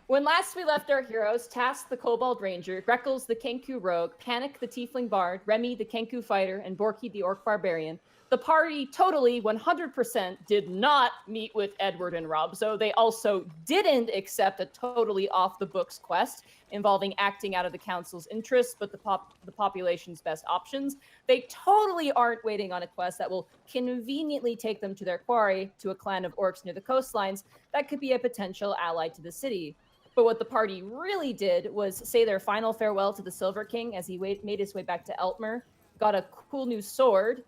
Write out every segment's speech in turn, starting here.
When last we left our heroes, Task the Kobold Ranger, Greckles the Kenku Rogue, Panic the Tiefling Bard, Remy the Kenku Fighter, and Borky the Orc Barbarian, the party totally 100% did not meet with Edward and Rob. So they also didn't accept a totally off the books quest involving acting out of the council's interests, but the population's best options. They totally aren't waiting on a quest that will conveniently take them to their quarry, to a clan of orcs near the coastlines that could be a potential ally to the city. But what the party really did was say their final farewell to the Silver King as he made his way back to Eltmer, got a cool new sword,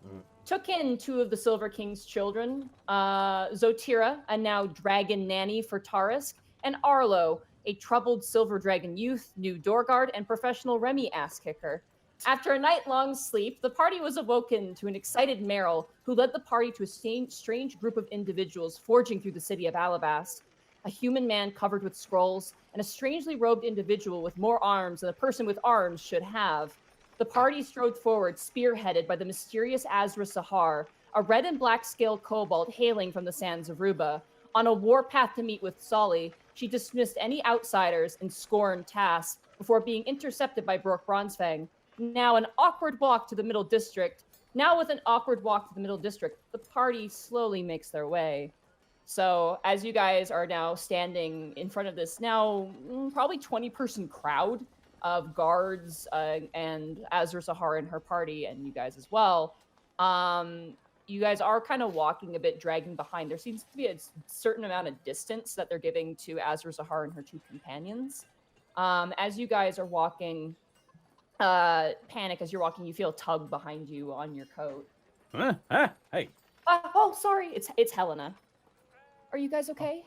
took in two of the Silver King's children, Zotira, a now dragon nanny for Tarisk, and Arlo, a troubled silver dragon youth, new door guard, and professional Remy ass kicker. After a night-long sleep, the party was awoken to an excited Meryl, who led the party to a strange group of individuals forging through the city of Alivast. A human man covered with scrolls, and a strangely robed individual with more arms than a person with arms should have. The party strode forward, spearheaded by the mysterious Azra Sahar, a red and black scaled kobold hailing from the sands of Ruba. On a warpath to meet with Sully, she dismissed any outsiders and scorned tasks before being intercepted by Brooke Bronzefang. Now with an awkward walk to the Middle District, the party slowly makes their way. So as you guys are now standing in front of this now probably 20-person crowd of guards and Azra Sahara and her party, and you guys as well, you guys are kind of walking a bit, dragging behind. There seems to be a certain amount of distance that they're giving to Azra Sahara and her two companions. As you guys are walking, Panic, as you're walking, you feel a tug behind you on your coat. Hey. Oh, sorry. It's Helena. Are you guys okay?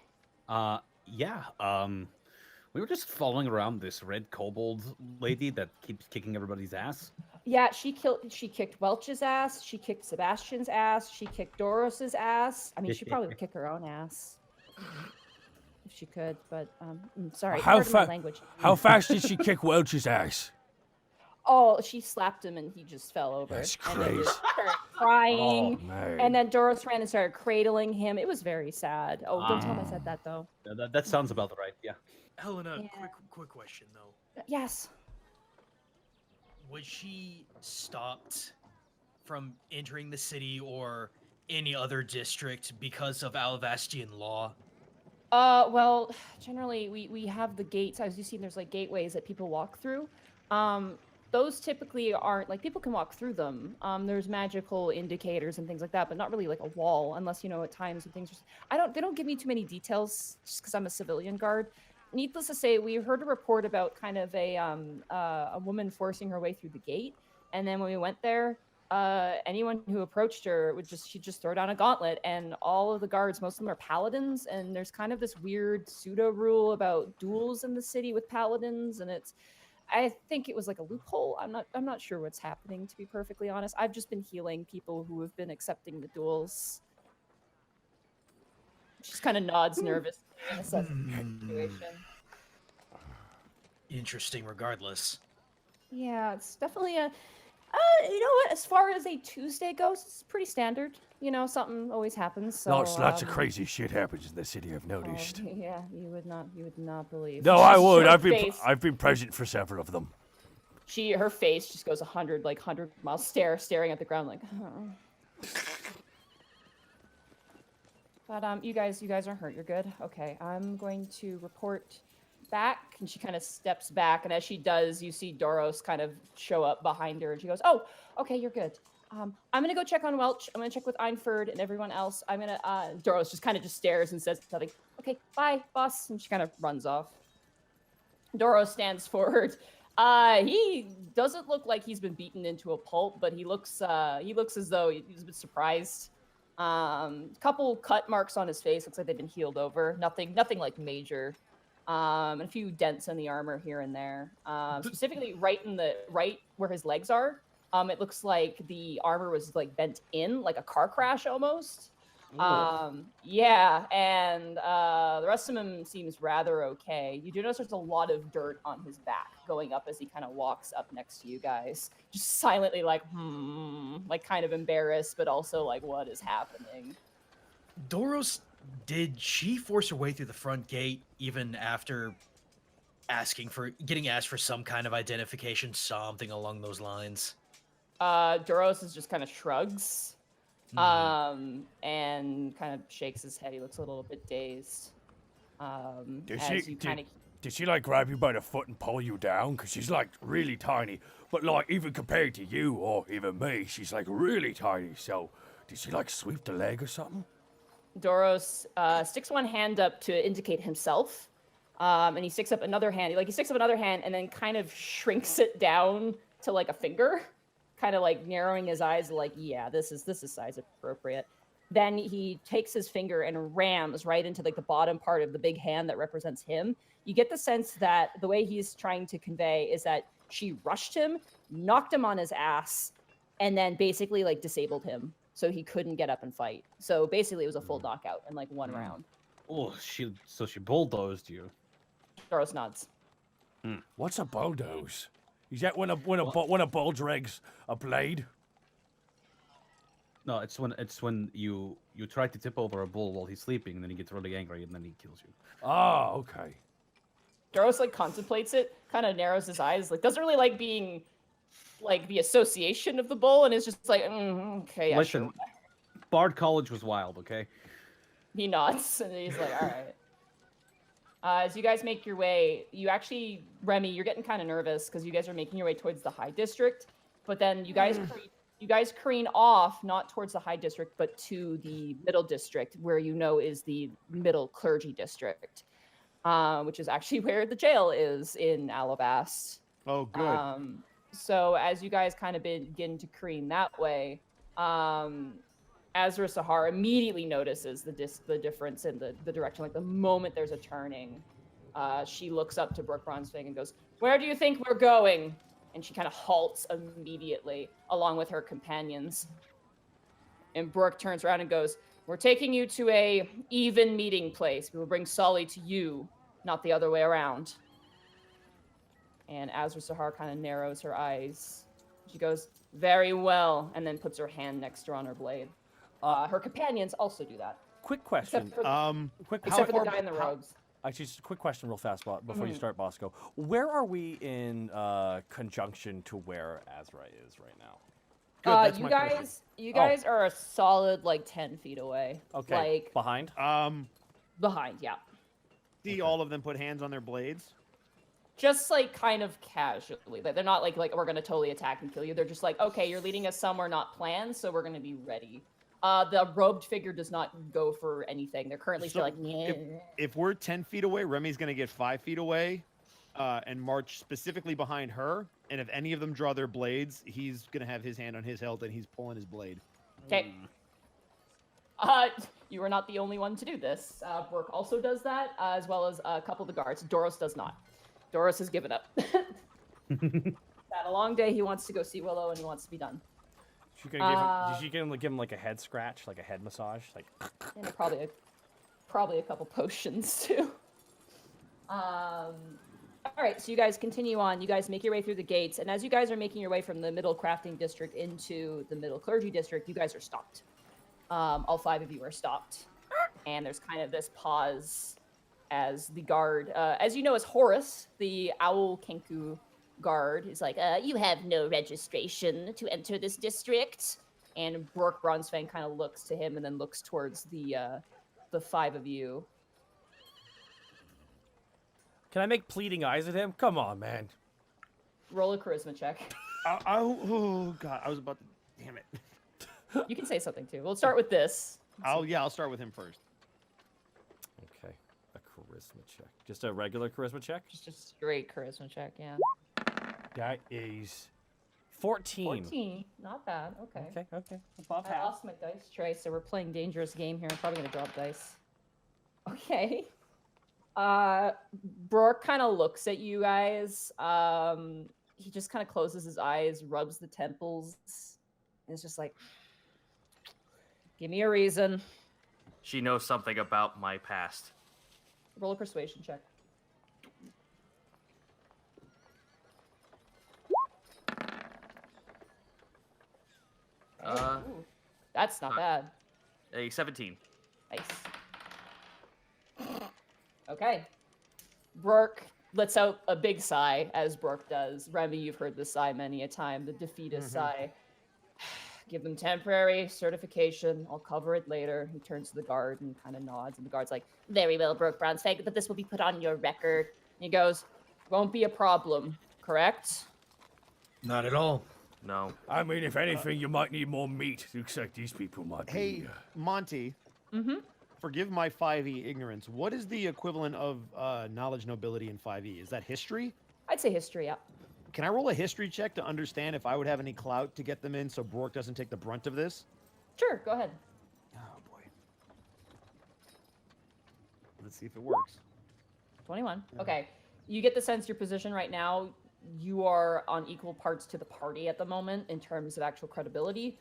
Yeah. We were just following around this red kobold lady that keeps kicking everybody's ass. Yeah, she kicked Welch's ass, she kicked Sebastian's ass, she kicked Doros's ass. I mean, she probably would kick her own ass if she could, but sorry, pardon my language. How fast did she kick Welch's ass? Oh, she slapped him and he just fell over. That's and crazy. then just started crying. Oh, man. And then Doros ran and started cradling him. It was very sad. Oh, don't tell him I said that though. That sounds about right. Yeah. Helena, Yeah. quick question though. Yes. Was she stopped from entering the city or any other district because of Alivastian law? Well, generally we have the gates. As you've seen, there's like gateways that people walk through. Those typically aren't like people can walk through them. There's magical indicators and things like that, but not really like a wall, unless at times when things are. They don't give me too many details just because I'm a civilian guard. Needless to say, we heard a report about kind of a woman forcing her way through the gate, and then when we went there, anyone who approached her she'd just throw down a gauntlet, and all of the guards, most of them are paladins, and there's kind of this weird pseudo rule about duels in the city with paladins, and I think it was like a loophole. I'm not sure what's happening, to be perfectly honest. I've just been healing people who have been accepting the duels. She just kind of nods nervous in a situation. Interesting, regardless. Yeah, it's definitely a. You know what? As far as a Tuesday goes, it's pretty standard. Something always happens. So, Lots of crazy shit happens in the city. I've noticed. Yeah, you would not believe. No, I would. I've been present for several of them. Her face just goes 100 miles staring at the ground like. Oh. But you guys aren't hurt. You're good. Okay, I'm going to report back, and she kind of steps back, and as she does, you see Doros kind of show up behind her, and she goes, "Oh, okay, you're good. I'm gonna go check on Welch. I'm gonna check with Einford and everyone else. I'm gonna." Doros just kind of stares and says something. "Okay, bye, boss," and she kind of runs off. Doros stands forward. He doesn't look like he's been beaten into a pulp, but he looks as though he's a bit surprised. Couple cut marks on his face. Looks like they've been healed over. Nothing like major. And a few dents in the armor here and there. Specifically right where his legs are. It looks like the armor was like bent in, like a car crash almost. Yeah, and the rest of him seems rather okay. You do notice there's a lot of dirt on his back going up as he kind of walks up next to you guys. Just silently like kind of embarrassed, but also like, what is happening? Doros, did she force her way through the front gate even after getting asked for some kind of identification, something along those lines. Duros is just kind of shrugs, and kind of shakes his head. He looks a little bit dazed. Did she like grab you by the foot and pull you down? Cause she's like really tiny, but like even compared to you or even me, she's like really tiny. So did she like sweep the leg or something? Duros sticks one hand up to indicate himself, and he sticks up another hand. He sticks up another hand and then kind of shrinks it down to like a finger, kind of like narrowing his eyes. Like, yeah, this is size appropriate. Then he takes his finger and rams right into like the bottom part of the big hand that represents him. You get the sense that the way he's trying to convey is that she rushed him, knocked him on his ass, and then basically like disabled him so he couldn't get up and fight. So basically it was a full knockout in like one round. Oh, she bulldozed you. Doros nods. What's a bulldoze? Is that when a bull drags a blade? No, it's when you try to tip over a bull while he's sleeping, and then he gets really angry, and then he kills you. Oh, okay. Doros like contemplates it, kind of narrows his eyes, like doesn't really like being like the association of the bull, and is just like, okay, yeah, Listen, sure. Bard College was wild, okay? He nods, and he's like, all right. As you guys make your way, you actually, Remy, you're getting kind of nervous because you guys are making your way towards the High District, but then you guys careen off, not towards the High District, but to the Middle District, where you know is the Middle Clergy District, which is actually where the jail is in Alivast. Oh, good. So as you guys kind of begin to careen that way, Azra Sahar immediately notices the difference in the direction. Like the moment there's a turning, she looks up to Brooke Bronsfang and goes, "Where do you think we're going?" And she kind of halts immediately, along with her companions. And Brooke turns around and goes, "We're taking you to a even meeting place. We will bring Sully to you, not the other way around." And Azra Sahar kind of narrows her eyes. She goes, "Very well," and then puts her hand next to her on her blade. Her companions also do that. Quick question. Except for the guy in the robes. Actually, just a quick question real fast before you start, Bosco. Where are we in conjunction to where Azra is right now? Good, you guys are a solid like 10 feet away. Okay. Like behind? behind, yeah. See all of them put hands on their blades? Just like kind of casually. Like they're not like we're gonna totally attack and kill you. They're just like, okay, you're leading us somewhere not planned, so we're gonna be ready. The robed figure does not go for anything. They're currently still like, if we're 10 feet away, Remy's going to get 5 feet away and march specifically behind her. And if any of them draw their blades, he's going to have his hand on his hilt and he's pulling his blade. Okay. You are not the only one to do this. Brooke also does that, as well as a couple of the guards. Doros does not. Doros has given up. Had a long day. He wants to go see Willow and he wants to be done. Did she give him like a head scratch, like a head massage, like? And probably a couple potions too. All right, so you guys continue on. You guys make your way through the gates, and as you guys are making your way from the Middle Crafting District into the Middle Clergy District, you guys are stopped. All 5 of you are stopped, and there's kind of this pause as the guard, as you know, as Horus, the owl Kenku guard, is like, "You have no registration to enter this district." And Brooke Bronsfang kind of looks to him and then looks towards the 5 of you. Can I make pleading eyes at him? Come on, man. Roll a charisma check. Oh, God. I was about to... Damn it. You can say something, too. We'll start with this. I'll start with him first. Okay. A charisma check. Just a regular charisma check? Just a straight charisma check, yeah. That is 14. 14. Not bad. Okay. Okay. Above I half. lost my dice tray, so we're playing dangerous game here. I'm probably going to drop dice. Okay. Brooke kind of looks at you guys. He just kind of closes his eyes, rubs the temples, and is just like, "Give me a reason." She knows something about my past. Roll a persuasion check. Ooh, that's not bad. A 17. Nice. Okay. Brooke lets out a big sigh, as Brooke does. Remy, you've heard the sigh many a time, the defeatist sigh. Give them temporary certification. I'll cover it later. He turns to the guard and kind of nods, and the guard's like, very well, Brooke Brownsfag, but this will be put on your record. And he goes, won't be a problem, correct? Not at all. No. I mean, if anything, you might need more meat. Looks like these people might Hey, be... Monty. Mm-hmm. Forgive my 5e ignorance. What is the equivalent of knowledge nobility in 5e? Is that history? I'd say history, yeah. Can I roll a history check to understand if I would have any clout to get them in so Brooke doesn't take the brunt of this? Sure, go ahead. Oh, boy. Let's see if it works. 21. Yeah. Okay. You get the sense your position right now, you are on equal parts to the party at the moment in terms of actual credibility,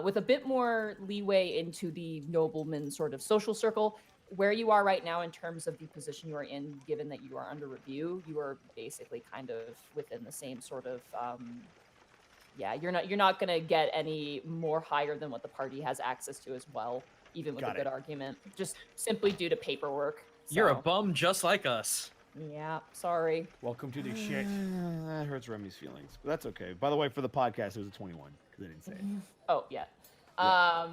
with a bit more leeway into the nobleman sort of social circle. Where you are right now in terms of the position you are in, given that you are under review, you are basically kind of within the same sort of, yeah, you're not going to get any more higher than what the party has access to as well, even with Got a good it. argument, just simply due to paperwork. You're a So, bum just like us. yeah, sorry. Welcome to the shit. That hurts Remy's feelings, but that's okay. By the way, for the podcast, it was a 21 because I didn't say it. Oh, yeah. Yeah.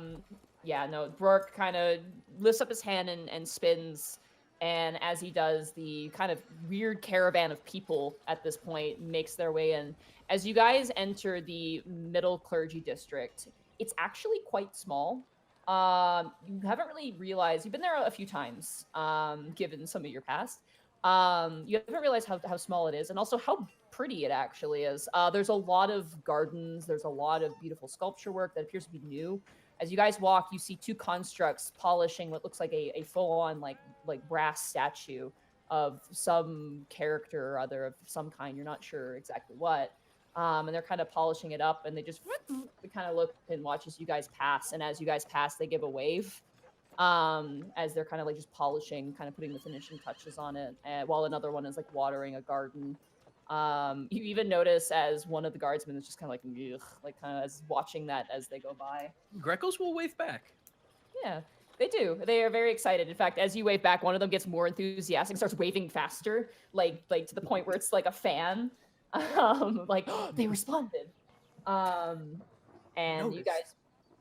Yeah, no, Brooke kind of lifts up his hand and spins. And as he does, the kind of weird caravan of people at this point makes their way in. As you guys enter the middle clergy district, it's actually quite small. You haven't really realized, you've been there a few times, given some of your past. You haven't realized how small it is and also how pretty it actually is. There's a lot of gardens. There's a lot of beautiful sculpture work that appears to be new. As you guys walk, you see two constructs polishing what looks like a full-on like brass statue of some character or other of some kind. You're not sure exactly what. And they're kind of polishing it up, and they kind of look and watch as you guys pass. And as you guys pass, they give a wave. As they're kind of like just polishing, kind of putting the finishing touches on it, while another one is like watering a garden. You even notice as one of the guardsmen is just kind of like, ugh, like kind of as watching that as they go by. Greckles will wave back. Yeah, they do. They are very excited. In fact, as you wave back, one of them gets more enthusiastic and starts waving faster, like to the point where it's like a fan. Like, oh, they responded. And you guys,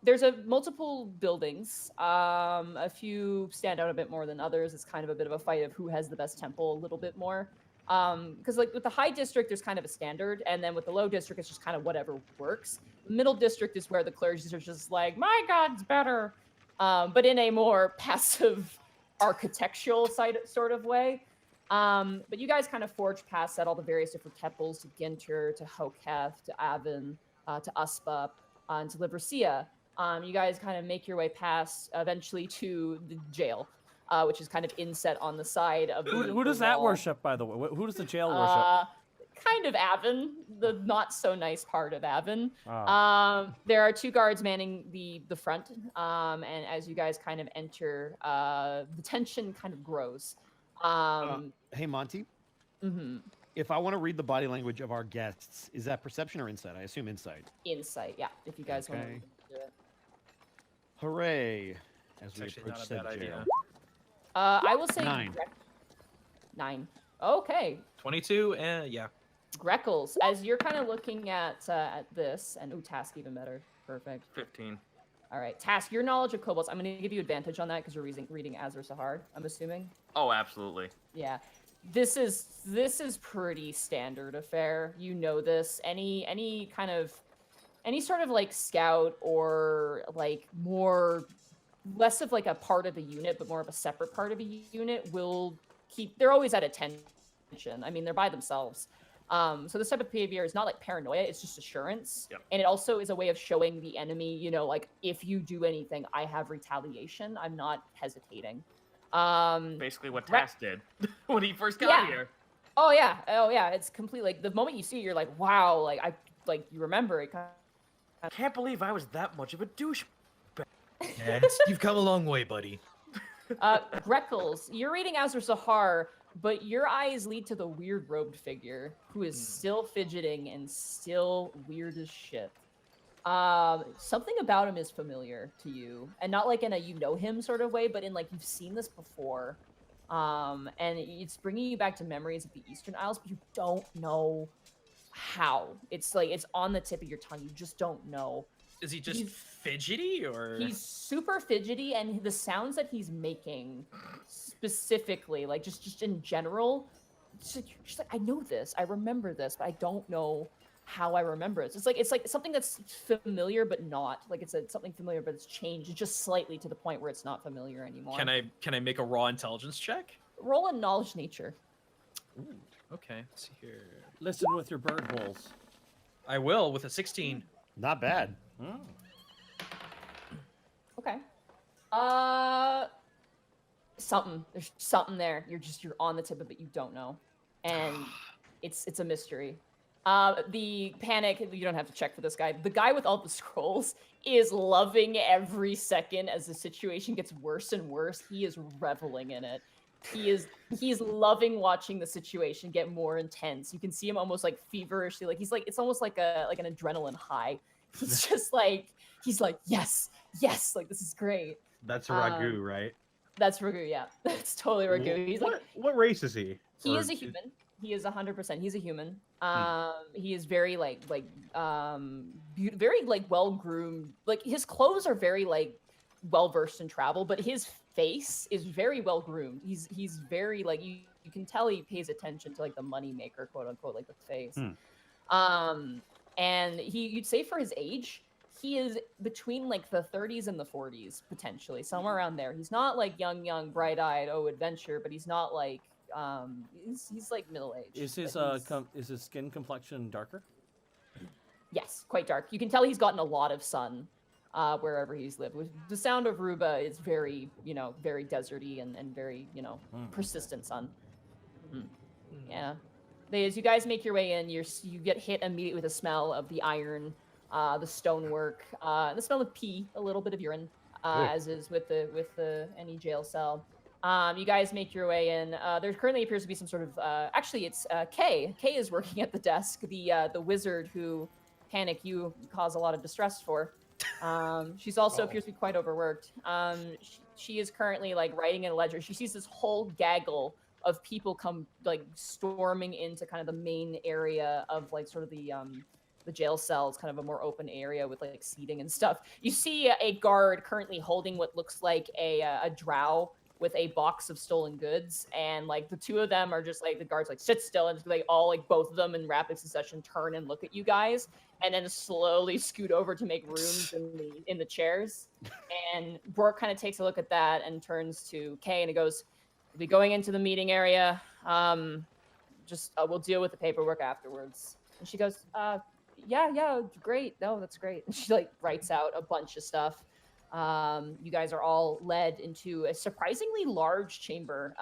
there's multiple buildings. A few stand out a bit more than others. It's kind of a bit of a fight of who has the best temple a little bit more. Because like with the high district, there's kind of a standard, and then with the low district, it's just kind of whatever works. The middle district is where the clergy are just like, my God's better, but in a more passive architectural sort of way. But you guys kind of forge past that, all the various different temples, to Ginter, to Hoketh, to Avon, to Uspa, and to Livracia. You guys kind of make your way past, eventually, to the jail. Which is kind of inset on the side of the Who does the that wall. worship, by the way? Who does the jail worship? Kind of Avon, the not so nice part of Avon. Oh. There are two guards manning the front, and as you guys kind of enter, the tension kind of grows. Hey, Monty. Mm-hmm. If I want to read the body language of our guests, is that perception or insight? I assume insight. Insight, yeah. If you guys want to Okay. do it. Hooray! As It's we actually approach not a said bad jail. idea. I will say 9. 9. Okay. 22, yeah. Greckles, as you're kind of looking at this, and Task even better. Perfect. 15. All right, Task, your knowledge of kobolds, I'm going to give you advantage on that because you're reading Azur Sahar, I'm assuming. Oh, absolutely. Yeah. This is pretty standard affair. You know this. Any sort of like scout or like less of like a part of a unit, but more of a separate part of a unit will they're always at attention. I mean, they're by themselves. So this type of behavior is not like paranoia, it's just assurance. Yep. And it also is a way of showing the enemy, like if you do anything, I have retaliation. I'm not hesitating. Basically what Re- Task did when he first got Yeah. here. Oh yeah. It's complete. Like the moment you see it, you're like, wow, you remember it. Can't believe I was that much of a douche. Yeah, you've come a long way, buddy. Greckles, you're reading Azur Sahar, but your eyes lead to the weird robed figure who is still fidgeting and still weird as shit. Something about him is familiar to you, and not like in a you know him sort of way, but in like you've seen this before. and it's bringing you back to memories of the Eastern Isles, but you don't know how. It's like it's on the tip of your tongue. You just don't know. Is he just fidgety, or He's super fidgety, and the sounds that he's making, specifically, like just in general, you're just like, I know this, I remember this, but I don't know how I remember it. It's like something that's familiar but not. Like it's something familiar but it's changed just slightly to the point where it's not familiar anymore. can I make a raw intelligence check? Roll a knowledge nature? Ooh, okay, let's see here. Listen with your bird holes. I will with a 16. Not bad. Okay. There's something there. You're on the tip of it. You don't know, and it's a mystery. The panic. You don't have to check for this guy. The guy with all the scrolls is loving every second as the situation gets worse and worse. He is reveling in it. He's loving watching the situation get more intense. You can see him almost like feverishly, like it's almost like an adrenaline high. He's just like yes, like this is great. That's a ragu, right? That's Ragu, yeah. That's totally Ragu. He's like, What race is he? he is a human. He is 100%. He's a human. He is very very like well groomed. Like his clothes are very like well versed in travel, but his face is very well groomed. He's very like you can tell he pays attention to like the money maker, quote unquote, like the face. And you'd say for his age, he is between like the 30s and the 40s potentially, somewhere around there. He's not like young, bright-eyed, adventure, but he's not like he's like middle-aged. Is his skin complexion darker? Yes, quite dark. You can tell he's gotten a lot of sun wherever he's lived. The sound of Ruba is very, very deserty and very, persistent sun. Yeah. As you guys make your way in, you get hit immediately with a smell of the iron, the stonework, the smell of pee, a little bit of urine, as is with any jail cell. You guys make your way in. There currently appears to be some sort of actually it's Kay. Kay is working at the desk, the wizard who Panic you cause a lot of distress for. She's also appears to be quite overworked. She is currently like writing in a ledger. She sees this whole gaggle of people come like storming into kind of the main area of like sort of the jail cells, kind of a more open area with like seating and stuff. You see a guard currently holding what looks like a drow with a box of stolen goods, and like the two of them are just like, the guards like sit still, and they all like both of them in rapid succession turn and look at you guys, and then slowly scoot over to make rooms in the chairs. And Bork kind of takes a look at that and turns to Kay and he goes, "We'll be going into the meeting area. We'll deal with the paperwork afterwards." And she goes, yeah, great. No, that's great. And she like writes out a bunch of stuff. You guys are all led into a surprisingly large chamber.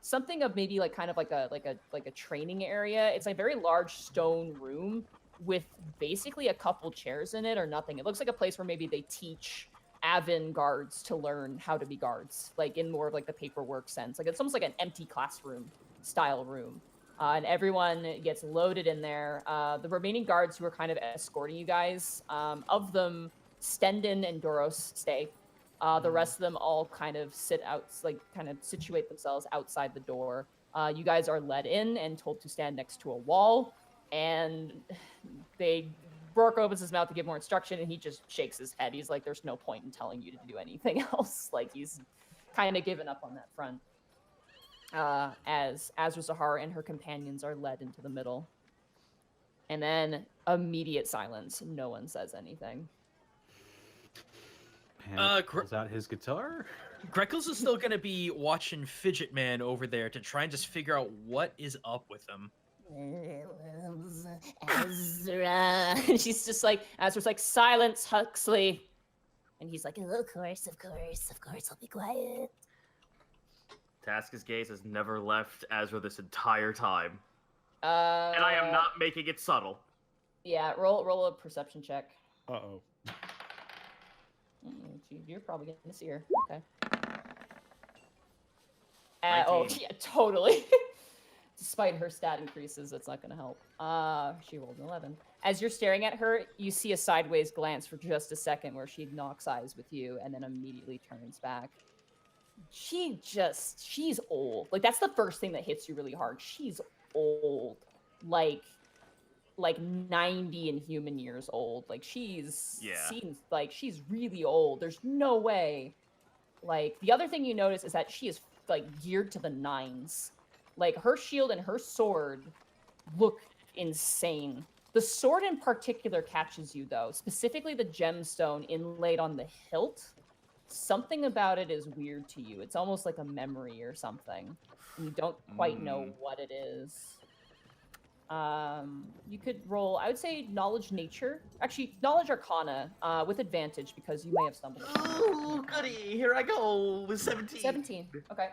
Something of maybe like kind of like a training area. It's a very large stone room with basically a couple chairs in it or nothing. It looks like a place where maybe they teach Avon guards to learn how to be guards, like in more of like the paperwork sense. Like it's almost like an empty classroom style room. And everyone gets loaded in there. The remaining guards who are kind of escorting you guys, of them, Stendon and Doros stay. The rest of them all kind of situate themselves outside the door. You guys are led in and told to stand next to a wall. And Bork opens his mouth to give more instruction, and he just shakes his head. He's like, there's no point in telling you to do anything else. Like, he's kind of given up on that front. As Azra Zahar and her companions are led into the middle. And then immediate silence. No one says anything. Pulls out his guitar. Greckles is still gonna be watching Fidget Man over there to try and just figure out what is up with him. Azra. And she's just like, Azra's like, silence, Huxley. And he's like, of course, I'll be quiet. Task's gaze has never left Azra this entire time. And And I am not making it subtle. Yeah, roll a perception check. Uh-oh. You're probably gonna see her. Okay. 19. Yeah, totally. Despite her stat increases, that's not gonna help. She rolled an 11. As you're staring at her, you see a sideways glance for just a second where she knocks eyes with you and then immediately turns back. she's old. Like that's the first thing that hits you really hard. She's old. Like 90 in human years old. Like seems like she's really old. There's no way. Like the other thing you notice is that she is like geared to the nines. Like her shield and her sword look insane. The sword in particular catches you though, specifically the gemstone inlaid on the hilt. Something about it is weird to you. It's almost like a memory or something. And you don't quite know what it is. You could roll, I would say knowledge nature. Actually, knowledge arcana with advantage because you may have stumbled. Ooh, goody! Here I go with 17. 17. Okay.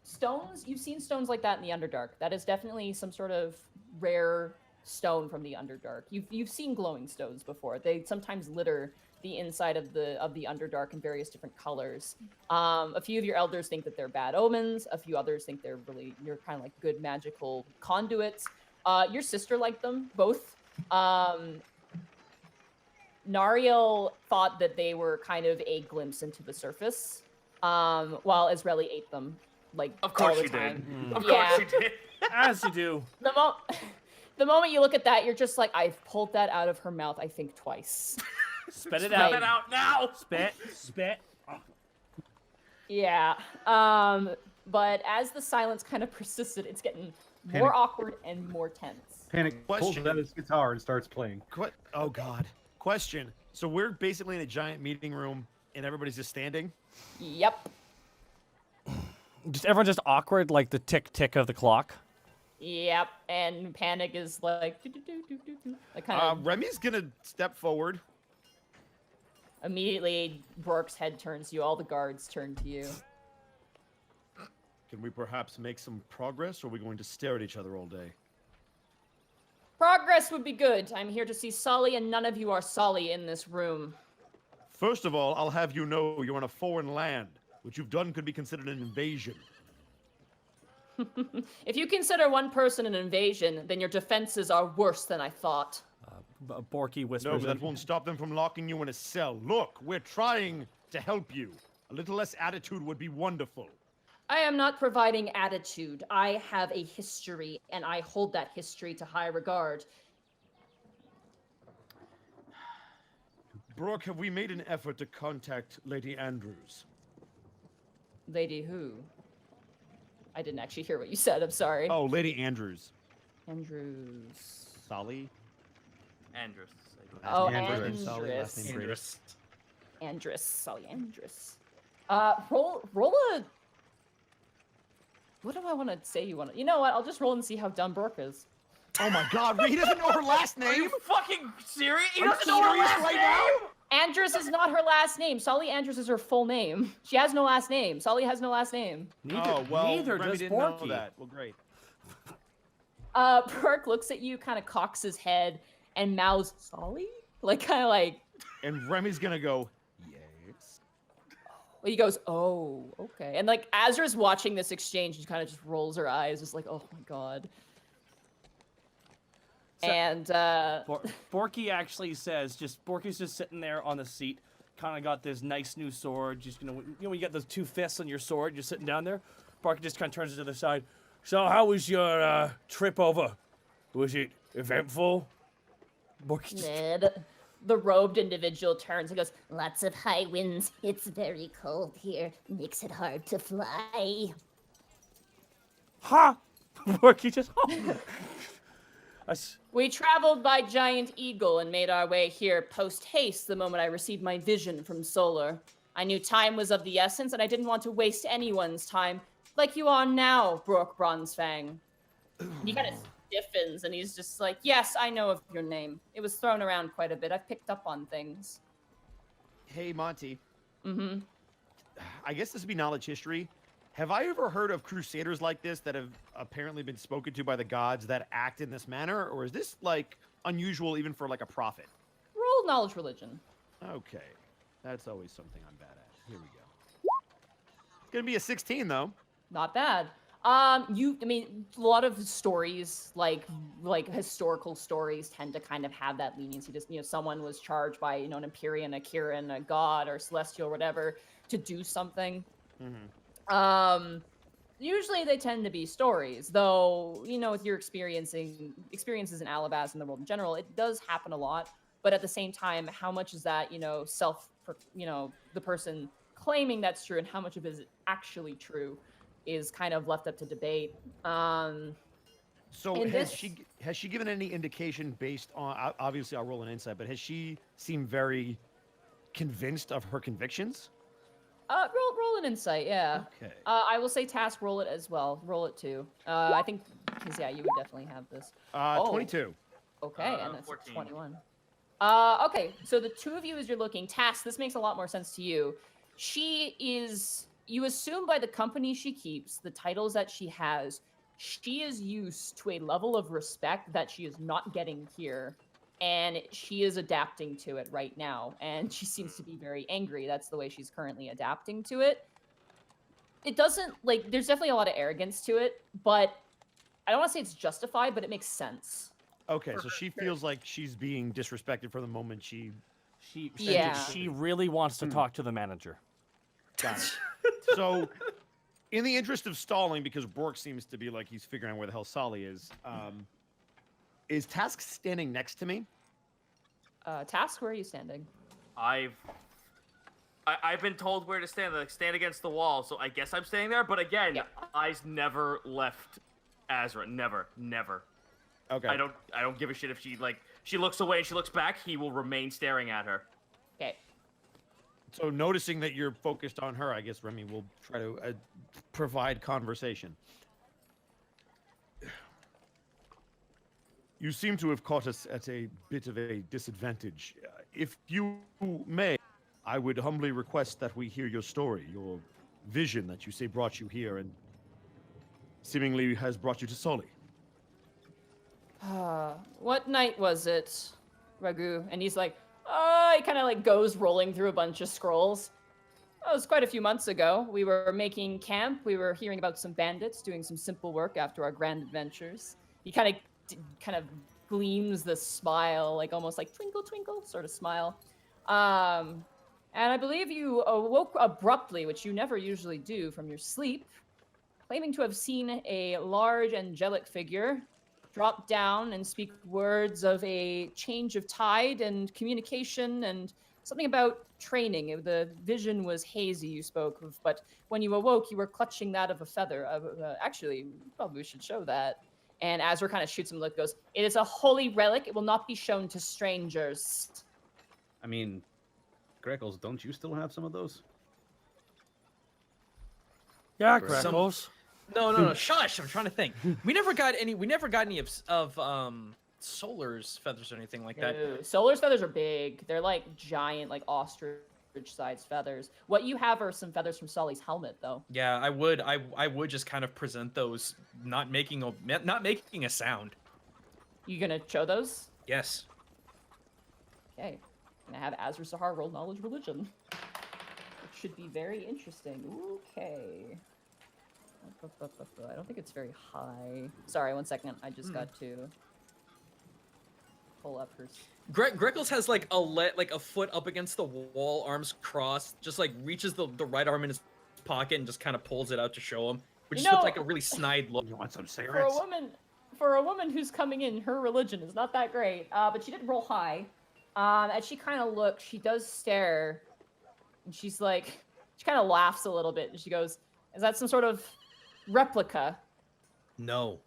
Stones, you've seen stones like that in the Underdark. That is definitely some sort of rare stone from the Underdark. You've seen glowing stones before. They sometimes litter the inside of the Underdark in various different colors. A few of your elders think that they're bad omens. A few others think you're kind of like good magical conduits. Your sister liked them both. Nariel thought that they were kind of a glimpse into the surface, while Ezreali ate them like Of course all the she time. did. Of course she did. As you do. The moment you look at that, you're just like, I've pulled that out of her mouth, I think twice. Spit it Spit out. it out now. Spit. Yeah. But as the silence kind of persisted, it's getting more awkward and more tense. Panic pulls Question. out his guitar and starts playing. Oh God. Question. So we're basically in a giant meeting room, and everybody's just standing. Yep. Just everyone just awkward like the tick of the clock. Yep. And Panic is like, like kind of Remy's gonna step forward. immediately. Brooke's head turns to you. All the guards turn to you. Can we perhaps make some progress, or are we going to stare at each other all day? Progress would be good. I'm here to see Sully, and none of you are Sully in this room. First of all, I'll have you know you're on a foreign land. What you've done could be considered an invasion. If you consider one person an invasion, then your defenses are worse than I thought. Borky whispers. No, but that won't stop them from locking you in a cell. Look, we're trying to help you. A little less attitude would be wonderful. I am not providing attitude. I have a history, and I hold that history to high regard. Brooke, have we made an effort to contact Lady Andrews? Lady who? I didn't actually hear what you said. I'm sorry. Oh, Lady Andrews. Andrews. Sully? Andrews. Oh, Andrews. Sully, Andrus. last name Andrews. Andrus. Sully Andrus. Roll a... What do I want to say you want to... You know what? I'll just roll and see how dumb Brooke is. Oh my God, he doesn't know her last Are name? you fucking serious? He Are you doesn't know her serious last right name? Andrus is not her last name. Sully Andrus is her full name. She has no last name. Sully has no last name. Neither Remy does didn't know Borky. that. Well, great. Brooke looks at you, kind of cocks his head, and mouths, Sully? Like, kind of like... And Remy's gonna go, yes. He goes, oh, okay. And like Azra's watching this exchange, she kind of just rolls her eyes, just like, oh my god. So- And Borky actually says, Borky's just sitting there on the seat, kind of got this nice new sword. Just when you got those two fists on your sword, you're sitting down there. Borky just kind of turns to the other side. So how was your trip over? Was it eventful? Borky just, Ned, the robed individual turns and goes, lots of high winds. It's very cold here. Makes it hard to fly. ha! Borky just, We traveled by Giant Eagle and made our way here post-haste the moment I received my vision from Solar. I knew time was of the essence, and I didn't want to waste anyone's time, like you are now, Brooke Bronzefang. He kind of stiffens, and he's just like, yes, I know of your name. It was thrown around quite a bit. I've picked up on things. Hey, Monty. Mm-hmm. I guess this would be knowledge history. Have I ever heard of crusaders like this that have apparently been spoken to by the gods that act in this manner? Or is this, like, unusual even for, like, a prophet? Roll knowledge religion. Okay. That's always something I'm bad at. Here we go. It's gonna be a 16, though. Not bad. A lot of stories, like historical stories, tend to kind of have that leniency. Just, someone was charged by, an Empyrean, a Kirin, a god, or celestial, or whatever. to do something. Mhm. Usually they tend to be stories, though, with your experiences in Alivast and the world in general, it does happen a lot. But at the same time, how much is that, the person claiming that's true and how much of it is actually true is kind of left up to debate. So And has she given any indication based on obviously I'll roll an insight, but has she seemed very convinced of her convictions? Roll an insight, yeah. Okay. I will say task, roll it as well. Roll it too. I think, because, yeah, you would definitely have this. 22. Okay, and that's 14. 21. Okay, so the two of you, as you're looking, task, this makes a lot more sense to you. You assume by the company she keeps, the titles that she has, she is used to a level of respect that she is not getting here. And she is adapting to it right now. And she seems to be very angry. That's the way she's currently adapting to it. It doesn't, there's definitely a lot of arrogance to it, but I don't want to say it's justified, but it makes sense. Okay, so she feels like she's being disrespected from the moment she. Yeah. She really wants to talk to the manager. Got it. So, in the interest of stalling, because Bork seems to be like he's figuring out where the hell Sully is Task standing next to me? Task, where are you standing? I've been told where to stand. Like, stand against the wall. So I guess I'm staying there. But again, Yep. eyes never left Azra. Never. Okay. I don't give a shit if she looks away and she looks back. He will remain staring at her. Okay. So noticing that you're focused on her, I guess Remy will try to provide conversation. You seem to have caught us at a bit of a disadvantage. If you may, I would humbly request that we hear your story, your vision that you say brought you here and seemingly has brought you to Sully. What night was it, Ragu? And he's like, he kind of goes rolling through a bunch of scrolls. It was quite a few months ago. We were making camp. We were hearing about some bandits doing some simple work after our grand adventures. He kind of gleams the smile, almost like twinkle, twinkle sort of smile. And I believe you awoke abruptly, which you never usually do, from your sleep, claiming to have seen a large angelic figure drop down and speak words of a change of tide and communication and something about training. The vision was hazy, you spoke of, but when you awoke, you were clutching that of a feather. Actually, probably we should show that. And Azra kind of shoots him a look, goes, "It is a holy relic. It will not be shown to strangers." I mean, Greckles, don't you still have some of those? Yeah, Some- Greckles. No, shush! I'm trying to think. We never got any of Solar's feathers or anything like that. No, Solar's feathers are big. They're like giant, like ostrich-sized feathers. What you have are some feathers from Sully's helmet, though. Yeah, I would just kind of present those, not making a sound. You gonna show those? Yes. Okay. Gonna have Azra Sahar roll knowledge religion. Which should be very interesting. Okay. I don't think it's very high. Sorry, 1 second. I just got to pull up her. Greckles has a foot up against the wall, arms crossed, just reaches the right arm in his pocket and just kind of pulls it out to show him, which just looks like a really snide look. You want some For a cigarettes? woman who's coming in, her religion is not that great. But she did roll high. As she kind of looks, she does stare, and she kind of laughs a little bit, and she goes, "Is that some sort of replica?" No,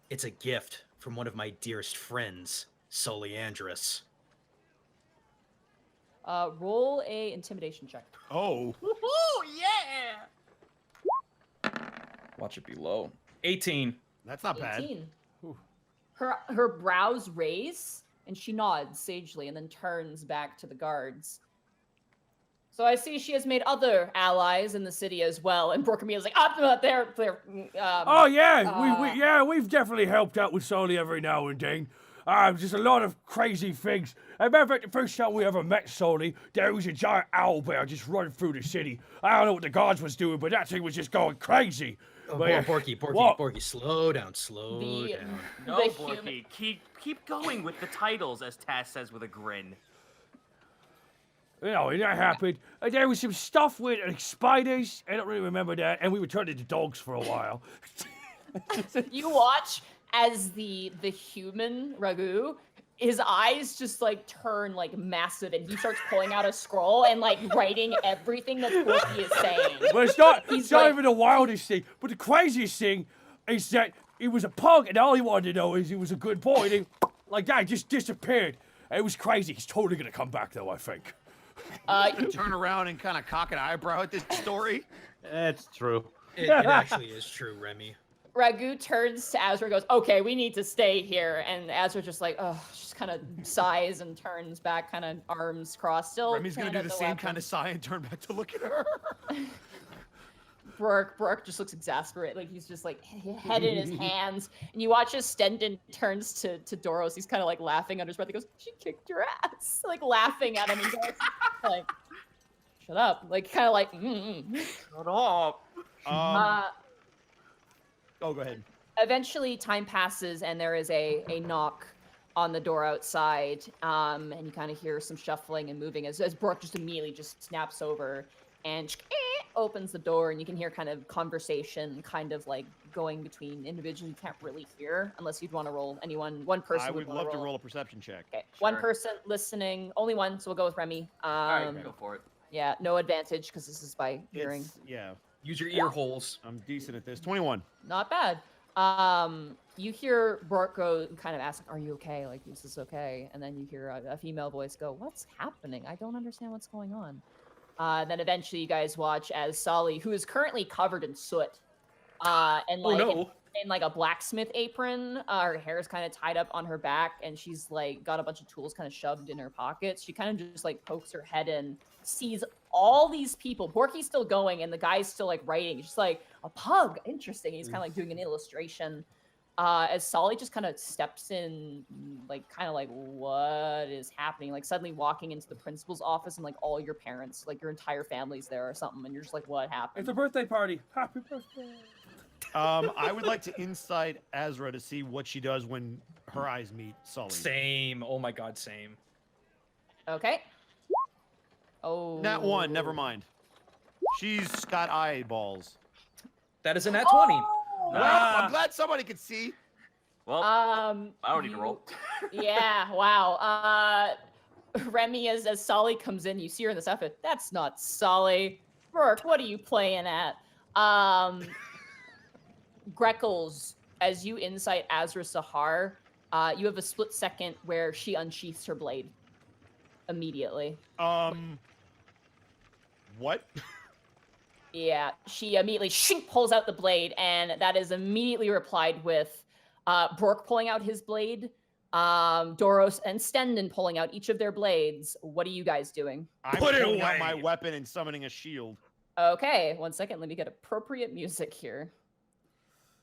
it's a gift from one of my dearest friends, Sully Andrus. Roll a intimidation check. Oh. Woohoo! Yeah! Watch it be low. 18. That's not bad. 18. Her brows raise, and she nods sagely, and then turns back to the guards. "So I see she has made other allies in the city as well." And Borkamia's like, Oh yeah, we've definitely helped out with Sully every now and then. Just a lot of crazy things. I remember the first time we ever met Sully, there was a giant owl bear just running through the city. I don't know what the guards was doing, but that thing was just going crazy. But yeah, what? Borky, slow down. No, The Borky, keep going with the titles, as Tass says with a grin. You know, and that happened. And there was some stuff with spiders. I don't really remember that. And we were turned into dogs for a while. You watch as the human Ragu, his eyes just like turn like massive, and he starts pulling out a scroll and like writing everything that Borky is saying. But it's not like- even the wildest thing. But the craziest thing is that he was a pug, and all he wanted to know is he was a good boy. And he, like that, just disappeared. It was crazy. He's totally gonna come back, though, I think. Turn around and kind of cock an eyebrow at this story. It's true. It actually is true, Remy. Ragu turns to Azra and goes, okay, we need to stay here. And Azra just like, oh, just kind of sighs and turns back, kind of arms crossed. Still, Remy's gonna do the same kind of sigh and turn back to look at her. Brooke just looks exasperated. Like he's just like head in his hands. And you watch as Stendon turns to Doros. He's kind of like laughing under his breath. He goes, she kicked your ass. Like laughing at him. And goes, like, shut up. Like kind of like, Shut up. Oh, go ahead. Eventually time passes and there is a knock on the door outside. And you kind of hear some shuffling and moving as Brooke just immediately just snaps over and opens the door, and you can hear kind of conversation kind of like going between individuals you can't really hear unless you'd want to roll one person. I would love to roll a perception check. Okay, Sure. one person listening, only one, so we'll go with Remy. All right, go for it. Yeah, no advantage because this is by hearing. Yeah, Use your ear holes. I'm decent at this. 21. Not bad. You hear Bork go and kind of ask, are you okay? Like, is this okay? And then you hear a female voice go, what's happening? I don't understand what's going on. Then eventually you guys watch as Sully, who is currently covered in soot, and like in like a blacksmith apron, her hair is kind of tied up on her back, and she's like got a bunch of tools kind of shoved in her pockets. She kind of just like pokes her head in, sees all these people. Borky's still going, and the guy's still like writing. He's just like, a pug, interesting. He's kind of like doing an illustration. As Sully just kind of steps in, like, kind of like, what is happening? Like, suddenly walking into the principal's office and, like, all your parents, like, your entire family's there or something, and you're just like, what happened? It's a birthday party. Happy birthday. I would like to insight Azra to see what she does when her eyes meet Sully. Same. Oh my god, same. Okay. Oh. Nat 1, never mind. She's got eyeballs. That is a nat 20. Well, I'm glad somebody could see. Well, I don't need to you- roll. Yeah, wow. Remy, as Sully comes in, you see her in this outfit. That's not Sully. Burke, what are you playing at? Greckles, as you insight Azra Sahar, you have a split second where she unsheaths her blade immediately. What? Yeah, she immediately pulls out the blade, and that is immediately replied with Brooke pulling out his blade, Doros and Stendon pulling out each of their blades. What are you guys doing? I'm Put it pulling out away. my weapon and summoning a shield. Okay, 1 second. Let me get appropriate music here.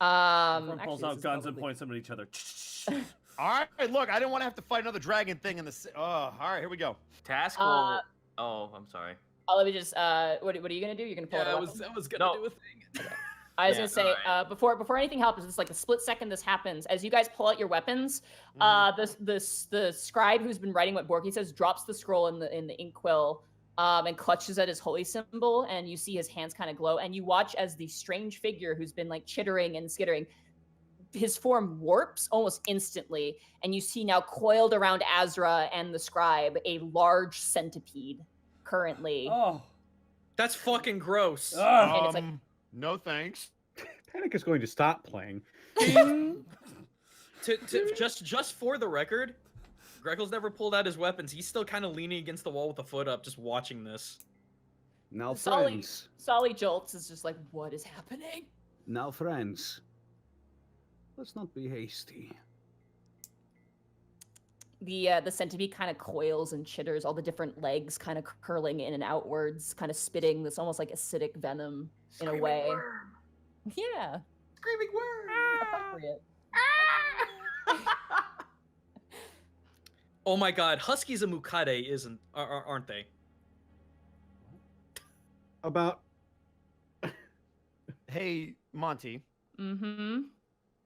Everyone Actually, pulls this out is guns and probably- points them at each other. All right, look, I didn't want to have to fight another dragon thing in the. All right, here we go. Task will. Oh, I'm sorry. Let me just. What are you gonna do? You're gonna pull it out. I was gonna No. do a thing. I was Yeah, gonna say before anything happens, it's like a split second. This happens as you guys pull out your weapons. The scribe who's been writing what Borky says drops the scroll in the inkwell, and clutches at his holy symbol, and you see his hands kind of glow, and you watch as the strange figure who's been like chittering and skittering, his form warps almost instantly, and you see now coiled around Azra and the scribe a large centipede currently. Oh. That's fucking gross. And it's like- No thanks. Panic is going to stop playing. Just for the record, Greckles never pulled out his weapons. He's still kind of leaning against the wall with a foot up, just watching this. Now, Sully, friends. Sully jolts is just like, what is happening? Now, friends. Let's not be hasty. The centipede kind of coils and chitters, all the different legs kind of curling in and outwards, kind of spitting this almost like acidic venom in a way. Yeah, Screaming worm. appropriate. Oh my god, Huskies and Mukade aren't they? About Hey, Monty. Mm-hmm.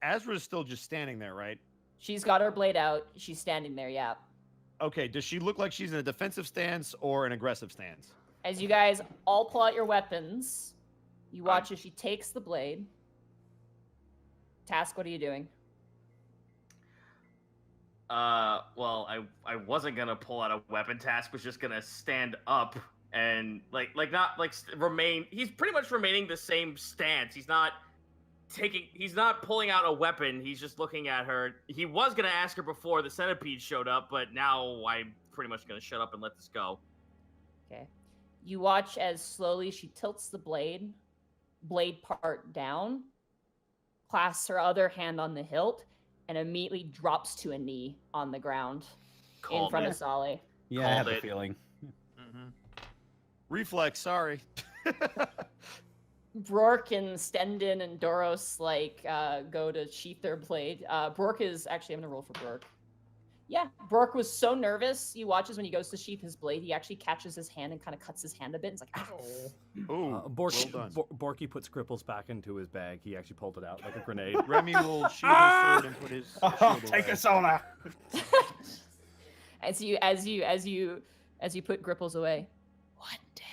Azra's still just standing there, right? She's got her blade out. She's standing there, yeah. Okay, does she look like she's in a defensive stance or an aggressive stance? As you guys all pull out your weapons, you watch as she takes the blade. Task, what are you doing? Well, I wasn't gonna pull out a weapon. Task was just gonna stand up and remain. He's pretty much remaining the same stance. He's not pulling out a weapon. He's just looking at her. He was gonna ask her before the centipede showed up, but now I'm pretty much gonna shut up and let this go. Okay. You watch as slowly she tilts the blade part down, clasps her other hand on the hilt, and immediately drops to a knee on the ground in front of Sully. Yeah, I have a feeling. Reflex, sorry. Brork and Stendon and Doros go to sheath their blade. Brork is actually, I'm gonna roll for Brork. Yeah, Brork was so nervous. You watch as when he goes to sheath his blade, he actually catches his hand and kind of cuts his hand a bit. It's like, oh. Ooh, Borky, well done. Borky puts Greckles back into his bag. He actually pulled it out like a grenade. Remy will shield his sword and put his shield Take away. a soda. As you put Gripples away. One day.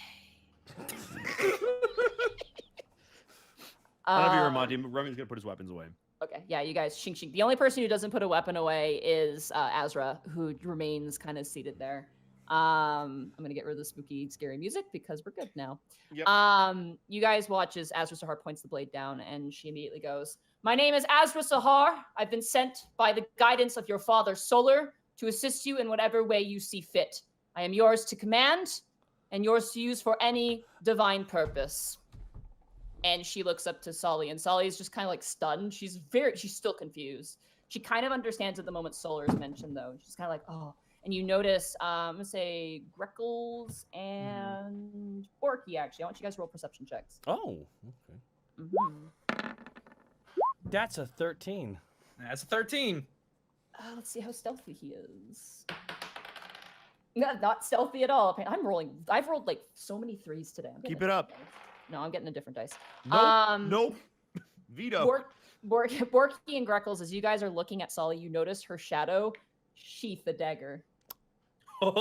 I'll have you remind him, Remy's gonna put his weapons away. Okay, yeah, you guys, shing shing. The only person who doesn't put a weapon away is Azra, who remains kind of seated there. I'm gonna get rid of the spooky, scary music because we're good now. Yep. You guys watch as Azra Sahar points the blade down, and she immediately goes, "My name is Azra Sahar. I've been sent by the guidance of your father, Solar, to assist you in whatever way you see fit. I am yours to command, and yours to use for any divine purpose." And she looks up to Sully, and Sully is just kind of like stunned. She's still confused. She kind of understands at the moment Solar is mentioned, though. She's kind of like, oh. And you notice, I'm gonna say Greckles and Borky. Actually, I want you guys to roll perception checks. Oh, okay. That's a 13. That's a 13. Let's see how stealthy he is. No, not stealthy at all. I've rolled like so many threes today. Keep it up. No, I'm getting a different dice. Nope. Nope. Veto. Borky and Greckles, as you guys are looking at Sully, you notice her shadow sheath the dagger. Nice.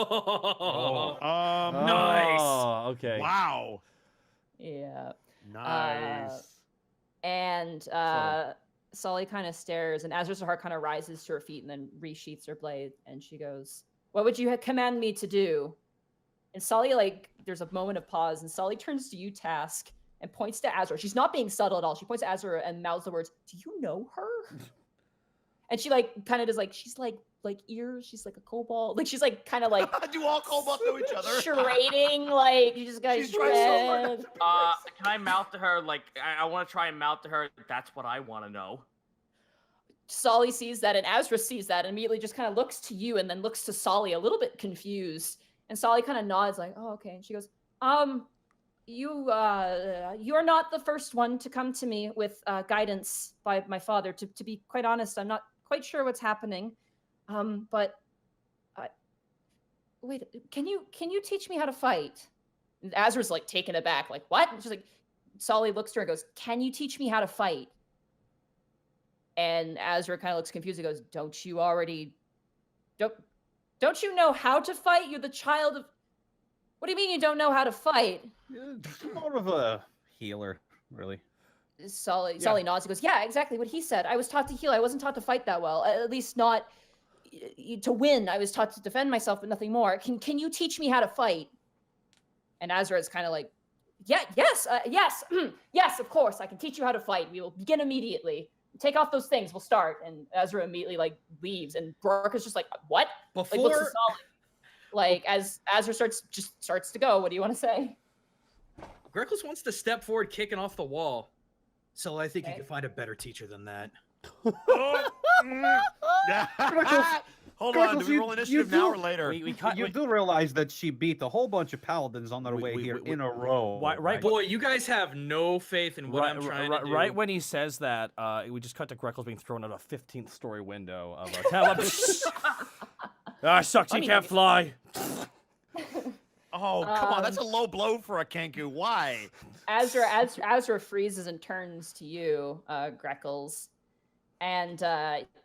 Oh, okay. Wow. Yeah. Nice. And Sully kind of stares, and Azra Sahar kind of rises to her feet and then resheaths her blade, and she goes, "What would you command me to do?" And Sully, there's a moment of pause, and Sully turns to you, Task, and points to Azra. She's not being subtle at all. She points to Azra and mouths the words, "Do you know her?" And she kind of does she's like ears. She's like a kobold. She's kind of do all kobolds know each other? charading. You just guys. She's trying so hard. Can I mouth to her? I want to try and mouth to her. That's what I want to know. Sully sees that, and Azra sees that, and immediately just kind of looks to you, and then looks to Sully, a little bit confused. And Sully kind of nods, like, "Oh, okay." And she goes, you are not the first one to come to me with guidance by my father. To be quite honest, I'm not quite sure what's happening. But wait, can you teach me how to fight?" And Azra's taken aback, like, "What?" And she's like, Sully looks to her and goes, "Can you teach me how to fight?" And Azra kind of looks confused and goes, Don't you know how to fight? You're the child of... What do you mean you don't know how to fight? More of a healer, really. Sully nods. He goes, "Yeah, exactly what he said. I was taught to heal. I wasn't taught to fight that well. At least not to win. I was taught to defend myself, but nothing more. Can you teach me how to fight?" And Azra is kind of like, yes, yes, of course. I can teach you how to fight. We will begin immediately. Take off those things. We'll start." And Azra immediately leaves, and Brooke is just like, "What?" Looks at Sully. As Azra starts to go. What do you want to say? Greckles wants to step forward, kicking off the wall. So I think you can find a better teacher than that. Hold on, do we roll initiative now or later? You do realize that she beat a whole bunch of paladins on their way here in a row. Right, boy, you guys have no faith in what I'm trying to do. Right when he says that, we just cut to Greckles being thrown out a 15th story window of our tower. Sucks, he can't fly. Oh, come on, that's a low blow for a Kenku. Why? Azra freezes and turns to you, Greckles. And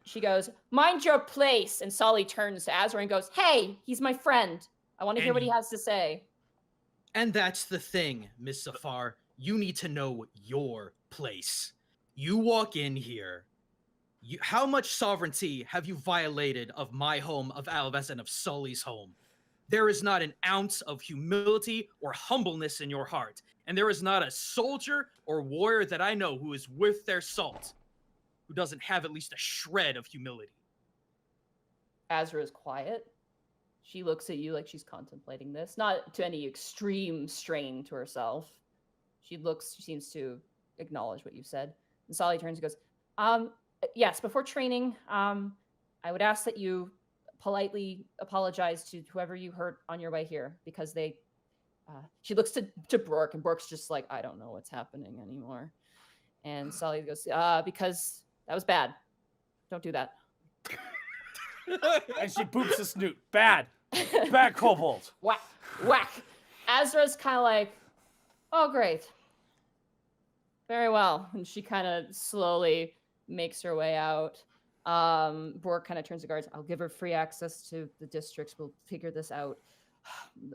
she goes, "Mind your place." And Sully turns to Azra and goes, "Hey, he's my friend. I want to hear what he has to say." And that's the thing, Miss Safar. You need to know your place. You walk in here. How much sovereignty have you violated of my home, of Alivast, and of Sully's home? There is not an ounce of humility or humbleness in your heart. And there is not a soldier or warrior that I know who is worth their salt who doesn't have at least a shred of humility. Azra is quiet. She looks at you like she's contemplating this, not to any extreme strain to herself. She seems to acknowledge what you said. And Sully turns and goes, yes, before training, I would ask that you politely apologize to whoever you hurt on your way here, because they, she looks to Bork, and Bork's just like, I don't know what's happening anymore. And Sully goes, because that was bad. Don't do that. And she boops the snoot. Bad. Bad kobold. Whack. Whack. Azra's kind of like, oh, great. Very well. And she kind of slowly makes her way out. Bork kind of turns to guards. I'll give her free access to the districts. We'll figure this out.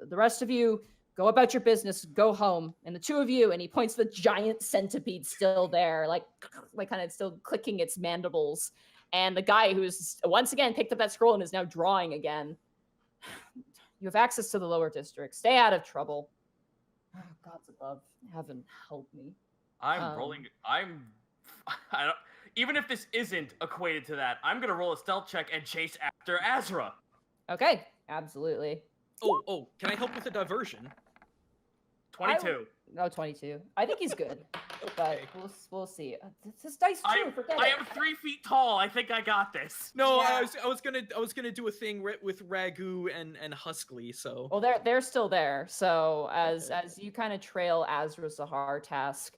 The rest of you, go about your business. Go home. And the two of you, and he points to the giant centipede still there, like kind of still clicking its mandibles. And the guy who's once again picked up that scroll and is now drawing again. You have access to the lower district. Stay out of trouble. Oh, God's above. Heaven help me. I'm rolling. I don't. Even if this isn't equated to that, I'm gonna roll a stealth check and chase after Azra. Okay, absolutely. Oh, can I help with a diversion? 22. No, 22. I think he's good, but we'll see. This dice too. Forget I it. am 3 feet tall. I think I got this. No, Yeah. I was gonna do a thing with Ragu and Huskly. So Well, they're still there. So as you kind of trail Azra Sahar task,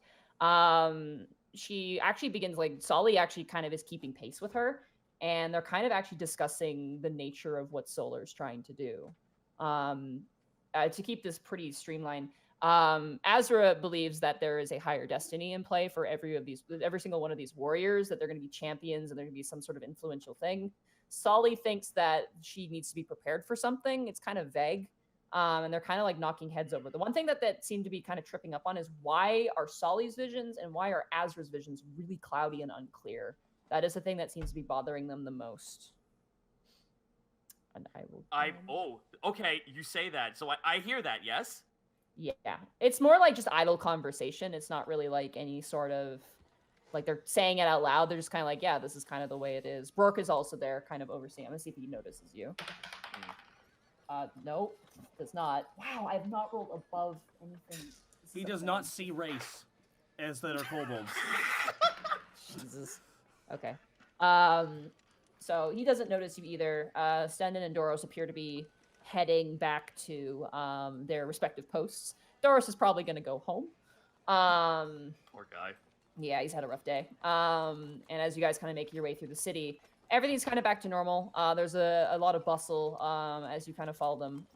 she actually begins, like, Sully actually kind of is keeping pace with her, and they're kind of actually discussing the nature of what Solar's trying to do. To keep this pretty streamlined, Azra believes that there is a higher destiny in play for every single one of these warriors, that they're going to be champions and they're going to be some sort of influential thing. Sully thinks that she needs to be prepared for something. It's kind of vague. And they're kind of like knocking heads over. The one thing that seemed to be kind of tripping up on is, why are Sully's visions and why are Azra's visions really cloudy and unclear? That is the thing that seems to be bothering them the most. And I will. Okay. You say that, so I hear that. Yes. Yeah, it's more like just idle conversation. It's not really like any sort of, like, they're saying it out loud. They're just kind of like, yeah, this is kind of the way it is. Brooke is also there, kind of overseeing. I'm gonna see if he notices you. No, does not. Wow, I have not rolled above anything. He does not see race as that are kobolds. Jesus. Okay. So he doesn't notice you either. Stendon and Doros appear to be heading back to their respective posts. Doros is probably going to go home. Poor guy. Yeah, he's had a rough day. And as you guys kind of make your way through the city, everything's kind of back to normal. There's a lot of bustle as you kind of follow them.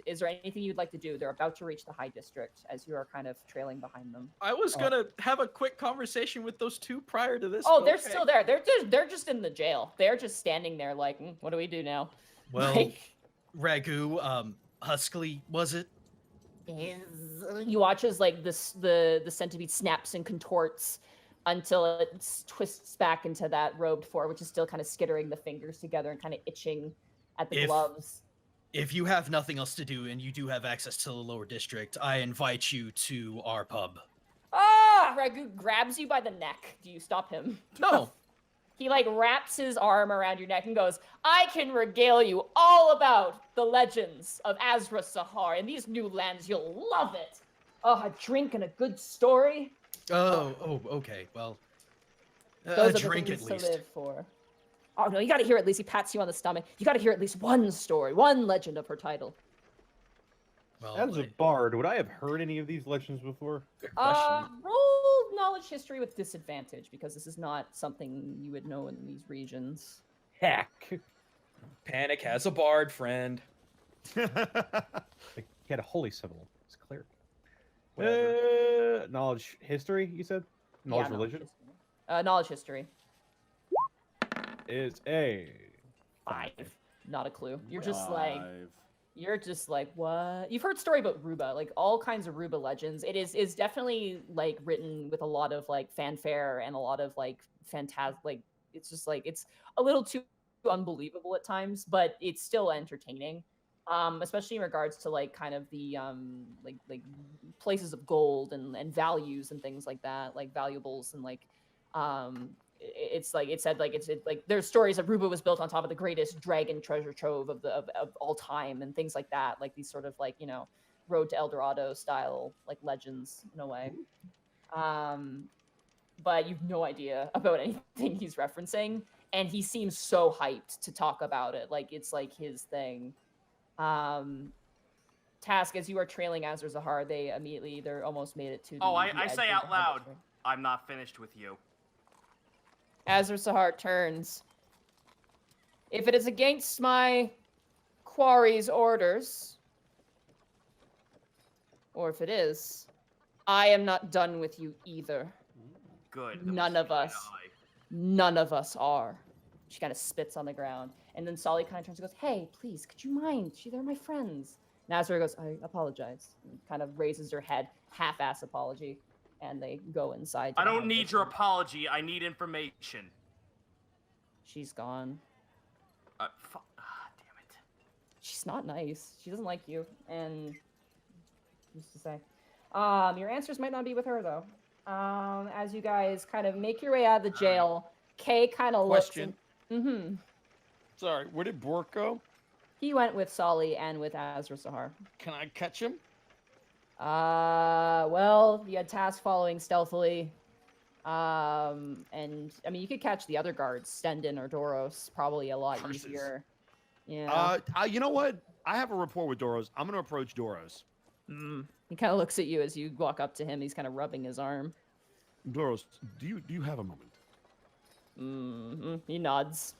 Is there anything you'd like to do? They're about to reach the High District as you are kind of trailing behind them. I was gonna have a quick conversation with those two prior to this. Oh, they're still there. They're just in the jail. They're just standing there like, what do we do now? Well, Like, Ragu, Huskly, was it? you watch as like the centipede snaps and contorts until it twists back into that robed form, which is still kind of skittering the fingers together and kind of itching at the gloves. If you have nothing else to do and you do have access to the lower district, I invite you to our pub. Ah! Ragu grabs you by the neck. Do you stop him? No. He like wraps his arm around your neck and goes, I can regale you all about the legends of Azra Sahar. In these new lands, you'll love it. Oh, a drink and a good story. Oh, okay. Well, Those a are drink the at things to least. live for. Oh no, you gotta hear at least. He pats you on the stomach. You gotta hear at least one story, one legend of her title. Well, As a bard, would I have heard any of these legends before? good question. Roll knowledge history with disadvantage, because this is not something you would know in these regions. Heck. Panic has a bard friend. Like, he had a holy symbol. It's clear. Knowledge history, you said? Knowledge religion? Knowledge history. is a 5. Not a clue. You're just like, what? You've heard story about Ruba, like all kinds of Ruba legends. It is definitely like written with a lot of like fanfare and a lot of like like it's just like it's a little too unbelievable at times, but it's still entertaining. Especially in regards to like kind of the like places of gold and values and things like that, like valuables and like it's like it said like it's like there's stories of Ruba was built on top of the greatest dragon treasure trove of all time and things like that, like these sort of like, you know, Road to El Dorado style like legends in a way. But you've no idea about anything he's referencing, and he seems so hyped to talk about it, like it's like his thing. Task, as you are trailing Azur Zahar, they're almost made it to the I edge say of out the loud, harvester. I'm not finished with you. Azur Zahar turns. If it is against my quarry's orders, or if it is, I am not done with you either. Good. None of us. None of us are. She kind of spits on the ground. And then Sully kind of turns and goes, hey, please, could you mind? They're my friends. Nazar goes, I apologize. And kind of raises her head, half-ass apology. And they go inside. I don't need your apology. I need information. She's gone. Damn it. She's not nice. She doesn't like you. And who's to say? Your answers might not be with her, though. As you guys kind of make your way out of the jail, Kay kind of looks. Question. Mm-hmm. Sorry, where did Bork go? He went with Sully and with Azur Zahar. Can I catch him? Well, you had Task following stealthily. And I mean, you could catch the other guards, Stendon or Doros, probably a lot Curses. easier. Yeah. You know what? I have a rapport with Doros. I'm gonna approach Doros. He kind of looks at you as you walk up to him. He's kind of rubbing his arm. Doros, do you have a moment? He nods.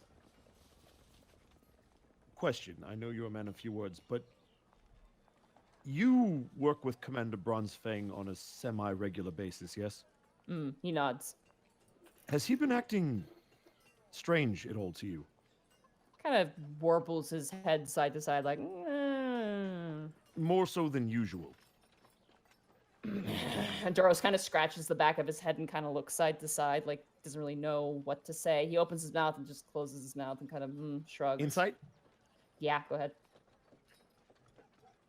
Question. I know you're a man of few words, but you work with Commander Bronzefang on a semi-regular basis, yes? He nods. Has he been acting strange at all to you? Kind of warbles his head side to side, like. More so than usual. And Doros kind of scratches the back of his head and kind of looks side to side, like doesn't really know what to say. He opens his mouth and just closes his mouth and kind of shrugs. Insight? Yeah, go ahead.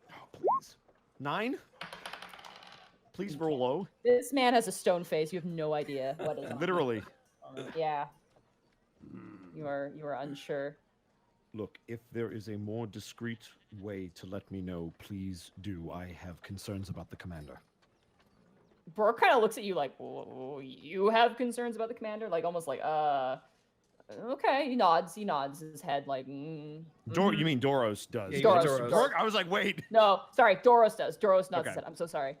Oh, please. 9? Please roll low. This man has a stone face. You have no idea what is. Literally. Yeah. You are unsure. Look, if there is a more discreet way to let me know, please do. I have concerns about the commander. Bork kind of looks at you like, "Whoa, you have concerns about the commander?" Like almost like, okay. He nods his head like, You mean Doros does? Yeah, Doros. Bork, I was like, wait. No, sorry, Doros does. Doros nods his Okay. head. I'm so sorry.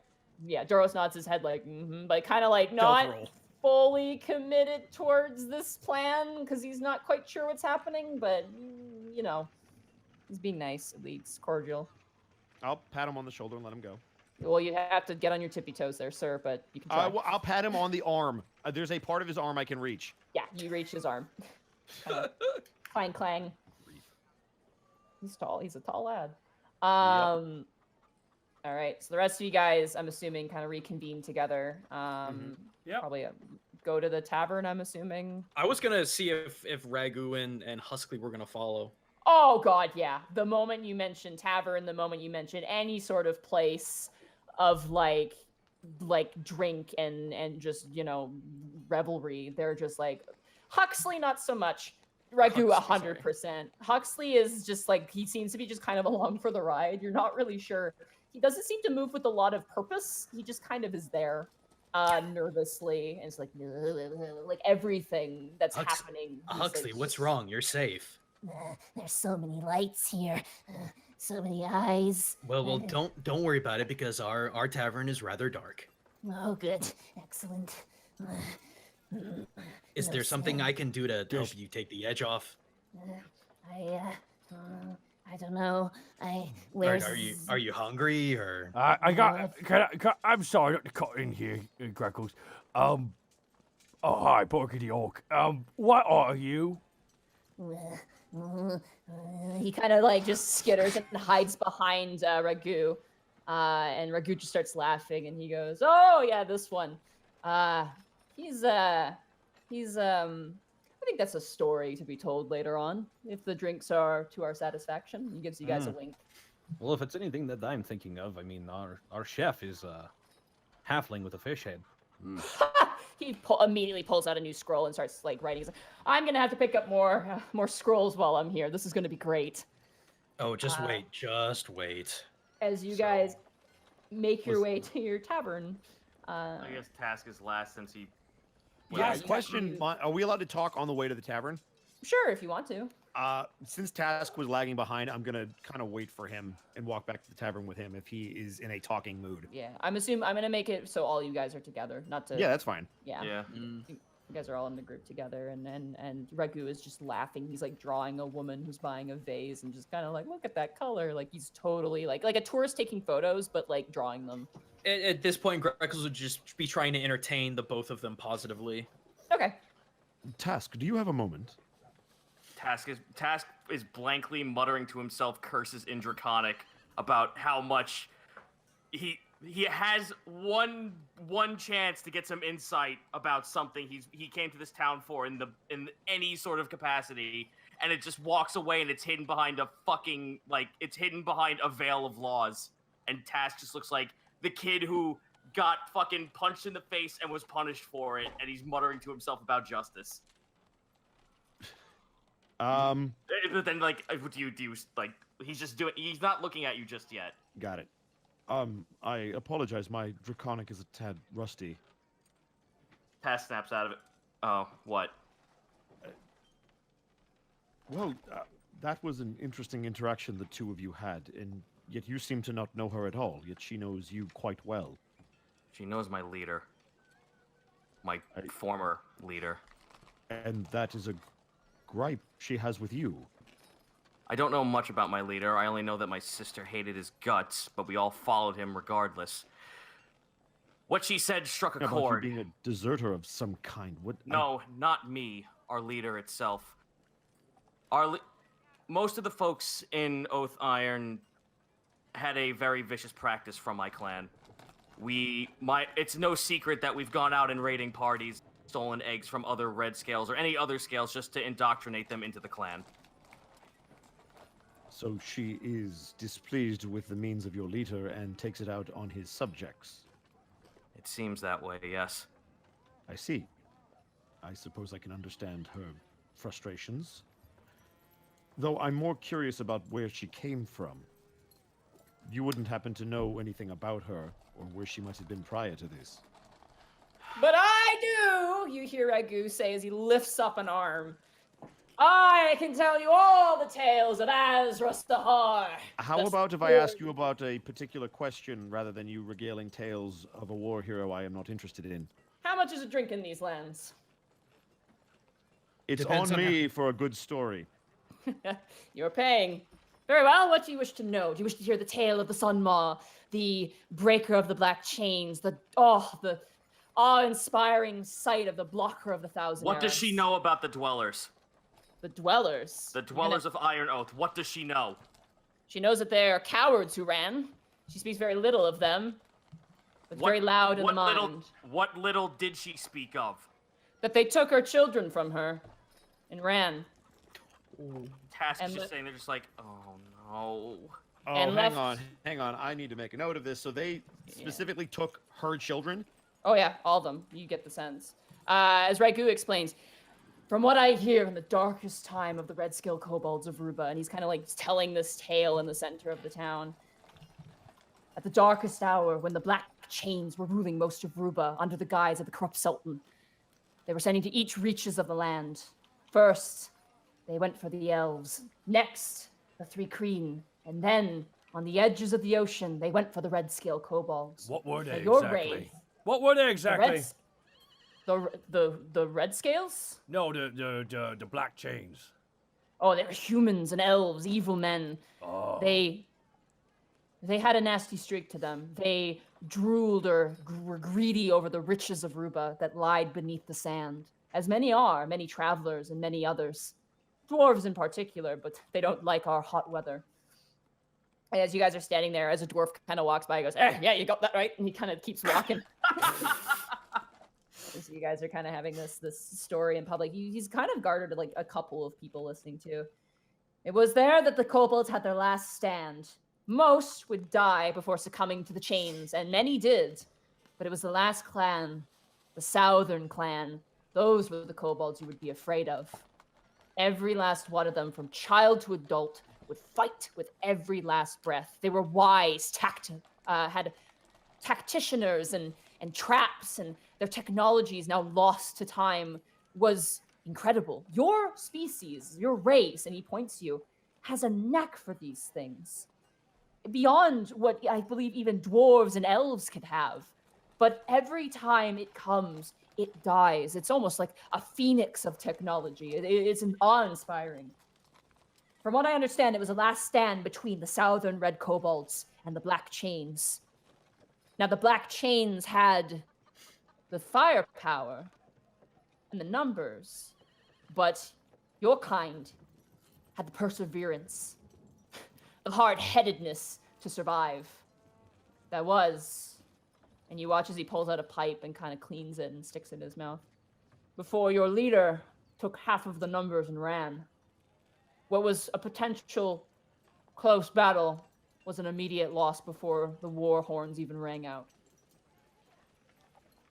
Yeah, Doros nods his head like, but kind of like Stealth not roll. fully committed towards this plan because he's not quite sure what's happening, but you know, he's being nice, at least cordial. I'll pat him on the shoulder and let him go. Well, you have to get on your tippy toes there, sir, but you can try. Well, I'll pat him on the arm. There's a part of his arm I can reach. Yeah, you reach his arm. Clang, clang. He's tall. He's a tall lad. All right. So the rest of you guys, I'm assuming, kind of reconvene together. Yep. Probably go to the tavern, I'm assuming. I was gonna see if Ragu and Huskly were gonna follow. Oh, God, yeah. The moment you mention tavern, the moment you mention any sort of place of, like drink and just, you know, revelry, they're just like... Huxley, not so much. Ragu, 100%. Huxley is just, like, he seems to be just kind of along for the ride. You're not really sure. He doesn't seem to move with a lot of purpose. He just kind of is there, nervously. And it's like everything that's happening. he's Huxley, like, what's wrong? You're safe. There's so many lights here, so many eyes. Well, don't worry about it because our tavern is rather dark. Oh, good, excellent. Is there something I can do to help you take the edge off? I don't know. Where's... Are you hungry or? I'm sorry not to cut in here, Greckles. Oh, hi, Borky the Orc. What are you? He kind of like just skitters and hides behind Ragu. And Ragu just starts laughing and he goes, "Oh yeah, this one. He's I think that's a story to be told later on if the drinks are to our satisfaction." He gives you guys a wink. Well, if it's anything that I'm thinking of, I mean, our chef is a halfling with a fish head. He immediately pulls out a new scroll and starts like writing. He's like, "I'm gonna have to pick up more scrolls while I'm here. This is gonna be great." Oh, just wait. As you guys make your way to your tavern. I guess Task is last since he. Yeah, you got- question, are we allowed to talk on the way to the tavern? Sure, if you want to. Since Task was lagging behind, I'm gonna kind of wait for him and walk back to the tavern with him if he is in a talking mood. Yeah, I'm gonna make it so all you guys are together, not to. Yeah, that's fine. Yeah. Yeah. You guys are all in the group together, and Ragu is just laughing. He's like drawing a woman who's buying a vase, and just kind of like, look at that color. Like he's totally like a tourist taking photos, but like drawing them. At this point, Greckles would just be trying to entertain the both of them positively. Okay. Task, do you have a moment? Task is blankly muttering to himself curses in Draconic about how much he has one chance to get some insight about something he came to this town for in any sort of capacity, and it just walks away and it's hidden behind a veil of laws, and Task just looks like the kid who got fucking punched in the face and was punished for it, and he's muttering to himself about justice. But then, like, what do you do? Like, he's not looking at you just yet. Got it. I apologize. My draconic is a tad rusty. Task snaps out of it. Oh, what? Well, that was an interesting interaction the two of you had, and yet you seem to not know her at all, yet she knows you quite well. She knows my leader. My former leader. And that is a gripe she has with you. I don't know much about my leader. I only know that my sister hated his guts, but we all followed him regardless. What she said struck a About chord. you being a deserter of some kind. No, not me. Our leader itself. Most of the folks in Oath Iron had a very vicious practice from my clan. It's no secret that we've gone out and raiding parties, stolen eggs from other red scales or any other scales just to indoctrinate them into the clan. So she is displeased with the means of your leader and takes it out on his subjects. It seems that way, yes. I see. I suppose I can understand her frustrations. Though I'm more curious about where she came from. You wouldn't happen to know anything about her, or where she might have been prior to this. But I do! You hear Ragu say as he lifts up an arm. I can tell you all the tales of Azrastahar. How about if I ask you about a particular question rather than you regaling tales of a war hero I am not interested in? How much is a drink in these lands? It's Depends on on me for a good story. You're paying. Very well, what do you wish to know? Do you wish to hear the tale of the Sunmaw, the breaker of the black chains, the awe-inspiring sight of the blocker of the thousand What does she Arabs? know about the dwellers? The dwellers. The dwellers of Iron Oath. What does she know? She knows that they are cowards who ran. She speaks very little of them, but very loud in the mind. What little did she speak of? That they took her children from her and ran. Task is And just saying, they're just like, oh no. Oh, And hang left- on. I need to make a note of this. So they specifically took her children? Oh yeah, all of them. You get the sense. As Ragu explains, from what I hear in the darkest time of the red skill kobolds of Ruba, and he's kind of like telling this tale in the center of the town. At the darkest hour, when the black chains were ruling most of Ruba under the guise of the corrupt sultan, they were sending to each reaches of the land. First, they went for the elves. Next, the three Kreen. And then, on the edges of the ocean, they went for the red scale kobolds. What were they Your exactly? raid. What were they The exactly? red, the red scales? No, the black chains. Oh, they were humans and elves, evil men. Oh. They had a nasty streak to them. They drooled or were greedy over the riches of Ruba that lied beneath the sand, as many are, many travelers and many others. dwarves in particular, but they don't like our hot weather. As you guys are standing there, as a dwarf kind of walks by, he goes, yeah, you got that right, and he kind of keeps walking. So you guys are kind of having this story in public. He's kind of garnered like a couple of people listening to. It was there that the kobolds had their last stand. Most would die before succumbing to the chains, and many did. But it was the last clan, the Southern clan. Those were the kobolds you would be afraid of. Every last one of them, from child to adult, would fight with every last breath. They were wise, had tacticianers and traps, and their technologies, now lost to time, was incredible. Your species, your race, and he points to you, has a knack for these things. Beyond what I believe even dwarves and elves could have. But every time it comes, it dies. It's almost like a phoenix of technology. It's awe-inspiring. From what I understand, it was a last stand between the Southern Red Kobolds and the Black Chains. Now, the Black Chains had the firepower and the numbers, but your kind had the perseverance, the hard-headedness to survive. That was, and you watch as he pulls out a pipe and kind of cleans it and sticks it in his mouth. Before your leader took half of the numbers and ran. What was a potential close battle was an immediate loss before the war horns even rang out.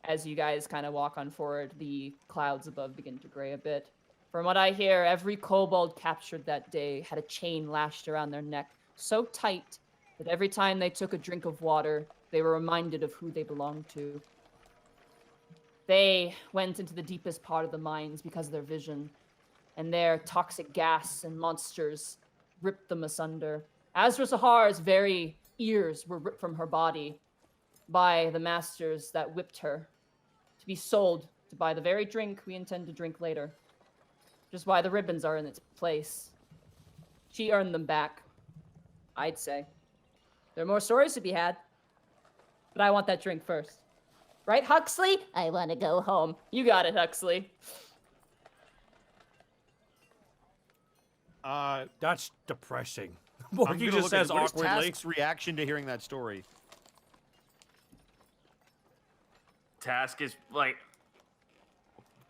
As you guys kind of walk on forward, the clouds above begin to gray a bit. From what I hear, every kobold captured that day had a chain lashed around their neck, so tight that every time they took a drink of water, they were reminded of who they belonged to. They went into the deepest part of the mines because of their vision, and their toxic gas and monsters ripped them asunder. Azra Sahar's very ears were ripped from her body by the masters that whipped her to be sold to buy the very drink we intend to drink later. Just why the ribbons are in its place. She earned them back, I'd say. There are more stories to be had, but I want that drink first. Right, Huxley? I want to go home. You got it, Huxley. That's depressing. I'm Borky gonna just look at says what is awkwardly. Task's reaction to hearing that story. Task is like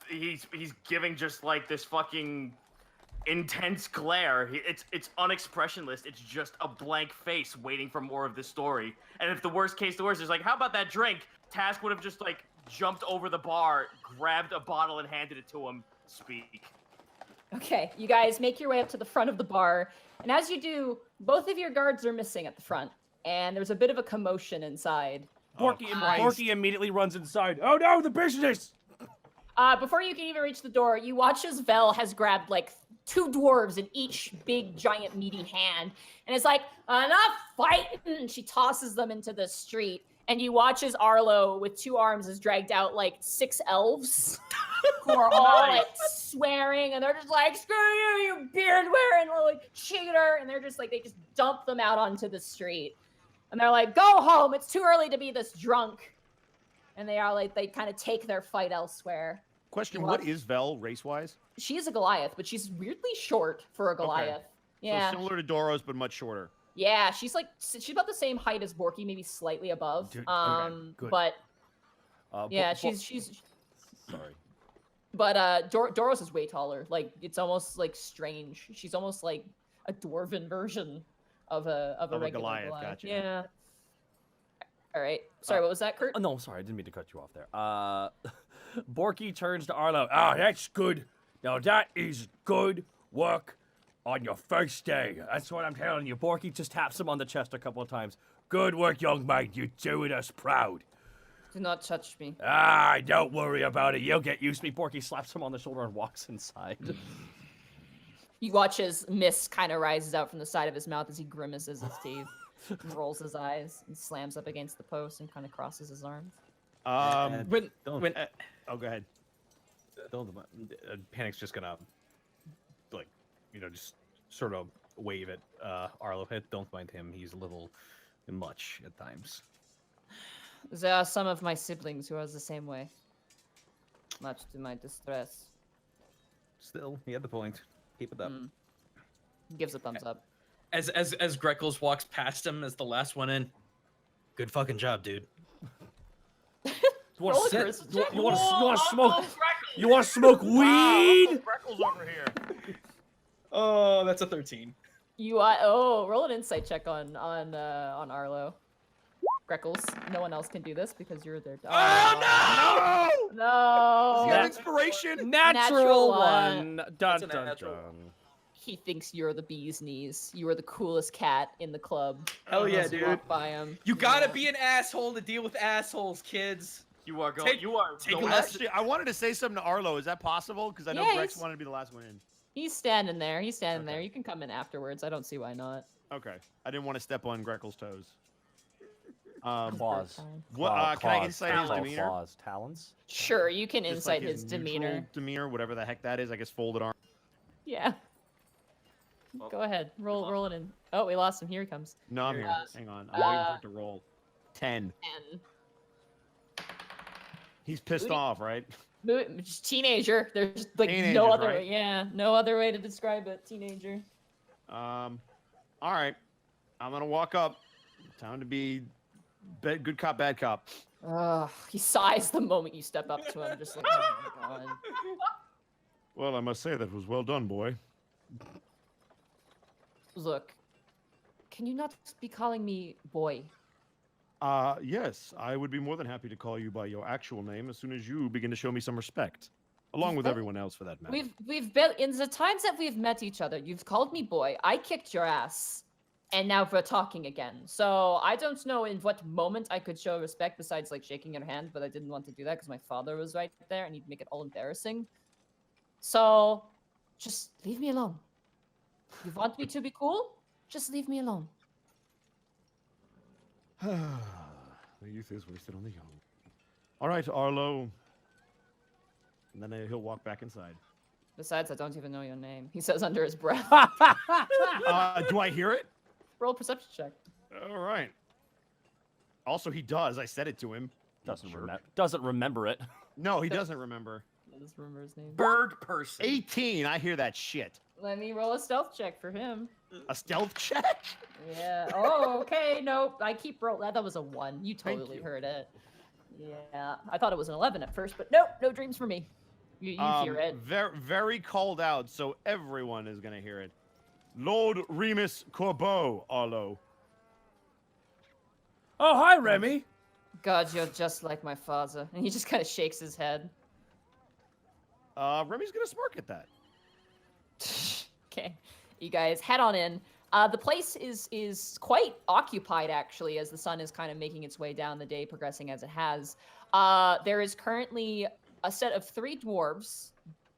he's giving just like this fucking intense glare. It's unexpressionless. It's just a blank face waiting for more of this story. And if the worst case the worst is like, how about that drink? Task would have just like jumped over the bar, grabbed a bottle and handed it to him. Speak. Okay, you guys make your way up to the front of the bar, and as you do, both of your guards are missing at the front, and there's a bit of a commotion inside. Borky immediately runs inside. Oh no, the business! Before you can even reach the door, you watch as Vel has grabbed like 2 dwarves in each big, giant, meaty hand, and it's like, enough fighting! She tosses them into the street, and you watch as Arlo, with 2 arms, is dragged out like 6 elves. Who are all like swearing, and they're just like, screw you, you beard wearing like cheater, and they're just like, they just dump them out onto the street, and they're like, go home, it's too early to be this drunk, and they are like, they kind of take their fight elsewhere. Question: what is Vel race-wise? She's a Goliath, but she's weirdly short for a Goliath. Okay. Yeah. So similar to Doros, but much shorter. Yeah, she's about the same height as Borky, maybe slightly above. Dude, okay, good. But yeah, she's. Sorry. But Doros is way taller. Like, it's almost like strange. She's almost like a dwarven version of a regular Goliath. Gotcha. Yeah. All right. Sorry, what was that, Kurt? Oh, no, sorry, I didn't mean to cut you off there. Borky turns to Arlo. Ah, that's good. Now that is good work on your first day. That's what I'm telling you. Borky just taps him on the chest a couple of times. Good work, young man. You're doing us proud. Do not touch me. Ah, don't worry about it. You'll get used to me. Borky slaps him on the shoulder and walks inside. You watch as mist kind of rises out from the side of his mouth as he grimaces his teeth, and rolls his eyes, and slams up against the post and kind of crosses his arms. Oh, go ahead. Panic's just gonna, like, just sort of wave at Arlo. Don't mind him. He's a little much at times. There are some of my siblings who are the same way. Much to my distress. Still, he had the point. Keep it up. Gives a thumbs up. As Greckles walks past him as the last one in. Good fucking job, dude. You Roll a want charisma to check. you want to smoke? Uncle Greckles! You want to smoke weed? Greckles over here. Oh, that's a 13. You roll an insight check on Arlo. Greckles. No one else can do this because you're their dog. Oh no! No. Is he an That- inspiration? Natural one. one. Dun That's a dun natural. dun. He thinks you're the bee's knees. You are the coolest cat in the club. Hell yeah, As you dude. walk by him. You gotta Yeah. be an asshole to deal with assholes, kids. You are going. Take- You are take a going. lesson. Actually, I wanted to say something to Arlo. Is that possible? Because I know Yeah, Grex he's- wanted to be the last one in. He's standing there. He's standing there. Okay. You can come in afterwards. I don't see why not. Okay. I didn't want to step on Greckles' toes. What? Claws. Can I Claws. insight his Talons. demeanor? Claws. Talons. Sure, you can Just insight like his neutral demeanor. Demeanor, whatever the heck that is. I guess folded arm. Yeah. Well, Go ahead. we Roll lost it in. Oh, we lost him. Here he comes. No, I'm Here here. it is. Hang on. I'm waiting for it to roll. 10. 10. He's pissed Booty. off, right? Just teenager. There's like Teenagers, no other right? yeah, no other way to describe it. Teenager. All right. I'm gonna walk up. Time to be good cop, bad cop. He sighs the moment you step up to him, just like, oh my god. Well, I must say that was well done, boy. Look, can you not be calling me boy? Yes, I would be more than happy to call you by your actual name as soon as you begin to show me some respect, along with Well, everyone else for that matter. We've been in the times that we've met each other. You've called me boy. I kicked your ass, and now we're talking again. So I don't know in what moment I could show respect besides like shaking your hand, but I didn't want to do that because my father was right there, and he'd make it all embarrassing. So just leave me alone. You want me to be cool? Just leave me alone. The youth is wasted on the young. All right, Arlo. And then he'll walk back inside. Besides, I don't even know your name. He says under his breath. Do I hear it? Roll a perception check. All right. Also, he does. I said it to him. Doesn't remember it. No, he doesn't remember. I just remember his name. Bird person. 18. I hear that shit. Let me roll a stealth check for him. A stealth check? Yeah. Oh, okay. Nope. I keep rolling. That was a 1. You Thank totally you. heard it. Yeah. I thought it was an 11 at first, but nope. No dreams for me. You hear it. Very, very called out, so everyone is gonna hear it. Lord Remus Corbeau, Arlo. Oh, hi, Remy. God, you're just like my father. And he just kind of shakes his head. Remy's gonna smirk at that. Okay. You guys head on in. The place is quite occupied, actually, as the sun is kind of making its way down the day, progressing as it has. There is currently a set of 3 dwarves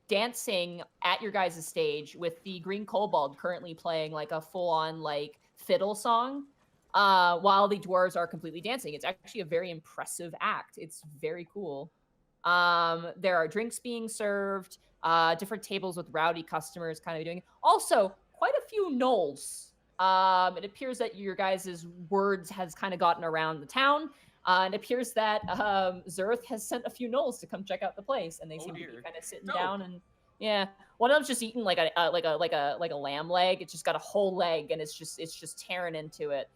dancing at your guys' stage with the green kobold currently playing like a full-on like fiddle song while the dwarves are completely dancing. It's actually a very impressive act. It's very cool. There are drinks being served, different tables with rowdy customers kind of doing it. Also, quite a few gnolls. It appears that your guys' words has kind of gotten around the town. And it appears that Zerth has sent a few gnolls to come check out the place, and they seem to be dear. kind of sitting No. down and yeah. One of them's just eating like a lamb leg. It's just got a whole leg, and it's just tearing into it.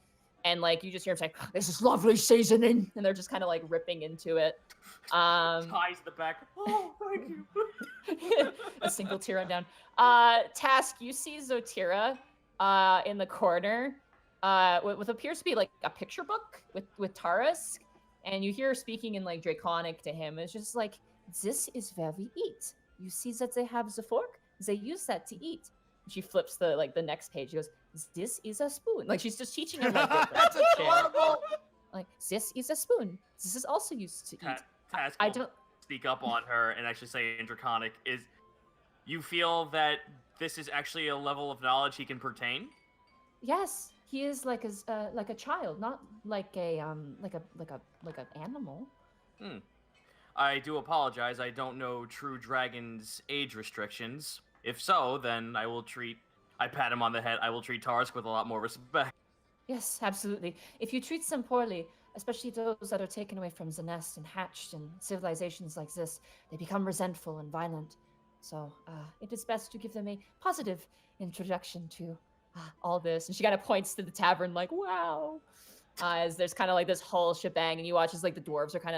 And like you just hear him say, "This is lovely seasoning," and they're just kind of like ripping into it. Ties the back. Oh, thank you. A single tear on down. Task, you see Zotira in the corner with appears to be like a picture book with Tarisk, and you hear her speaking in like Draconic to him. It's just like, this is where we eat. You see that they have the fork? They use that to eat. She flips the next page. She goes, this is a spoon. Like she's just teaching him like That's adorable. like this is a spoon. This is also used to eat. Task I will don't. sneak up on her and actually say in Draconic, is you feel that this is actually a level of knowledge he can pertain? Yes, he is like a child, not like an animal. I do apologize. I don't know True Dragon's age restrictions. If so, then I pat him on the head. I will treat Tarsk with a lot more respect. Yes, absolutely. If you treat them poorly, especially those that are taken away from the nest and hatched in civilizations like this, they become resentful and violent. So it is best to give them a positive introduction to all this. And she kind of points to the tavern like, wow. As there's kind of like this whole shebang, and you watch as like the dwarves are kind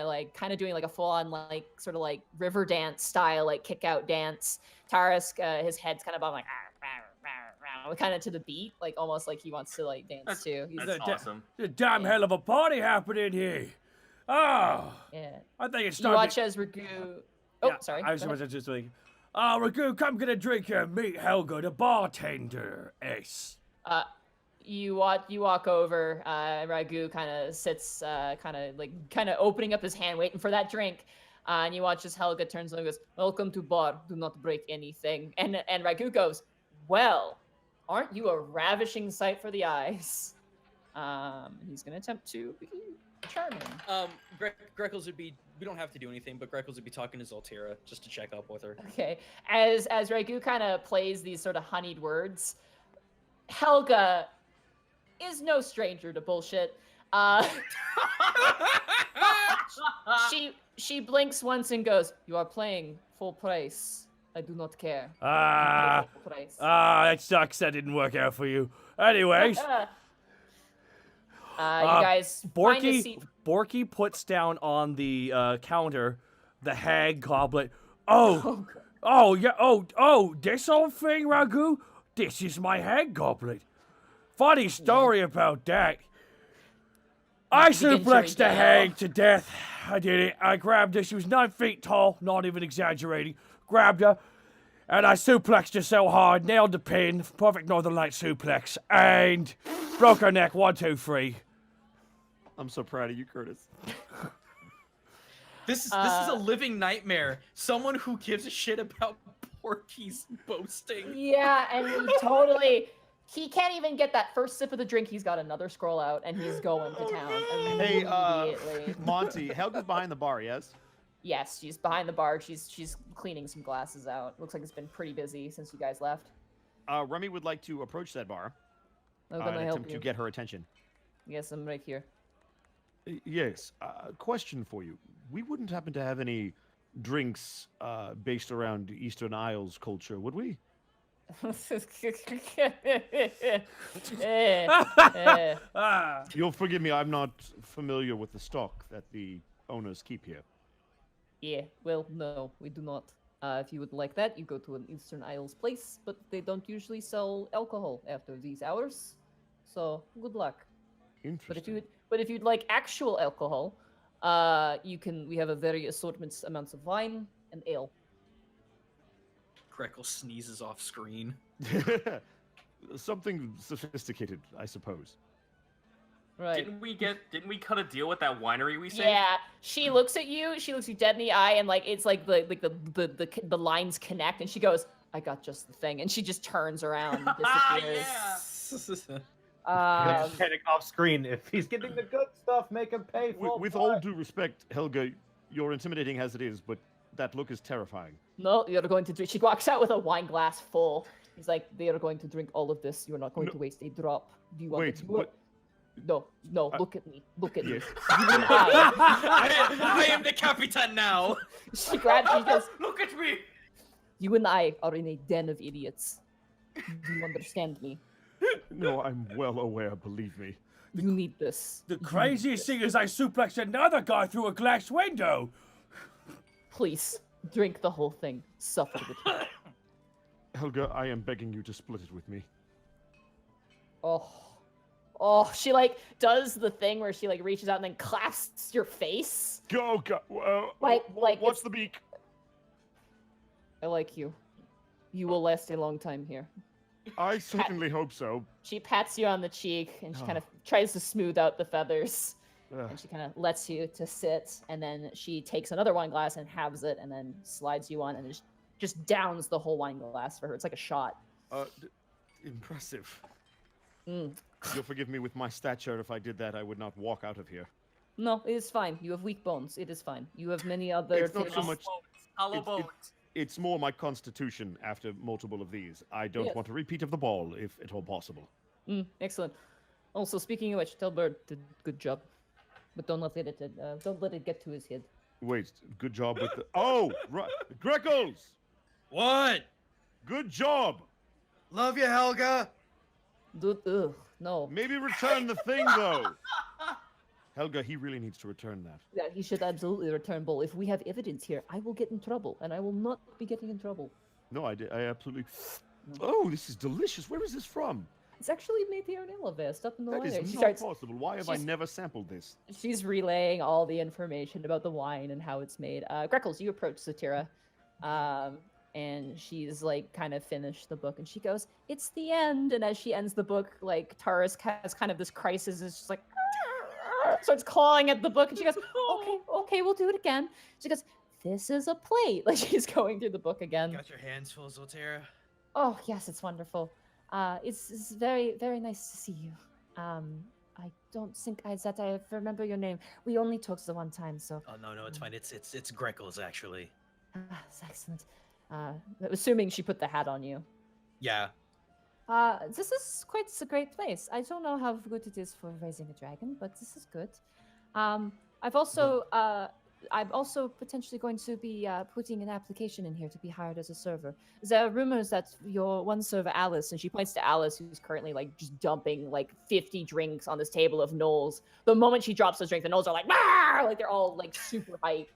of doing like a full-on like sort of like river dance style, like kick-out dance. Tarask, his head's kind of on like kind of to the beat, like almost like he wants to like dance too. That's awesome. The damn hell of a party happening here. Oh, Yeah. I think it's You time. watch as Ragu. Oh, Yeah, sorry. I was go ahead. just like, Ragu, come get a drink here. Meet Helga, the bartender. You walk over. Ragu kind of sits, kind of opening up his hand, waiting for that drink. And you watch as Helga turns and goes, "Welcome to bar. Do not break anything." And Ragu goes, "Well, aren't you a ravishing sight for the eyes?" He's gonna attempt to be charming. Greckles would be. We don't have to do anything, but Greckles would be talking to Zoltira just to check up with her. Okay. As Ragu kind of plays these sort of honeyed words, Helga is no stranger to bullshit. She blinks once and goes, "You are playing full price. I do not care." Full price. That sucks. That didn't work out for you. Anyways, You guys find a seat. Borky puts down on the counter the hag goblet. oh, yeah, this old thing, Ragu? This is my hag goblet. Funny story about that. I suplexed the hag to death. I did it. I grabbed her. She was 9 feet tall, not even exaggerating. Grabbed her, and I suplexed her so hard, nailed the pin, perfect Northern Light suplex, and broke her neck. 1, 2, 3. I'm so proud of you, Curtis. This is a living nightmare. Someone who gives a shit about Porky's boasting. Yeah, and he can't even get that first sip of the drink. He's got another scroll out, and he's going to town Hey, immediately. Monty, Helga's behind the bar, yes? Yes, she's behind the bar. She's cleaning some glasses out. Looks like it's been pretty busy since you guys left. Remy would like to approach that bar I'm in gonna an help attempt you. to get her attention. Yes, I'm right here. Yes. Question for you. We wouldn't happen to have any drinks based around Eastern Isles culture, would we? You'll forgive me, I'm not familiar with the stock that the owners keep here. Yeah, well, no, we do not. If you would like that, you go to an Eastern Isles place, but they don't usually sell alcohol after these hours. So good luck. Interesting. But if you'd like actual alcohol, we have a very assortment amounts of wine and ale. Greckles sneezes off screen. Something sophisticated, I suppose. Right. Didn't we cut a deal with that winery we saved? Yeah, she looks at you. She looks you dead in the eye, and like it's like the lines connect, and she goes, "I got just the thing," and she just turns around and disappears. Panic off screen. If he's getting the good stuff, make him pay full With price. all due respect, Helga, you're intimidating as it is, but that look is terrifying. No, you're going to drink. She walks out with a wine glass full. He's like, "They are going to drink all of this. You are not going to waste a drop. Do you want Wait, to do it?" No, look at me. Look at me. Yes. You and I. I am the Capitan now. She grabs you. Goes, Look at me. "You and I are in a den of idiots. Do you understand me? No, I'm well aware, believe me. You need this. The craziest thing is I suplexed another guy through a glass window. Please, drink the whole thing. Suffer with me." Helga, I am begging you to split it with me. Oh, she like does the thing where she like reaches out and then clasps your face. Go. Like what's it's- the beak? I like you. You will last a long time here. I certainly hope so. She pats you on the cheek and she kind of tries to smooth out the feathers. And she kind of lets you to sit, and then she takes another wine glass and halves it, and then slides you on and just downs the whole wine glass for her. It's like a shot. Impressive. Mm. You'll forgive me with my stature. If I did that, I would not walk out of here. No, it is fine. You have weak bones. It is fine. You have many other It's not so things. much. Hollow bones. It's more my constitution after multiple of these. I don't Yes. want a repeat of the ball, if at all possible. Excellent. Also, speaking of which, tell Bird did good job, but don't let it get to his head. Wait, good job with the. Oh, right, Greckles. What? Good job. Love you, Helga. Dude, ugh, no. Maybe return the thing, though. Helga, he really needs to return that. Yeah, he should absolutely return Bull. If we have evidence here, I will get in trouble, and I will not be getting in trouble. No, I absolutely... Oh, this is delicious. Where is this from? It's actually made here in Alivast, up in the That winery. is She not starts, possible. Why have I never sampled this? she's relaying all the information about the wine and how it's made. Greckles, you approach Satira, and she's like kind of finished the book, and she goes, "It's the end." And as she ends the book, like Taurus has kind of this crisis, and she's like, starts clawing at the book, and she goes, "Okay, we'll do it again." She goes, "This is a plate." Like she's going through the book again. Got your hands full, Zoltera. Oh yes, it's wonderful. It's very, very nice to see you. I don't think I remember your name. We only talked the one time, so. Oh no, it's fine. It's Greckles actually. It's excellent. Assuming she put the hat on you. Yeah. This is quite a great place. I don't know how good it is for raising a dragon, but this is good. I'm also potentially going to be putting an application in here to be hired as a server. There are rumors that your one server, Alice, and she points to Alice, who's currently like just dumping like 50 drinks on this table of gnolls. The moment she drops those drinks, the gnolls are like, "Bah!" Like they're all like super hype.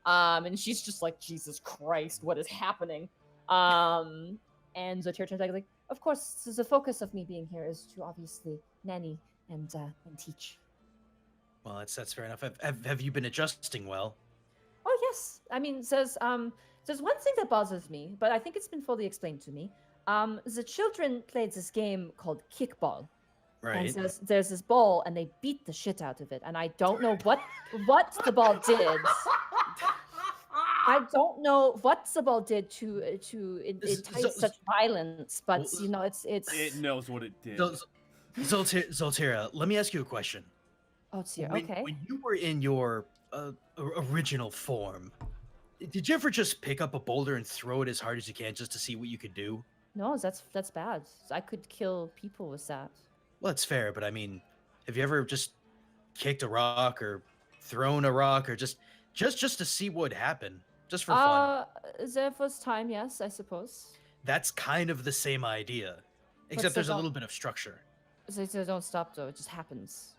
And she's just like, Jesus Christ, what is happening? And Zotira turns back like, of course, the focus of me being here is to obviously nanny and teach. Well, that's fair enough. Have you been adjusting well? Oh yes. I mean, there's one thing that bothers me, but I think it's been fully explained to me. The children played this game called kickball. Right. And there's this ball, and they beat the shit out of it, and I don't know what the ball did. I don't know what the ball did to entice such violence, but you know, it's. It knows what it did. Zoltera, let me ask you a question. Oh, dear. When, Okay. When you were in your original form, did you ever just pick up a boulder and throw it as hard as you can just to see what you could do? No, that's bad. I could kill people with that. Well, that's fair, but I mean, have you ever just kicked a rock or thrown a rock or just to see what happened, just for fun? The first time, yes, I suppose. That's kind of the same idea, except there's a little bit of structure. They don't stop though; it just happens.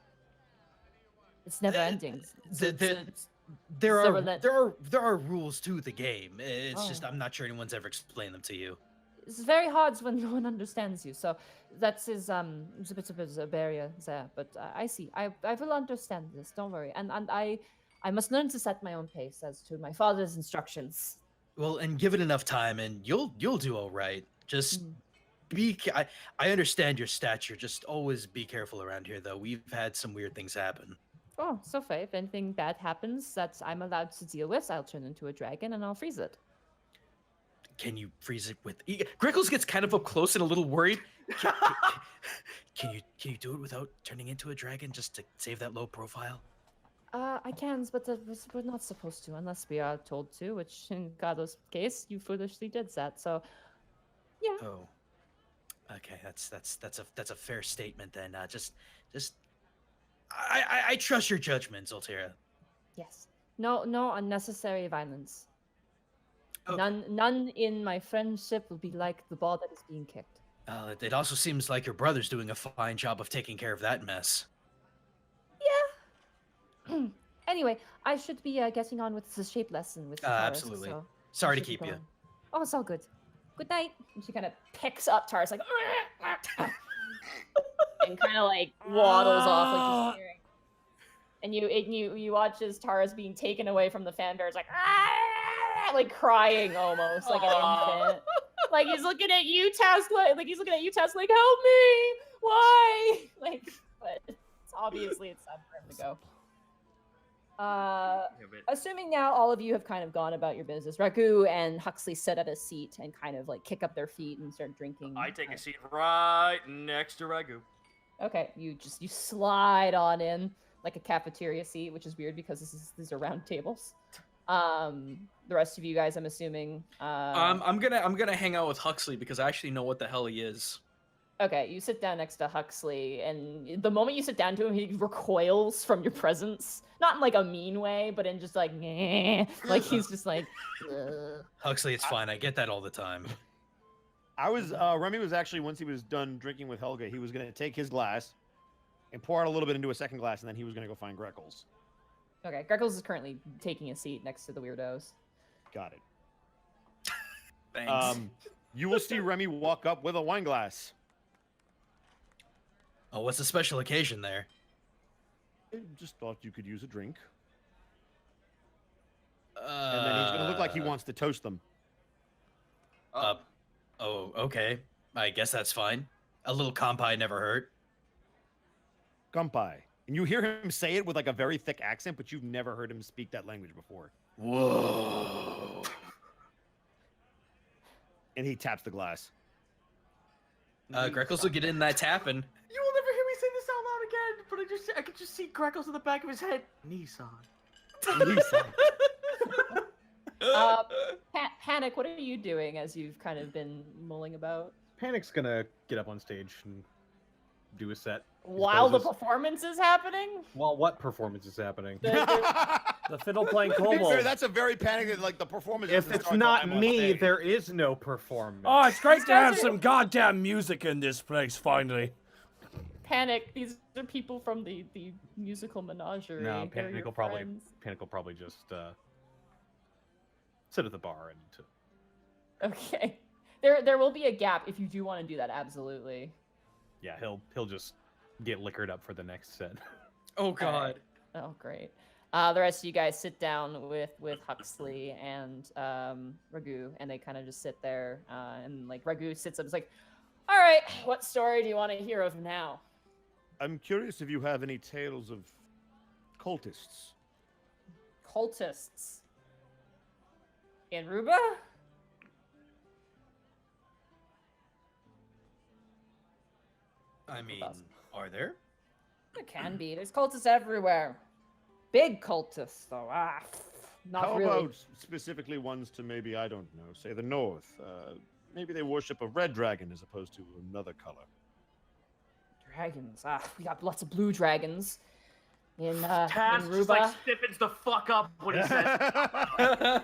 It's never ending. There are rules to the game. It's just I'm not sure anyone's ever explained them to you. It's very hard when no one understands you. So that's a bit of a barrier there. But I see. I will understand this. Don't worry. And I must learn to set my own pace as to my father's instructions. Well, and give it enough time, and you'll do all right. Just I understand your stature. Just always be careful around here, though. We've had some weird things happen. Oh, so fair. If anything bad happens that I'm allowed to deal with, I'll turn into a dragon and I'll freeze it. Can you freeze it with? Greckles gets kind of up close and a little worried. Can you do it without turning into a dragon just to save that low profile? I can, but we're not supposed to unless we are told to. Which, in Gado's case, you foolishly did that. So, yeah. Oh, okay. That's a fair statement then. I trust your judgment, Zoltera. Yes. No unnecessary violence. Okay. None in my friendship will be like the ball that is being kicked. It also seems like your brother's doing a fine job of taking care of that mess. Yeah. Anyway, I should be getting on with the shape lesson with Taurus, absolutely. so Sorry I to should be keep you. going. Oh, it's all good. Good night. And she kind of picks up Taurus like and kind of like waddles off like she's hearing. And you watch as Taurus being taken away from the fanfare. It's like crying almost like an infant. Like he's looking at you, Task. Like he's looking at you, Task. Like, help me! Why? Like, but it's obviously it's time for him to go. Assuming now all of you have kind of gone about your business, Ragu and Huxley sit at a seat and kind of like kick up their feet and start drinking. I take a seat right next to Ragu. Okay, you slide on in like a cafeteria seat, which is weird because these are round tables. The rest of you guys, I'm assuming. I'm gonna hang out with Huxley because I actually know what the hell he is. Okay, you sit down next to Huxley, and the moment you sit down to him, he recoils from your presence. Not in like a mean way, but in just like, like he's just like. Huxley, it's fine. I get that all the time. Remy was actually, once he was done drinking with Helga, he was going to take his glass and pour out a little bit into a second glass, and then he was going to go find Greckles. Okay, Greckles is currently taking a seat next to the weirdos. Got it. Thanks. You will see Remy walk up with a wine glass. Oh, what's the special occasion there? I just thought you could use a drink. And then he's going to look like he wants to toast them. Oh, okay. I guess that's fine. A little kampai never hurt. Kampai. And you hear him say it with like a very thick accent, but you've never heard him speak that language before. Whoa. And he taps the glass. Greckles will get in that tapping. You will never hear me say this out loud again, but I could just see Greckles in the back of his head. Nissan. Panic, what are you doing as you've kind of been mulling about? Panic's gonna get up on stage and do a set. While the performance is happening? Well, what performance is happening? The fiddle playing kobold. That's a very panic. Like the performance. If it's not me, there is no performance. Oh, it's great to have some goddamn music in this place, finally. Panic, these are people from the musical menagerie. No, They're Panic your will probably friends. just sit at the bar and. Okay. There will be a gap if you do want to do that, absolutely. Yeah, he'll just get liquored up for the next set. Oh God. Oh, great. The rest of you guys sit down with Huxley and Ragu, and they kind of just sit there. And like Ragu sits up, it's like, all right, what story do you want to hear of now? I'm curious if you have any tales of cultists. Cultists in Ruba? I mean, are there? There can be. There's cultists everywhere. Big cultists, though. Not How really. about specifically ones to maybe, I don't know, say the north? Maybe they worship a red dragon as opposed to another color. Dragons. We got lots of blue dragons in Task Ruba. just like stiffens the fuck up when he says.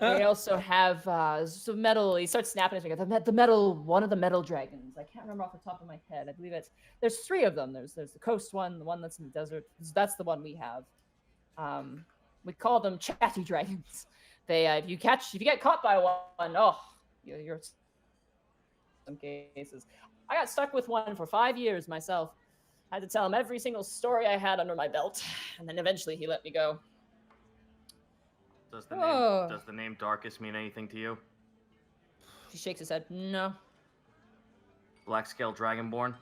They also have some metal. He starts snapping his fingers. The metal, one of the metal dragons. I can't remember off the top of my head. I believe there's 3 of them. There's the coast one, the one that's in the desert. That's the one we have. We call them chatty dragons. They if you get caught by one, you're some cases. I got stuck with one for 5 years myself. I had to tell him every single story I had under my belt, and then eventually he let me go. Does the name Darkest mean anything to you? He shakes his head. No. Black Scale Dragonborn?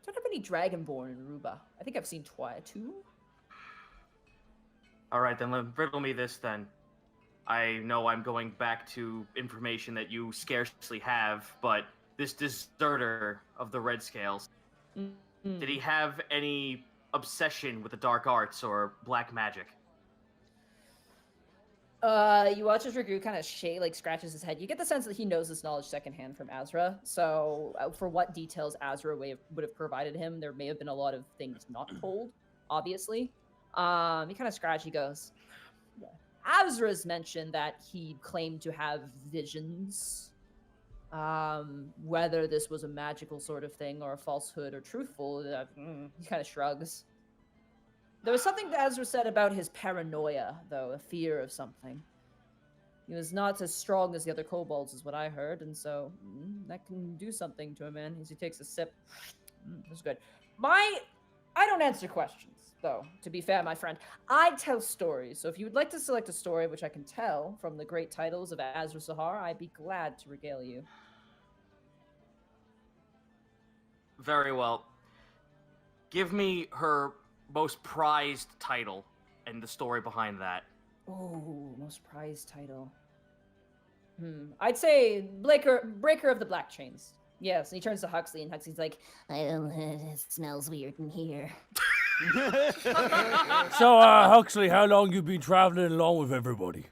Don't have any Dragonborn in Ruba. I think I've seen 2. Alright, then riddle me this then. I know I'm going back to information that you scarcely have, but this deserter of the Red Scales, did he have any obsession with the dark arts or black magic? You watch as Ragu kind of scratches his head. You get the sense that he knows this knowledge secondhand from Azra. So, for what details Azra would have provided him, there may have been a lot of things not told, obviously. He kind of scratches. He goes, Azra's mentioned that he claimed to have visions. Whether this was a magical sort of thing or a falsehood or truthful, he kind of shrugs. There was something that Azra said about his paranoia, though, a fear of something. He was not as strong as the other kobolds, is what I heard, and so that can do something to a man. As he takes a sip, that's good. I don't answer questions, though, to be fair, my friend. I tell stories, so if you would like to select a story which I can tell from the great titles of Azra Sahar, I'd be glad to regale you. Very well. Give me her most prized title and the story behind that. Oh, most prized title. I'd say Breaker of the Black Chains. Yes, and he turns to Huxley, and Huxley's like, it smells weird in here. So, Huxley, how long you been traveling along with everybody?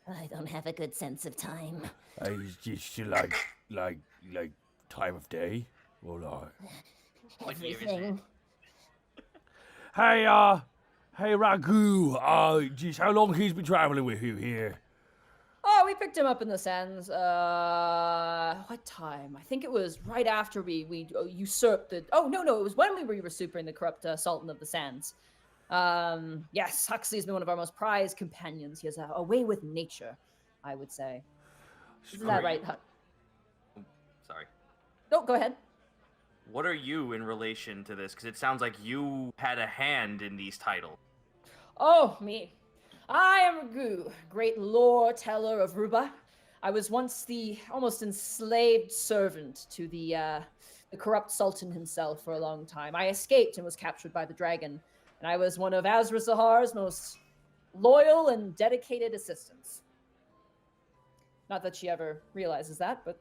I don't have a good sense of time. It's just like time of day. All right. What year is it? Everything. Hey, hey, Ragu. Geez, how long he's been traveling with you here? Oh, we picked him up in the sands. What time? I think it was right after we usurped the. Oh no, it was when we were usurping the corrupt Sultan of the Sands. Yes, Huxley's been one of our most prized companions. He has a way with nature, I would say. Isn't that right? Sorry. No, go ahead. What are you in relation to this? Because it sounds like you had a hand in these titles. Oh, me. I am Ragu, great lore teller of Ruba. I was once the almost enslaved servant to the corrupt sultan himself for a long time. I escaped and was captured by the dragon, and I was one of Azra Zahar's most loyal and dedicated assistants. Not that she ever realizes that, but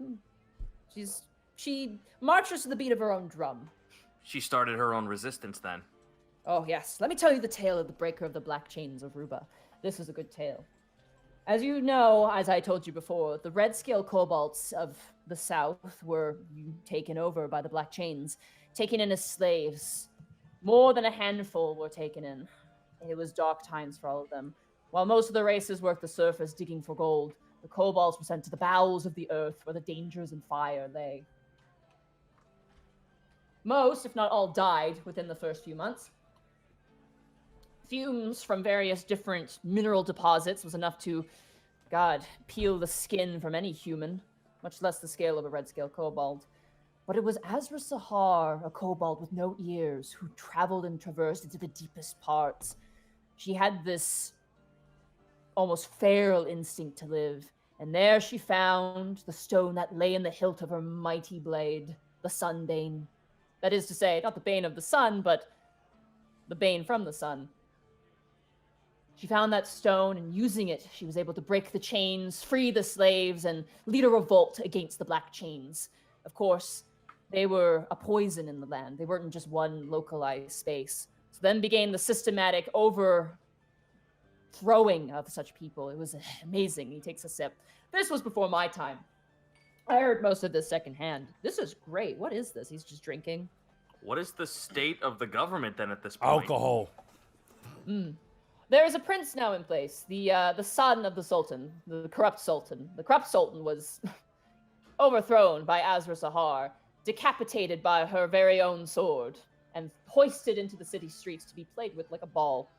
she marches to the beat of her own drum. She started her own resistance then. Oh, yes. Let me tell you the tale of the breaker of the black chains of Ruba. This is a good tale. As you know, as I told you before, the red scale kobolds of the south were taken over by the black chains, taken in as slaves. More than a handful were taken in. It was dark times for all of them. While most of the races worked the surface digging for gold, the kobolds were sent to the bowels of the earth where the dangers and fire lay. Most, if not all, died within the first few months. Fumes from various different mineral deposits was enough to, peel the skin from any human, much less the scale of a red scale kobold. But it was Azra Sahar, a kobold with no ears, who traveled and traversed into the deepest parts. She had this almost feral instinct to live, and there she found the stone that lay in the hilt of her mighty blade, the Sunbane. That is to say, not the bane of the sun, but the bane from the sun. She found that stone, and using it, she was able to break the chains, free the slaves, and lead a revolt against the black chains. Of course, they were a poison in the land. They weren't in just one localized space. So then began the systematic overthrowing of such people. It was amazing. He takes a sip. This was before my time. I heard most of this secondhand. This is great. What is this? He's just drinking. What is the state of the government then at this point? Alcohol. There is a prince now in place, the son of the sultan, the corrupt sultan. The corrupt sultan was overthrown by Azra Sahar, decapitated by her very own sword, and hoisted into the city streets to be played with like a ball.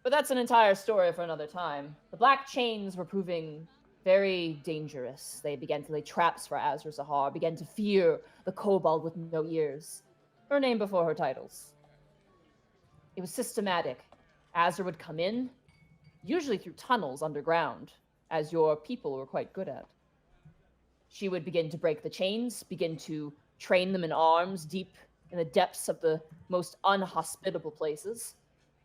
But that's an entire story for another time. The black chains were proving very dangerous. They began to lay traps for Azra Sahar, began to fear the kobold with no ears. Her name before her titles. It was systematic. Azra would come in, usually through tunnels underground, as your people were quite good at. She would begin to break the chains, begin to train them in arms deep in the depths of the most unhospitable places,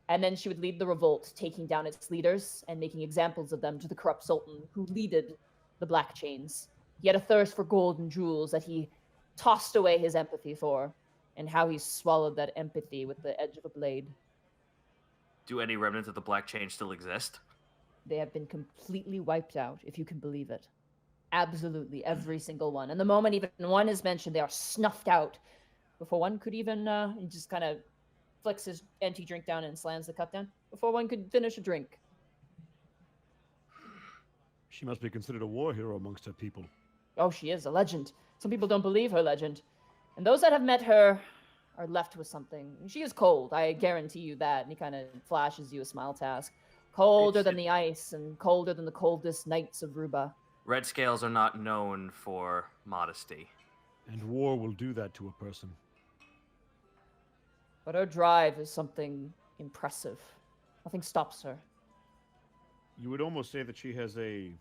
and then she would lead the revolt, taking down its leaders and making examples of them to the corrupt sultan who leaded the black chains. He had a thirst for gold and jewels that he tossed away his empathy for, and how he swallowed that empathy with the edge of a blade. Do any remnants of the Black Chain still exist? They have been completely wiped out, if you can believe it. Absolutely, every single one. And the moment even one is mentioned, they are snuffed out before one could even just kind of flicks his empty drink down and slams the cup down before one could finish a drink. She must be considered a war hero amongst her people. Oh, she is a legend. Some people don't believe her legend. And those that have met her are left with something. She is cold, I guarantee you that. And he kind of flashes you a smile task. Colder than the ice and colder than the coldest nights of Ruba. Red Scales are not known for modesty. And war will do that to a person. But her drive is something impressive. Nothing stops her. You would almost say that she has a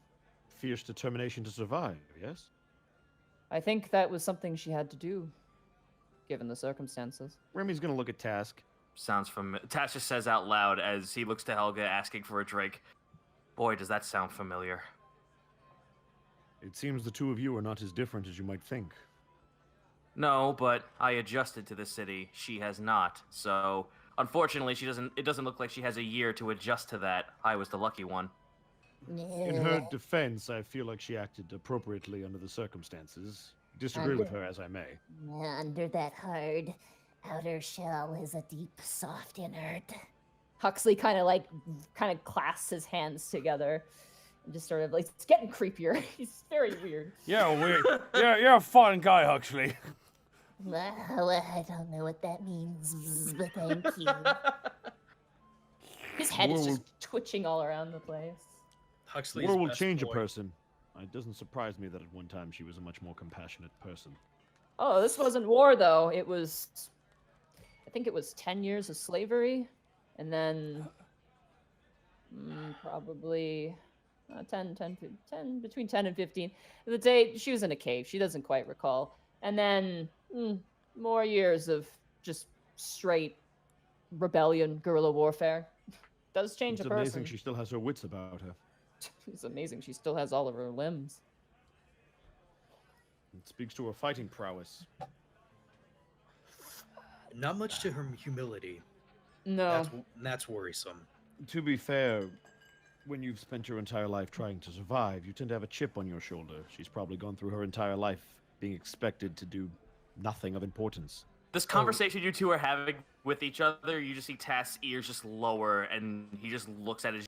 fierce determination to survive, yes? I think that was something she had to do, given the circumstances. Remy's gonna look at Task. Sounds familiar. Tash just says out loud as he looks to Helga asking for a drink. Boy, does that sound familiar. It seems the two of you are not as different as you might think. No, but I adjusted to the city. She has not. So, unfortunately, it doesn't look like she has a year to adjust to that. I was the lucky one. In her defense, I feel like she acted appropriately under the circumstances. disagree with her as I may. Under that hard outer shell is a deep, soft inert. Huxley kind of clasps his hands together and just sort of like, it's getting creepier. He's very weird. Yeah, weird. Yeah, you're a fun guy, Huxley. Well, I don't know what that means, but thank you. His head is just twitching all around the place. Huxley's War will best change boy. a person. It doesn't surprise me that at one time she was a much more compassionate person. Oh, this wasn't war though. It was, I think it was 10 years of slavery, and then probably 10, between 10 and 15. The day she was in a cave, she doesn't quite recall. And then more years of just straight rebellion, guerrilla warfare. Does change It's a person. amazing she still has her wits about her. It's amazing she still has all of her limbs. It speaks to her fighting prowess. Not much to her humility. No. That's worrisome. To be fair, when you've spent your entire life trying to survive, you tend to have a chip on your shoulder. She's probably gone through her entire life being expected to do nothing of importance. This conversation you two are having with each other, you just see Task's ears just lower, and he just looks at his.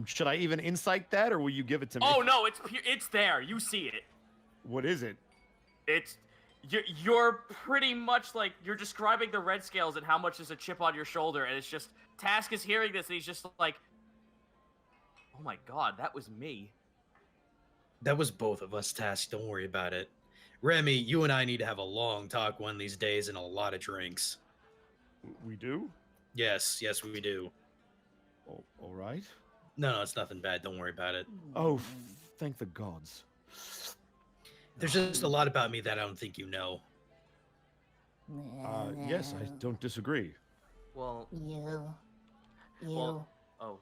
Should I even insight that, or will you give it to me? Oh no, it's there. You see it. What is it? It's you're pretty much like you're describing the red scales and how much is a chip on your shoulder, and it's just Task is hearing this, and he's just like, "Oh my god, that was me." That was both of us, Task. Don't worry about it. Remy, you and I need to have a long talk one of these days and a lot of drinks. We do? Yes, we do. Oh, all right. No, it's nothing bad. Don't worry about it. Oh, thank the gods. There's just a lot about me that I don't think you know. Yes, I don't disagree. Well, You. well, oh,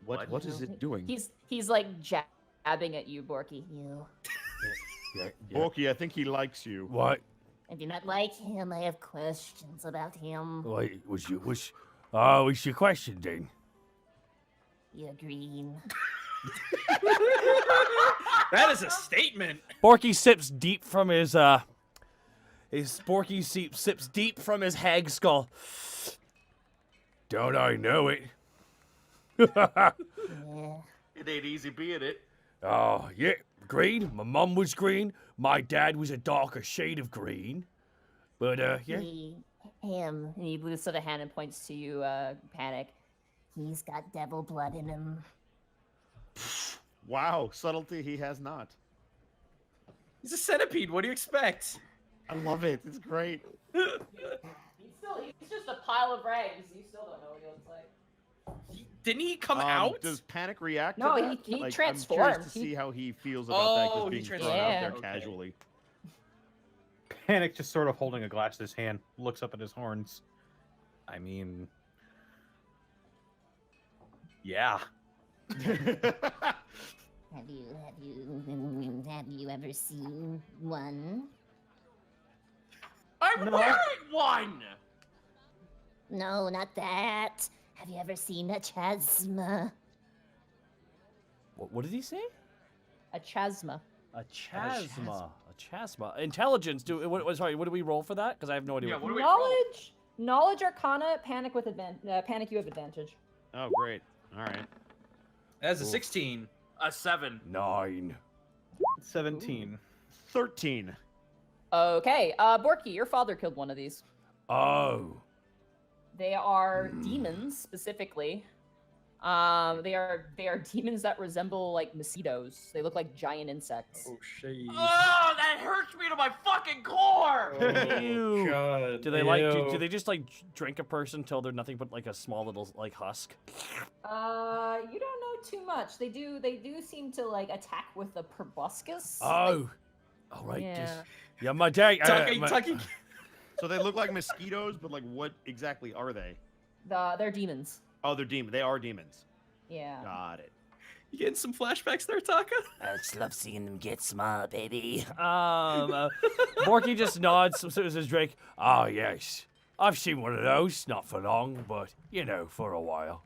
What is it doing? He's like jabbing at you, Borky. You. Yeah. Borky, I think he likes you. What? I do not like him. I have questions about him. Wait, what's your question, then? You're green. That is a statement. Borky sips deep from his sips deep from his hag skull. Don't I know it? Yeah. it ain't easy being it. Oh, yeah, green. My mum was green. My dad was a darker shade of green. But, yeah. Him. And he lifts out a hand and points to you, Panic. He's got devil blood in him. Wow, subtlety he has not. He's a centipede. What do you expect? I love it. It's great. He's just a pile of rags. You still don't know what he looks like. Didn't he come out? Does Panic react No, to that? he I'm transformed. curious to see how he feels about that Oh, just he being thrown transformed. out there Okay. casually. Panic just sort of holding a glass in his hand, looks up at his horns. I mean, yeah. Have you ever seen one? I'm wearing one. No, not that. Have you ever seen a chasma? What did he say? A chasma. A chasma. A chasma. Intelligence. Sorry, what do we roll for that? Because I have no idea. Yeah, what do we Knowledge, Arcana, Panic with advantage. Panic, you have advantage. Oh, great. All right. That's a 16. A 7. 9. 17. 13. Okay, Borky, your father killed one of these. Oh. They are demons specifically. They are demons that resemble like mosquitoes. They look like giant insects. Oh, shit. Oh, that hurts me to my fucking core. Ew. God. Do they do they just like drink a person till they're nothing but like a small little like husk? You don't know too much. They do seem to like attack with the proboscis. Oh. All right. Yeah. Yeah, my dad. Tucky. So they look like mosquitoes, but like what exactly are they? They're demons. Oh, they're demons. They are demons. Yeah. Got it. You getting some flashbacks there, Taka? I just love seeing them get smart, baby. Borky just nods. So is his Drake. Oh, yes. I've seen one of those. Not for long, but, you know, for a while.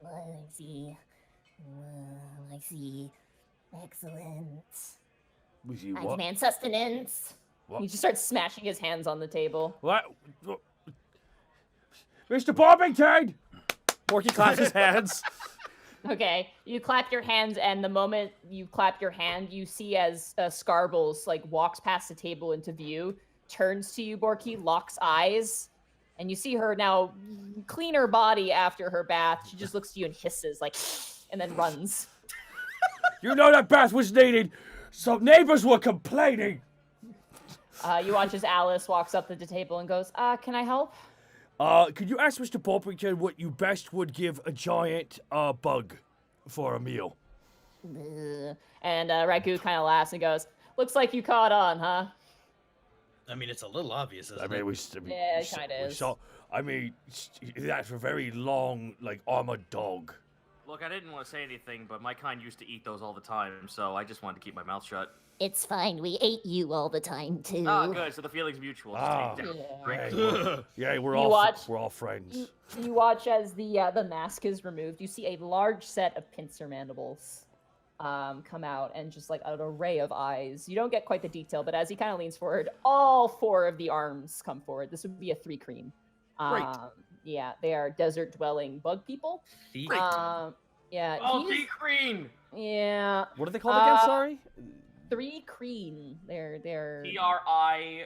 I see. I see. Excellent. Was he I what? demand sustenance. What? He just starts smashing his hands on the table. What? Mr. Bobbington! Borky claps his hands. Okay, you clap your hands, and the moment you clap your hand, you see as Scarbles like walks past the table into view, turns to you, Borky, locks eyes, and you see her now clean her body after her bath. She just looks to you and hisses like, and then runs. You know that bath was needed. Some neighbors were complaining. You watch as Alice walks up to the table and goes, "Can I help?" Could you ask Mr. Bobbington what you best would give a giant bug for a meal? And Ragu kind of laughs and goes, "Looks like you caught on, huh?" I mean, it's a little obvious, isn't it? Yeah, it kinda is. That's a very long, like, armored dog. Look, I didn't want to say anything, but my kind used to eat those all the time, so I just wanted to keep my mouth shut. It's fine. We ate you all the time too. Ah, good. So the feeling's mutual. Just take it down. Yeah. Great. Yeah, we're You all watch- we're all friends. You watch as the mask is removed. You see a large set of pincer mandibles come out, and just like an array of eyes. You don't get quite the detail, but as he kind of leans forward, all 4 of the arms come forward. This would be a 3 cream. Great. Yeah, they are desert-dwelling bug people. Great. Yeah. Oh, he's- Green. Yeah. What are they called again? Sorry. 3 Kreen. They're TRI-KREEN.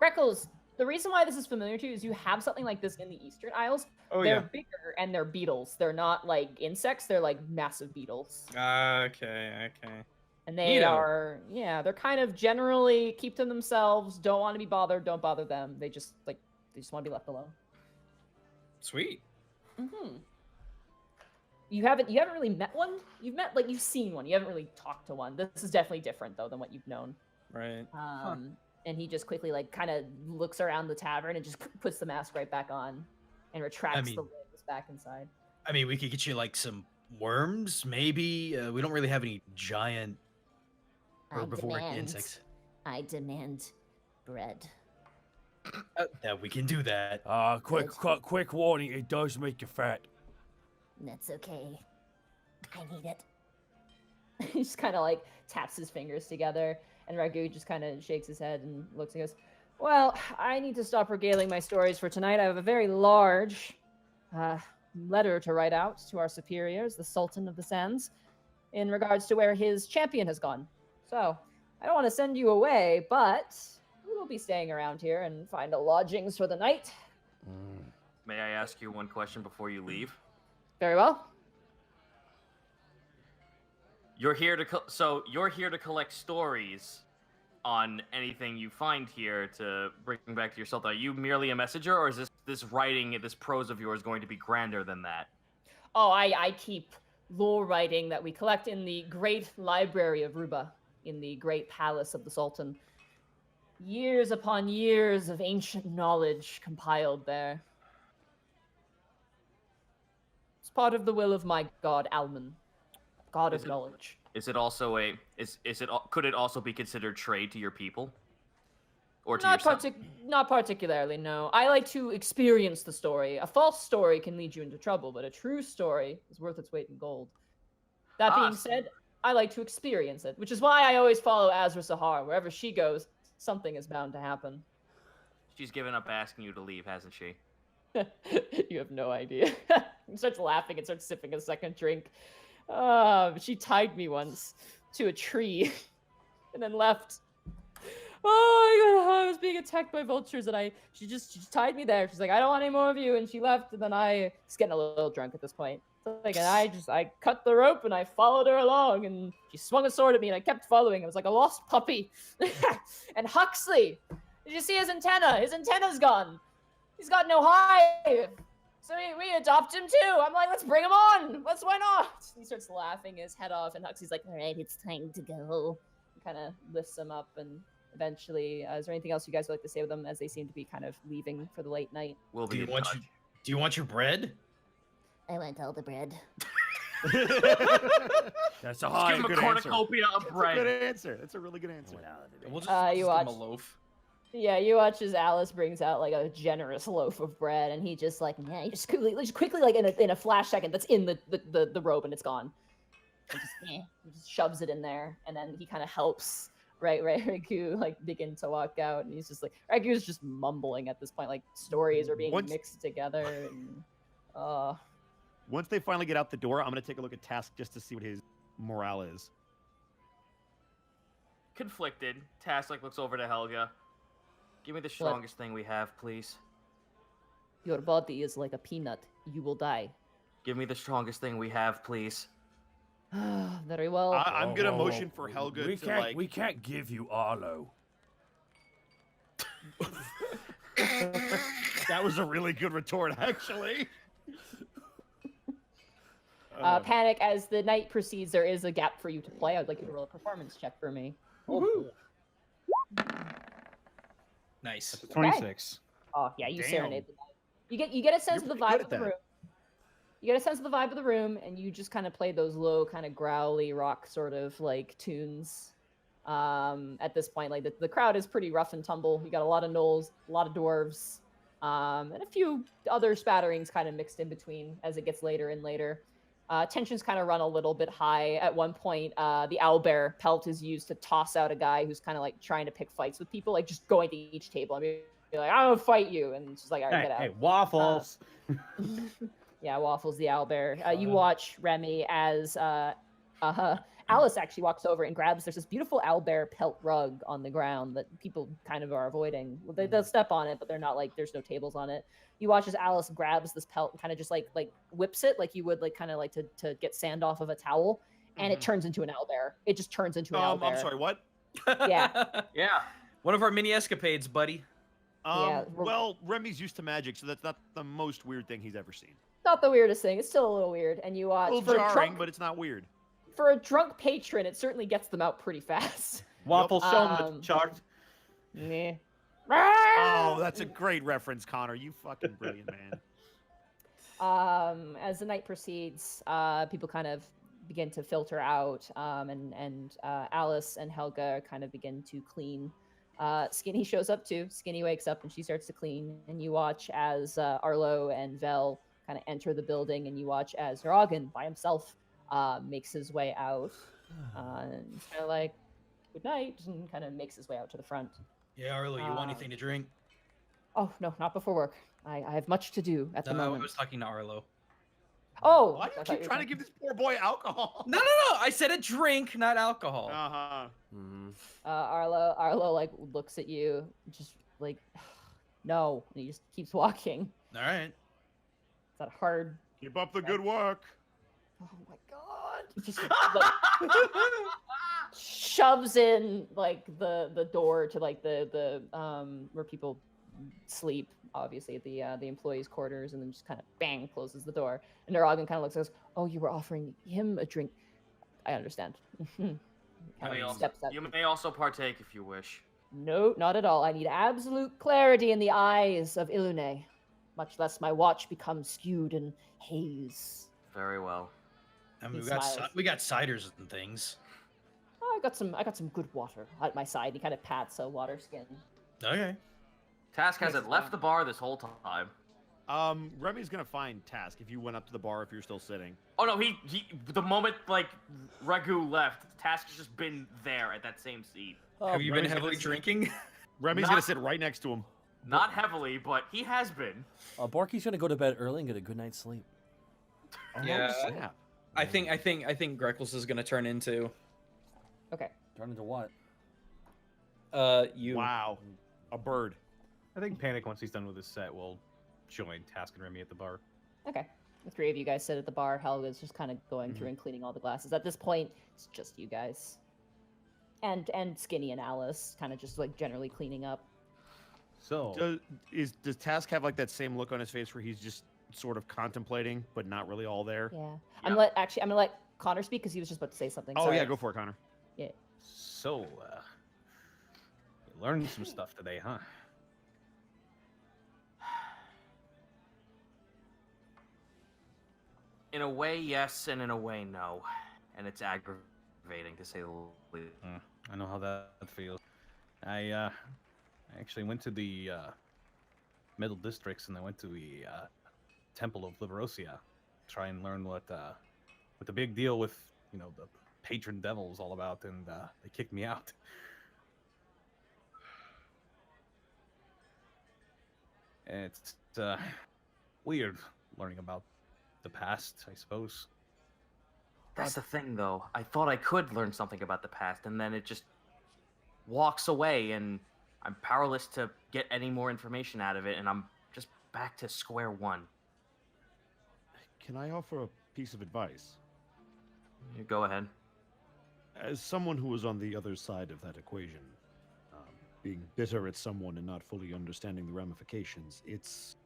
Greckles. The reason why this is familiar to you is you have something like this in the Eastern Isles. Oh They're yeah. bigger and they're beetles. They're not like insects. They're like massive beetles. Okay. And they Neato. are, yeah, they're kind of generally keep to themselves. Don't want to be bothered. Don't bother them. They just want to be left alone. Sweet. You haven't really met one. You've seen one. You haven't really talked to one. This is definitely different though than what you've known. Right. And he just quickly like kind of looks around the tavern and just puts the mask right back on and retracts the legs back inside. I mean, we could get you like some worms, maybe. We don't really have any giant herbivoric insects. I demand bread. Yeah, we can do that. Quick warning, it does make you fat. That's okay. I need it. He just kind of like taps his fingers together, and Ragu just kind of shakes his head and looks and goes, "Well, I need to stop regaling my stories for tonight. I have a very large letter to write out to our superiors, the Sultan of the Sands, in regards to where his champion has gone. So, I don't want to send you away, but we will be staying around here and find a lodgings for the night." May I ask you one question before you leave? Very well. You're here to collect stories on anything you find here to bring back to yourself. Are you merely a messenger, or is this writing, this prose of yours, going to be grander than that? Oh, I keep lore writing that we collect in the great library of Ruba, in the great palace of the Sultan. Years upon years of ancient knowledge compiled there. It's part of the will of my god, Alman, god of knowledge. Is it also could it also be considered trade to your people? Or to Not yourself? not particularly, no. I like to experience the story. A false story can lead you into trouble, but a true story is worth its weight in gold. That being said, I like to experience it, which is why I always follow Azra Sahar. Wherever she goes, something is bound to happen. She's given up asking you to leave, hasn't she? You have no idea. He starts laughing and starts sipping a second drink. She tied me once to a tree and then left. Oh my god, I was being attacked by vultures, and she just tied me there. She's like, "I don't want any more of you," and she left. And then I was getting a little drunk at this point. So, like, and I cut the rope and I followed her along, and she swung a sword at me, and I kept following. It was like a lost puppy. And Huxley, did you see his antenna? His antenna's gone. He's got no hive. So we adopt him too. I'm like, let's bring him on. Why not? He starts laughing his head off, and Huxley's like, All right, it's time to go. kind of lifts him up, and eventually, is there anything else you guys would like to say with them as they seem to be kind of leaving for the late night? We'll Do be you in want touch. do you want your bread? I want all the bread. That's a Just high. give him a good answer. cornucopia of That's a bread. good answer. That's a really good answer. We'll just, You just give him watch. a loaf. Yeah, you watch as Alice brings out like a generous loaf of bread, and he just like, yeah, he just quickly like in a flash second, that's in the robe, and it's gone. and he just shoves it in there, and then he kind of helps Ragu like begin to walk out, and he's just like Ragu's just mumbling at this point, like stories are being mixed together, and Once they finally get out the door, I'm gonna take a look at Task just to see what his morale is. Conflicted. Task like looks over to Helga. Give me the strongest thing we have, please. Your body is like a peanut. You will die. Give me the strongest thing we have, please. Very well. I'm gonna motion for Helga we to can't, like. We can't give you Arlo. That was a really good retort, actually. Panic, as the night proceeds, there is a gap for you to play. I'd like you to roll a performance check for me. Oh. Nice. That's a 26. Oh yeah, you Damn. serenade the night. You get a sense You're of the pretty vibe good of the at that. room. You get a sense of the vibe of the room, and you just kind of play those low, kind of growly rock sort of like tunes. At this point, like the crowd is pretty rough and tumble. You got a lot of gnolls, a lot of dwarves, and a few other spatterings kind of mixed in between as it gets later and later. Tensions kind of run a little bit high. At one point, the owlbear pelt is used to toss out a guy who's kind of like trying to pick fights with people, like just going to each table. I mean, you're like, I'm gonna fight you, and it's just like, all right, get out. Hey, waffles. Yeah, Waffles the owlbear. You watch Remy as Alice actually walks over and grabs. There's this beautiful owlbear pelt rug on the ground that people kind of are avoiding. They'll step on it, but they're not like there's no tables on it. You watch as Alice grabs this pelt and kind of just like whips it like you would like kind of like to get sand off of a towel, and it turns into an owlbear. It just turns into an owlbear. I'm sorry, what? Yeah. Yeah. One of our mini escapades, buddy. Yeah, Well, Remy's used to magic, so that's not the most weird thing he's ever seen. Not the weirdest thing. It's still a little weird. And you A watch little for a jarring, drunk, but it's not weird. for a drunk patron, it certainly gets them out pretty fast. Waffles, show him the Um, chart. Meh. Oh, that's a great reference, Connor. You fucking brilliant man. As the night proceeds, people kind of begin to filter out, and Alice and Helga kind of begin to clean. Skinny shows up too. Skinny wakes up and she starts to clean, and you watch as Arlo and Vel kind of enter the building, and you watch as Rogan by himself makes his way out, and he's kind of like, good night, and kind of makes his way out to the front. Yeah, Arlo, you want anything to drink? Oh, no, not before work. I have much to do at the No, I moment. was talking to Arlo. Oh! Why do I you thought keep were trying to give this poor boy alcohol? No. I said a drink, not alcohol. Uh-huh. Arlo like looks at you, just like, no, and he just keeps walking. All right. It's that hard. Keep up the good work. Oh my god! He just like, shoves in like the door to like the where people sleep, obviously at the employees' quarters, and then just kind of bang closes the door. And Naragan kind of looks and goes, "Oh, you were offering him a drink. I understand." You may also partake if you wish. No, not at all. I need absolute clarity in the eyes of Ilune, much less my watch becomes skewed in haze. Very well. I mean, He we smiles. got ciders and things. Oh, I got some good water at my side. He kind of pats a water skin. Okay. Task hasn't left the bar this whole time. Remy's gonna find Task if you went up to the bar if you're still sitting. Oh no, he the moment like Ragu left, Task has just been there at that same seat. Have you been Remy's heavily gonna sit- drinking? Remy's Not- gonna sit right next to him. Not heavily, but he has been. Borky's gonna go to bed early and get a good night's sleep. Oh, Yeah. snap. I think Greckles is gonna turn into Okay. Turn into what? you. Wow. A bird. I think Panic, once he's done with his set, will join Task and Remy at the bar. Okay. The three of you guys sit at the bar. Helga's just kind of going through and cleaning all the glasses. At this point, it's just you guys. And Skinny and Alice kind of just like generally cleaning up. So, Does Task have like that same look on his face where he's just sort of contemplating but not really all there? Yeah. Yeah. I'm gonna let Connor speak because he was just about to say something. Oh Sorry. yeah, go for it, Connor. so you learned some stuff today, huh? In a way, yes, and in a way, no. And it's aggravating to say the least. I know how that feels. I actually went to the middle districts, and I went to the Temple of Liberosia, try and learn what the big deal with the patron devil is all about, and they kicked me out. It's weird learning about the past, I suppose. That's the thing, though. I thought I could learn something about the past, and then it just walks away, and I'm powerless to get any more information out of it, and I'm just back to square one. Can I offer a piece of advice? You go ahead. As someone who was on the other side of that equation, being bitter at someone and not fully understanding the ramifications, it's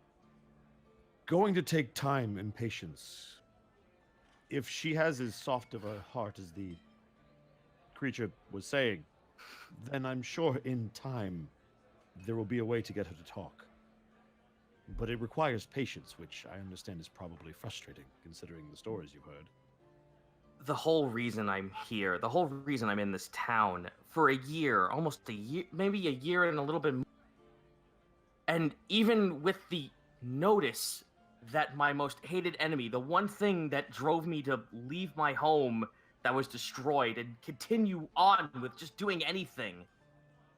going to take time and patience. If she has as soft of a heart as the creature was saying, then I'm sure in time there will be a way to get her to talk. But it requires patience, which I understand is probably frustrating, considering the stories you've heard. The whole reason I'm here, the whole reason I'm in this town for a year, almost a year, maybe a year and a little bit more. And even with the notice that my most hated enemy, the one thing that drove me to leave my home that was destroyed and continue on with just doing anything,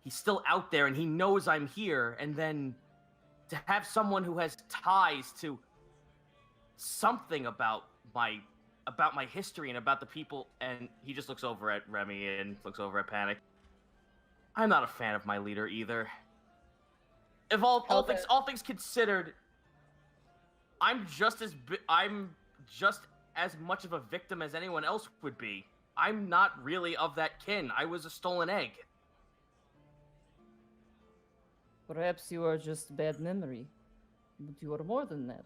he's still out there and he knows I'm here. And then to have someone who has ties to something about my history and about the people, and he just looks over at Remy and looks over at Panic. I'm not a fan of my leader either. If all things considered, I'm just as much of a victim as anyone else would be. I'm not really of that kin. I was a stolen egg. Perhaps you are just bad memory, but you are more than that.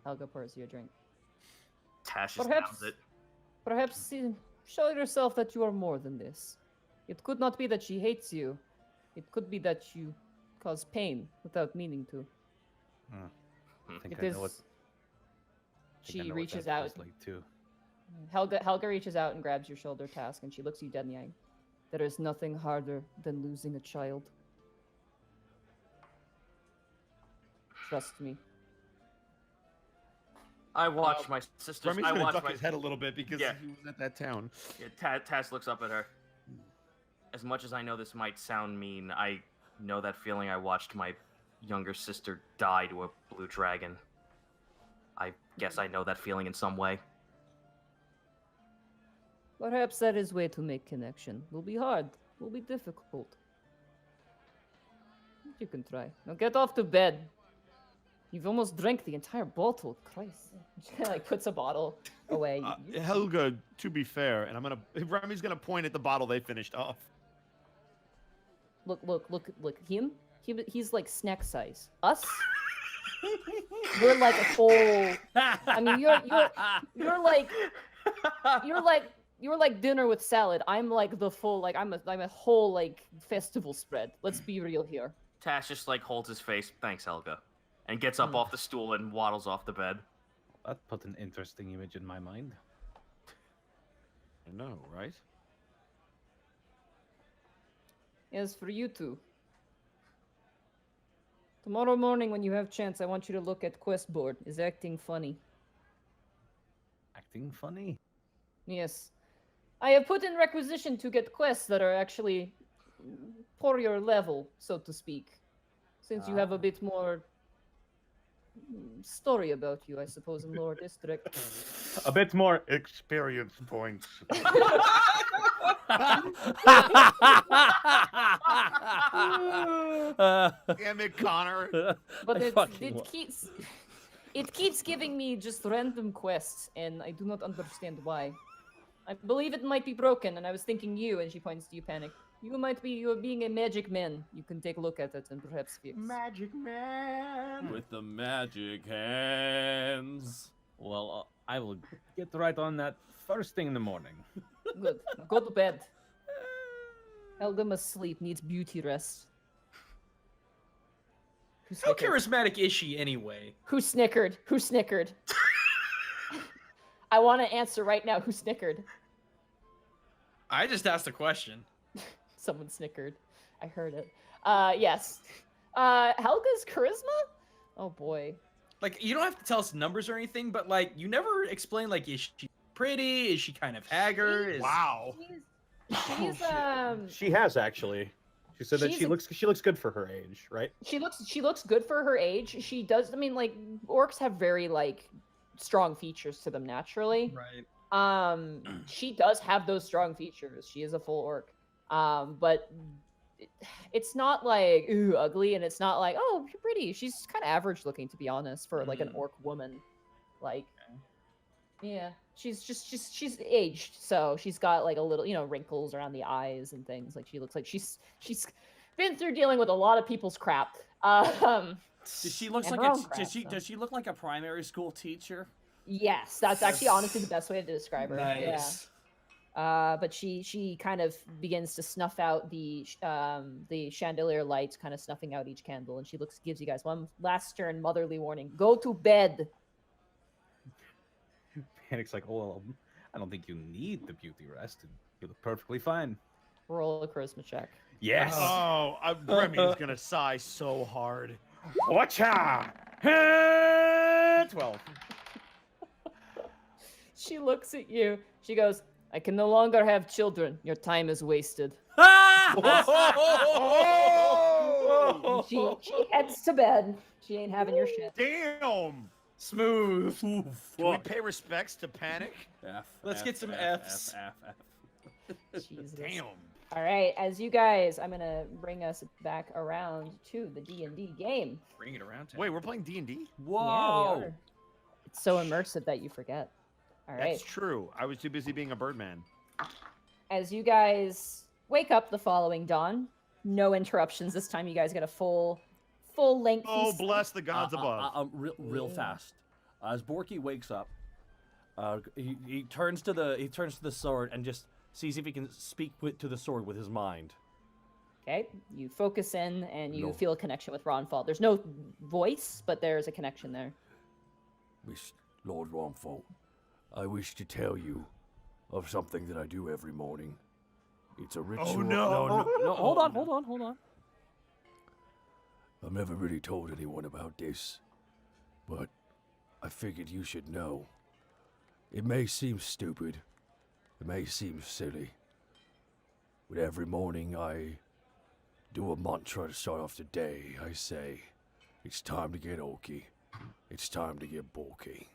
Helga pours you a drink. Tash just downs it. Perhaps show yourself that you are more than this. It could not be that she hates you. It could be that you cause pain without meaning to. I think It I is. know what, She reaches out. Like too. Helga reaches out and grabs your shoulder, Task, and she looks you dead in the eye. There is nothing harder than losing a child. Trust me. I watched my sister. Remy's gonna duck his head a little bit because he was at that town. Yeah, Tash looks up at her. As much as I know this might sound mean, I know that feeling. I watched my younger sister die to a blue dragon. I guess I know that feeling in some way. Perhaps that is way to make connection. Will be hard. Will be difficult. You can try. Now get off to bed. You've almost drank the entire bottle. Christ. She puts a bottle away. Helga, to be fair, and Remy's gonna point at the bottle they finished off. Look. He's like snack size. Us? We're like a full. I mean, you're like dinner with salad. I'm like the full. I'm a whole festival spread. Let's be real here. Tash just holds his face. Thanks, Helga, and gets up off the stool and waddles off the bed. That put an interesting image in my mind. I know, right? As for you two, tomorrow morning when you have chance, I want you to look at quest board. Is acting funny? Acting funny? Yes. I have put in requisition to get quests that are actually for your level, so to speak. Since you have a bit more story about you, I suppose, in lower district. A bit more experience points. Damn it, Connor. But it keeps giving me just random quests, and I do not understand why. I believe it might be broken, and I was thinking you, and she points to you, Panic. You are being a magic man. You can take a look at it and perhaps fix. Magic man with the magic hands. Well, I will get right on that first thing in the morning. Good. Go to bed. Helga must sleep, needs beauty rest. How charismatic is she anyway? Who snickered? I want to answer right now. Who snickered? I just asked a question. Someone snickered. I heard it. Yes. Helga's charisma? Oh boy. You don't have to tell us numbers or anything, but you never explain is she pretty? Is she kind of haggard? Wow. She's She has actually. She said that She's she a- looks good for her age, right? she looks good for her age. She does. I mean, like orcs have very like strong features to them naturally. Right. She does have those strong features. She is a full orc. But it's not like ooh ugly, and it's not like oh you're pretty. She's kind of average looking, to be honest, for like an orc woman. Like, yeah, she's aged, so she's got like a little wrinkles around the eyes and things. Like she looks like she's been through dealing with a lot of people's crap. She looks and like her a, own crap, so. does she look like a primary school teacher? Yes, that's actually honestly the best way to describe her. Nice. Yeah. But she kind of begins to snuff out the chandelier lights, kind of snuffing out each candle, and she gives you guys one last stern motherly warning: go to bed. Panic's like, oh, well, I don't think you need the beauty rest. You look perfectly fine. Roll a charisma check. Yes. Oh, Remy is gonna sigh so hard. Watcha! 12. She looks at you. She goes, I can no longer have children. Your time is wasted. She heads to bed. She ain't having your shit. Damn. Smooth. Can we pay respects to Panic? Let's get some Fs. Jesus. Damn. All right, as you guys, I'm gonna bring us back around to the D&D game. Bring it around. Wait, we're playing D&D? Yeah, Whoa! we are. It's so immersive that you forget. All right. That's true. I was too busy being a birdman. As you guys wake up the following dawn, no interruptions this time. You guys get a full length. Oh, bless the gods above. Real fast. As Borky wakes up, he turns to the sword and just sees if he can speak to the sword with his mind. Okay, you focus in and you No. feel a connection with Ronfall. There's no voice, but there's a connection there. Miss Lord Romfall, I wish to tell you of something that I do every morning. It's a ritual. no. No, hold on. I've never really told anyone about this, but I figured you should know. It may seem stupid, it may seem silly, but every morning I do a mantra to start off the day. I say, it's time to get orky. It's time to get bulky.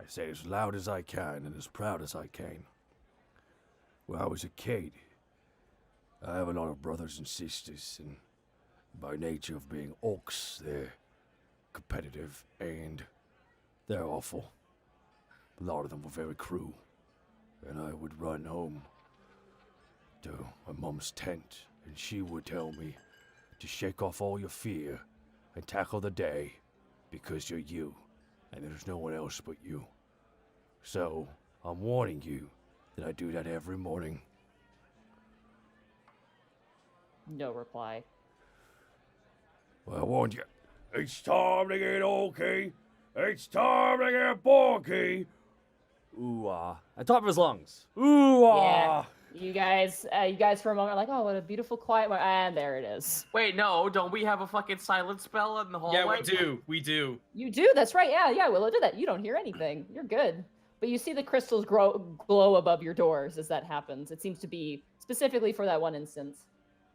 I say it as loud as I can and as proud as I can. When I was a kid, I have a lot of brothers and sisters, and by nature of being orcs, they're competitive and they're awful. A lot of them were very cruel, and I would run home to my mum's tent, and she would tell me to shake off all your fear and tackle the day, because you're you, and there's no one else but you. So, I'm warning you that I do that every morning. No reply. Well, I warned you. It's time to get orky. It's time to get bulky. Ooh, at top of his lungs. Ooh, Yeah. You guys for a moment are like, oh, what a beautiful quiet moment. And there it is. Wait, no, don't we have a fucking silent spell in the hallway? Yeah, we do. We do. You do, that's right. Yeah, Willow did that. You don't hear anything. You're good. But you see the crystals glow above your doors as that happens. It seems to be specifically for that one instance.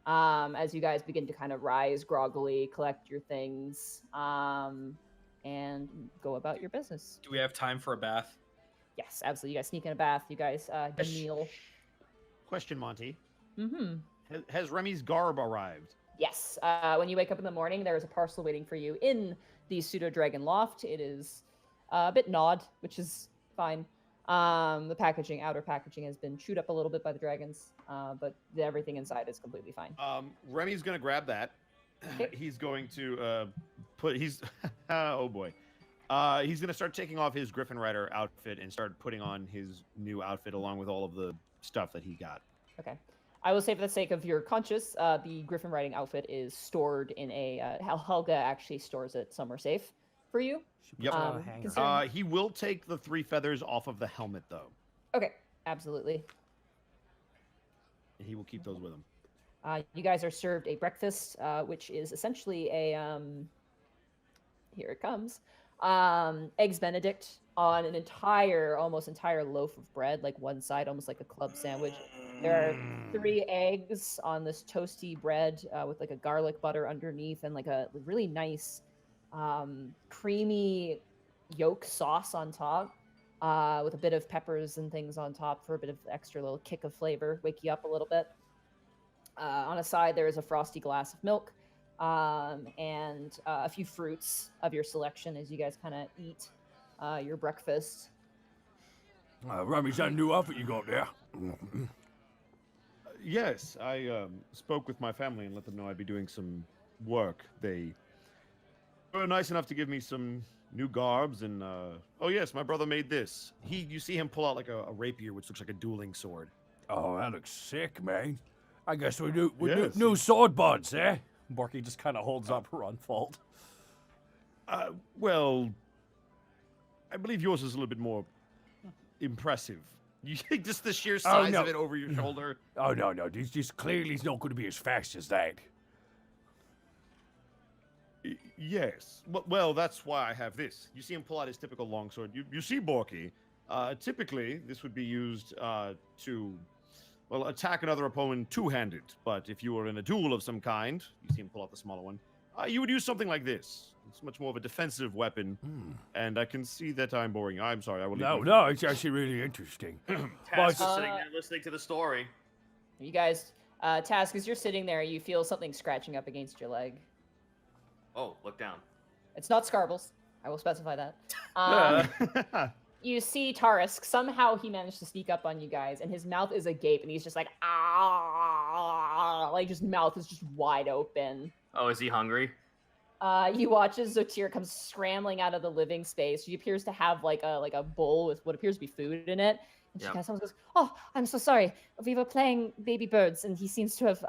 As you guys begin to kind of rise groggily, collect your things, and go about your business. Do we have time for a bath? Yes, absolutely. You guys sneak in a bath. You guys kneel. Question, Monty. Mm-hmm. Has Remy's garb arrived? Yes. When you wake up in the morning, there is a parcel waiting for you in the pseudo-dragon loft. It is a bit gnawed, which is fine. The outer packaging has been chewed up a little bit by the dragons, but everything inside is completely fine. Remy's gonna grab that. Okay. He's going to oh boy. He's gonna start taking off his Griffin Rider outfit and start putting on his new outfit along with all of the stuff that he got. Okay. I will say for the sake of your conscience, the Griffin riding outfit is stored in a... Helga actually stores it somewhere safe for you. Yep. Considering- He will take the 3 feathers off of the helmet, though. Okay, absolutely. He will keep those with him. You guys are served a breakfast, which is essentially a... here it comes. eggs Benedict on an almost entire loaf of bread, like one side, almost like a club sandwich. There are 3 eggs on this toasty bread with like a garlic butter underneath and like a really nice creamy yolk sauce on top with a bit of peppers and things on top for a bit of extra little kick of flavor, wake you up a little bit. On a side, there is a frosty glass of milk and a few fruits of your selection as you guys kind of eat your breakfast. Remy, is that a new outfit you got there? Yes, I spoke with my family and let them know I'd be doing some work. They were nice enough to give me some new garbs and oh yes, my brother made this. You see him pull out like a rapier which looks like a dueling sword. Oh, that looks sick, man. I guess we Yes. new sword buds, eh? Borky just kind of holds up Runfold. Well, I believe yours is a little bit more impressive. You just the sheer size no. of it over your shoulder. Oh, no. This clearly is not going to be as fast as that. Yes. Well, that's why I have this. You see him pull out his typical longsword. You see, Borky. Typically, this would be used to, well, attack another opponent two-handed. But if you were in a duel of some kind, you see him pull out the smaller one, you would use something like this. It's much more of a defensive weapon, and I can see that I'm boring you. I'm sorry, I will leave. No, it's actually really interesting. Task is sitting there listening to the story. You guys, Task, as you're sitting there, you feel something scratching up against your leg. Oh, look down. It's not Scarbles. I will specify that. You see Tarisk. Somehow he managed to sneak up on you guys, and his mouth is agape, and he's just like, ah, like his mouth is just wide open. Oh, is he hungry? You watch as Zotir comes scrambling out of the living space. She appears to have like a bowl with what appears to be food in it. And she kind of goes, "Oh, I'm so sorry. We were playing baby birds, and he seems to have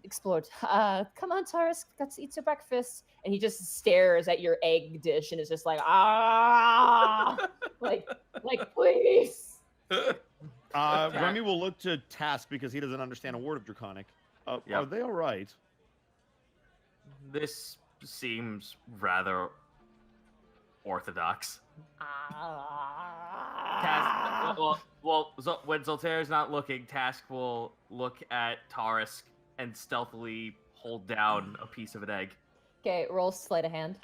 explored. Come on, Taurus, got to eat your breakfast." And he just stares at your egg dish and is just like, "Ah, like please." Remy will look to Task because he doesn't understand a word of Draconic. Are they all right? This seems rather orthodox. When Zoltair's not looking, Task will look at Tarisk and stealthily hold down a piece of an egg. Okay, roll sleight of hand.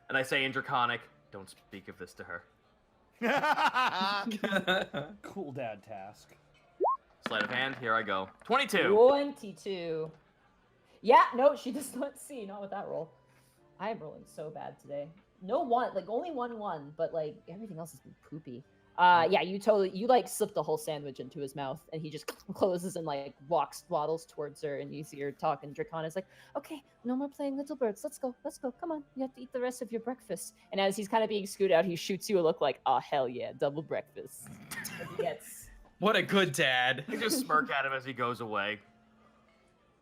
And I say in Draconic, don't speak of this to her. Cool dad Task. Sleight of hand, here I go. 22! 22. Yeah, no, she does not see. Not with that roll. I am rolling so bad today. No one, like only 1-1, but like everything else has been poopy. Yeah, you like slip the whole sandwich into his mouth, and he just closes and like waddles towards her, and you see her talking. Dracon is like, "Okay, no more playing little birds. Let's go. Come on, you have to eat the rest of your breakfast." And as he's kind of being scooted out, he shoots you a look like, "Oh hell yeah, double breakfast." What a good dad. I just smirk at him as he goes away.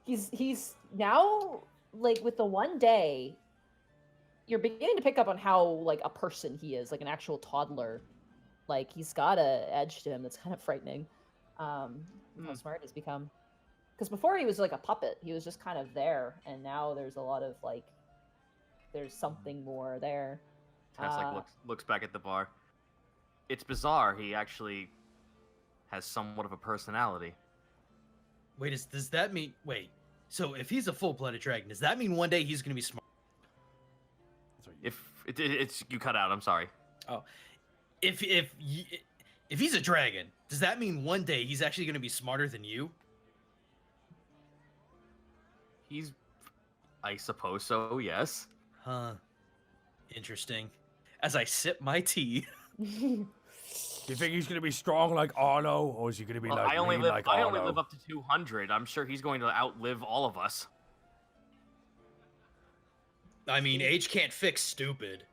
He's now like with the one day, you're beginning to pick up on how like a person he is, like an actual toddler. Like he's got a edge to him that's kind of frightening. How smart he's become. Because before he was like a puppet, he was just kind of there, and now there's a lot of like, there's something more there. Task like looks back at the bar. It's bizarre. He actually has somewhat of a personality. Wait, does that mean? Wait, so if he's a full-blooded dragon, does that mean one day he's gonna be smart? If it's you cut out, I'm sorry. Oh, if he's a dragon, does that mean one day he's actually gonna be smarter than you? I suppose so. Yes. Huh. Interesting. As I sip my tea. Do you think he's gonna be strong like Arlo, or is he gonna be like I only live Arlo? up to 200. I'm sure he's going to outlive all of us. I mean, age can't fix stupid.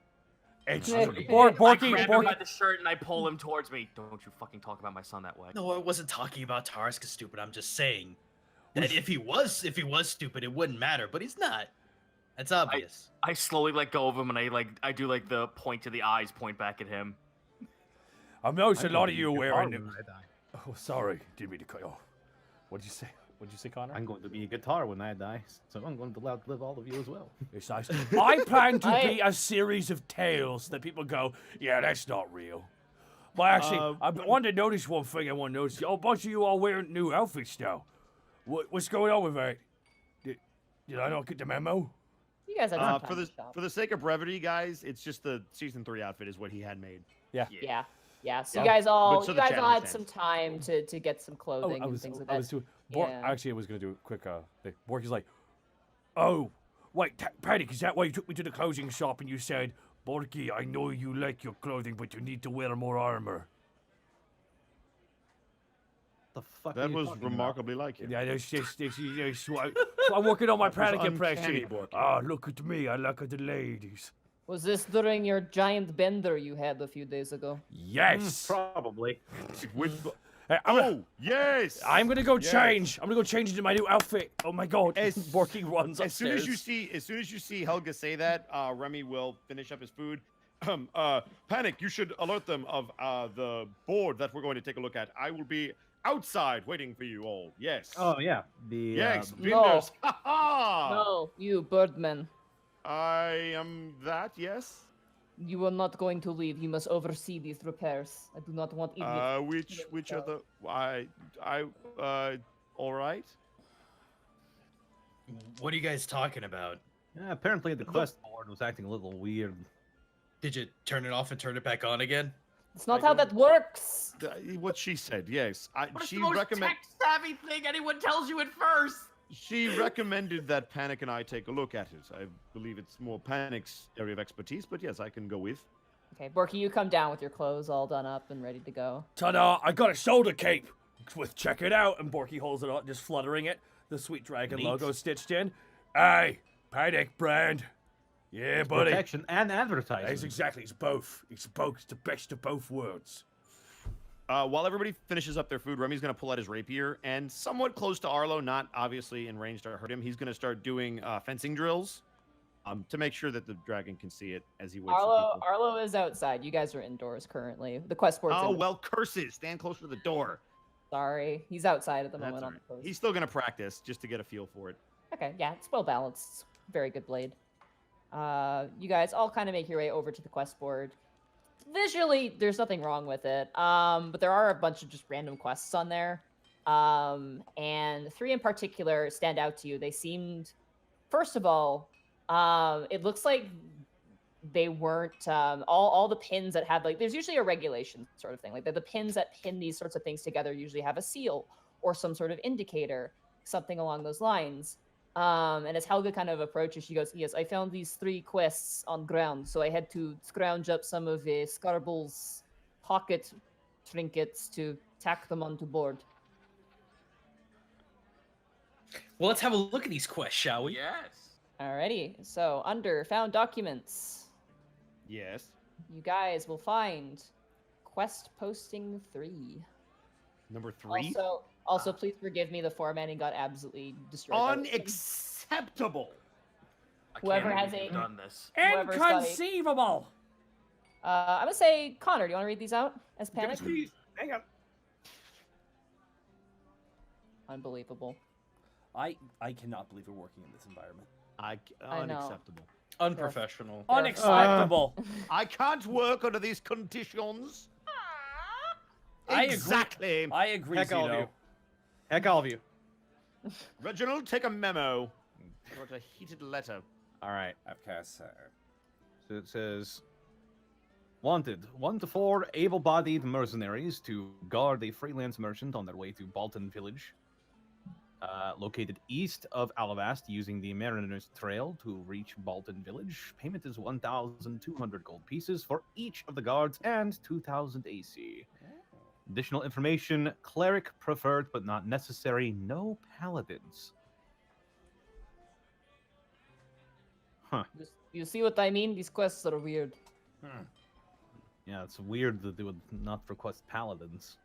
It's I grab him by the shirt and I pull him towards me. Don't you fucking talk about my son that way. No, I wasn't talking about Tarisk is stupid. I'm just saying that if he was stupid, it wouldn't matter. But he's not. That's obvious. I slowly let go of him and I do like the point to the eyes, point back at him. I've noticed a lot of you wearing them. Oh, sorry, didn't mean to cut you off. What'd you say? What'd you say, Connor? I'm going to be a guitar when I die, so I'm going to outlive all of you as well. It's nice. I plan to be a series of tales that people go, yeah, that's not real. But actually, I wanted to notice one thing I want to notice. A bunch of you all wearing new outfits now. What's going on with that? Did I not get the memo? You guys have some time to shop. For the sake of brevity, guys, it's just the season 3 outfit is what he had made. Yeah. So you guys all so you the guys chat all had understands. some time to get some clothing and things like that. Actually, I was gonna do a quick thing. Borky's like, oh, wait, Paddock, is that why you took me to the clothing shop and you said, Borky, I know you like your clothing, but you need to wear more armor. The fuck That was remarkably like him. Yeah, so I'm working on my Paddock uncanny, impression. Borky. Ah, look at me, I look at the ladies. Was this during your giant bender you had a few days ago? Yes! Probably. Yes! I'm gonna go change. I'm gonna go change into my new outfit. Oh my god. Borky runs As soon upstairs. as you see Helga say that, Remy will finish up his food. Panic, you should alert them of the board that we're going to take a look at. I will be outside waiting for you all. Yes. Oh yeah. Yes. No. Binders. Ha ha! No, you birdman. I am that. Yes. You are not going to leave. You must oversee these repairs. I do not want idiots. Which are the all right. What are you guys talking about? Yeah, apparently the quest board was acting a little weird. Did you turn it off and turn it back on again? It's not how that works. What she said. Yes. What's She the most recommend. tech-savvy thing anyone tells you at first? She recommended that Panic and I take a look at it. I believe it's more Panic's area of expertise, but yes, I can go with. Okay, Borky, you come down with your clothes all done up and ready to go. Ta-da! I got a shoulder cape. Check it out. And Borky holds it up, just fluttering it. The Sweet Dragon logo stitched in. Hey, Paddock brand. Yeah, buddy. Protection and advertising. It's exactly. It's both. It's both. It's the best of both worlds. While everybody finishes up their food, Remy's going to pull out his rapier, and somewhat close to Arlo, not obviously in range to hurt him, he's going to start doing fencing drills to make sure that the dragon can see it as he waits for people. Arlo is outside. You guys are indoors currently. The quest board's Oh, in. well, curses. Stand closer to the door. Sorry. He's outside at the That's moment all on right. the post. He's still going to practice just to get a feel for it. Okay, yeah, it's well balanced. Very good blade. You guys all kind of make your way over to the quest board. Visually, there's nothing wrong with it, but there are a bunch of just random quests on there, and 3 in particular stand out to you. They seemed, first of all, it looks like they weren't all the pins that have, like, there's usually a regulation sort of thing, like the pins that pin these sorts of things together usually have a seal or some sort of indicator, something along those lines. And as Helga kind of approaches, she goes, yes, I found these 3 quests on ground, so I had to scrounge up some of Scarble's pocket trinkets to tack them onto board. Well, let's have a look at these quests, shall we? Yes. Alrighty, so under found documents, Yes. you guys will find quest posting 3. Number 3. Also, please forgive me, the formatting got absolutely destroyed. Unacceptable. Whoever can't has believe you've a- done this. Whoever's got a- Inconceivable. I'm gonna say, Connor, do you want to read these out as Panic? Hang on. Unbelievable. I cannot believe we're working in this environment. I know. Unacceptable. Unprofessional. Unacceptable. I can't work under these conditions. I agree. Exactly. I agree, Heck all of Zito. you. Heck all of you. Reginald, take a memo. Wrote a heated letter. All right. Okay, sir. So it says, wanted 1 to 4 able-bodied mercenaries to guard a freelance merchant on their way to Bolton Village, located east of Alivast, using the Mariner's Trail to reach Bolton Village. Payment is 1,200 gold pieces for each of the guards and 2,000 AC. Additional information: cleric preferred but not necessary. No paladins. Huh. You see what I mean? These quests are weird. Yeah, it's weird that they would not request paladins.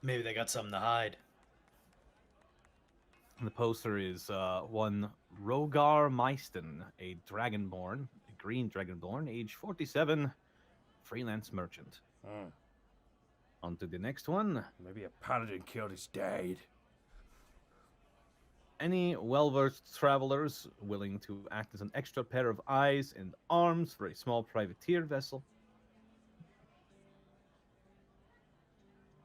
Maybe they got something to hide. The poster is one Rogar Meisten, a dragonborn, a green dragonborn, age 47, freelance merchant. On to the next one. Maybe a paladin killed his dad. any well-versed travelers willing to act as an extra pair of eyes and arms for a small privateer vessel.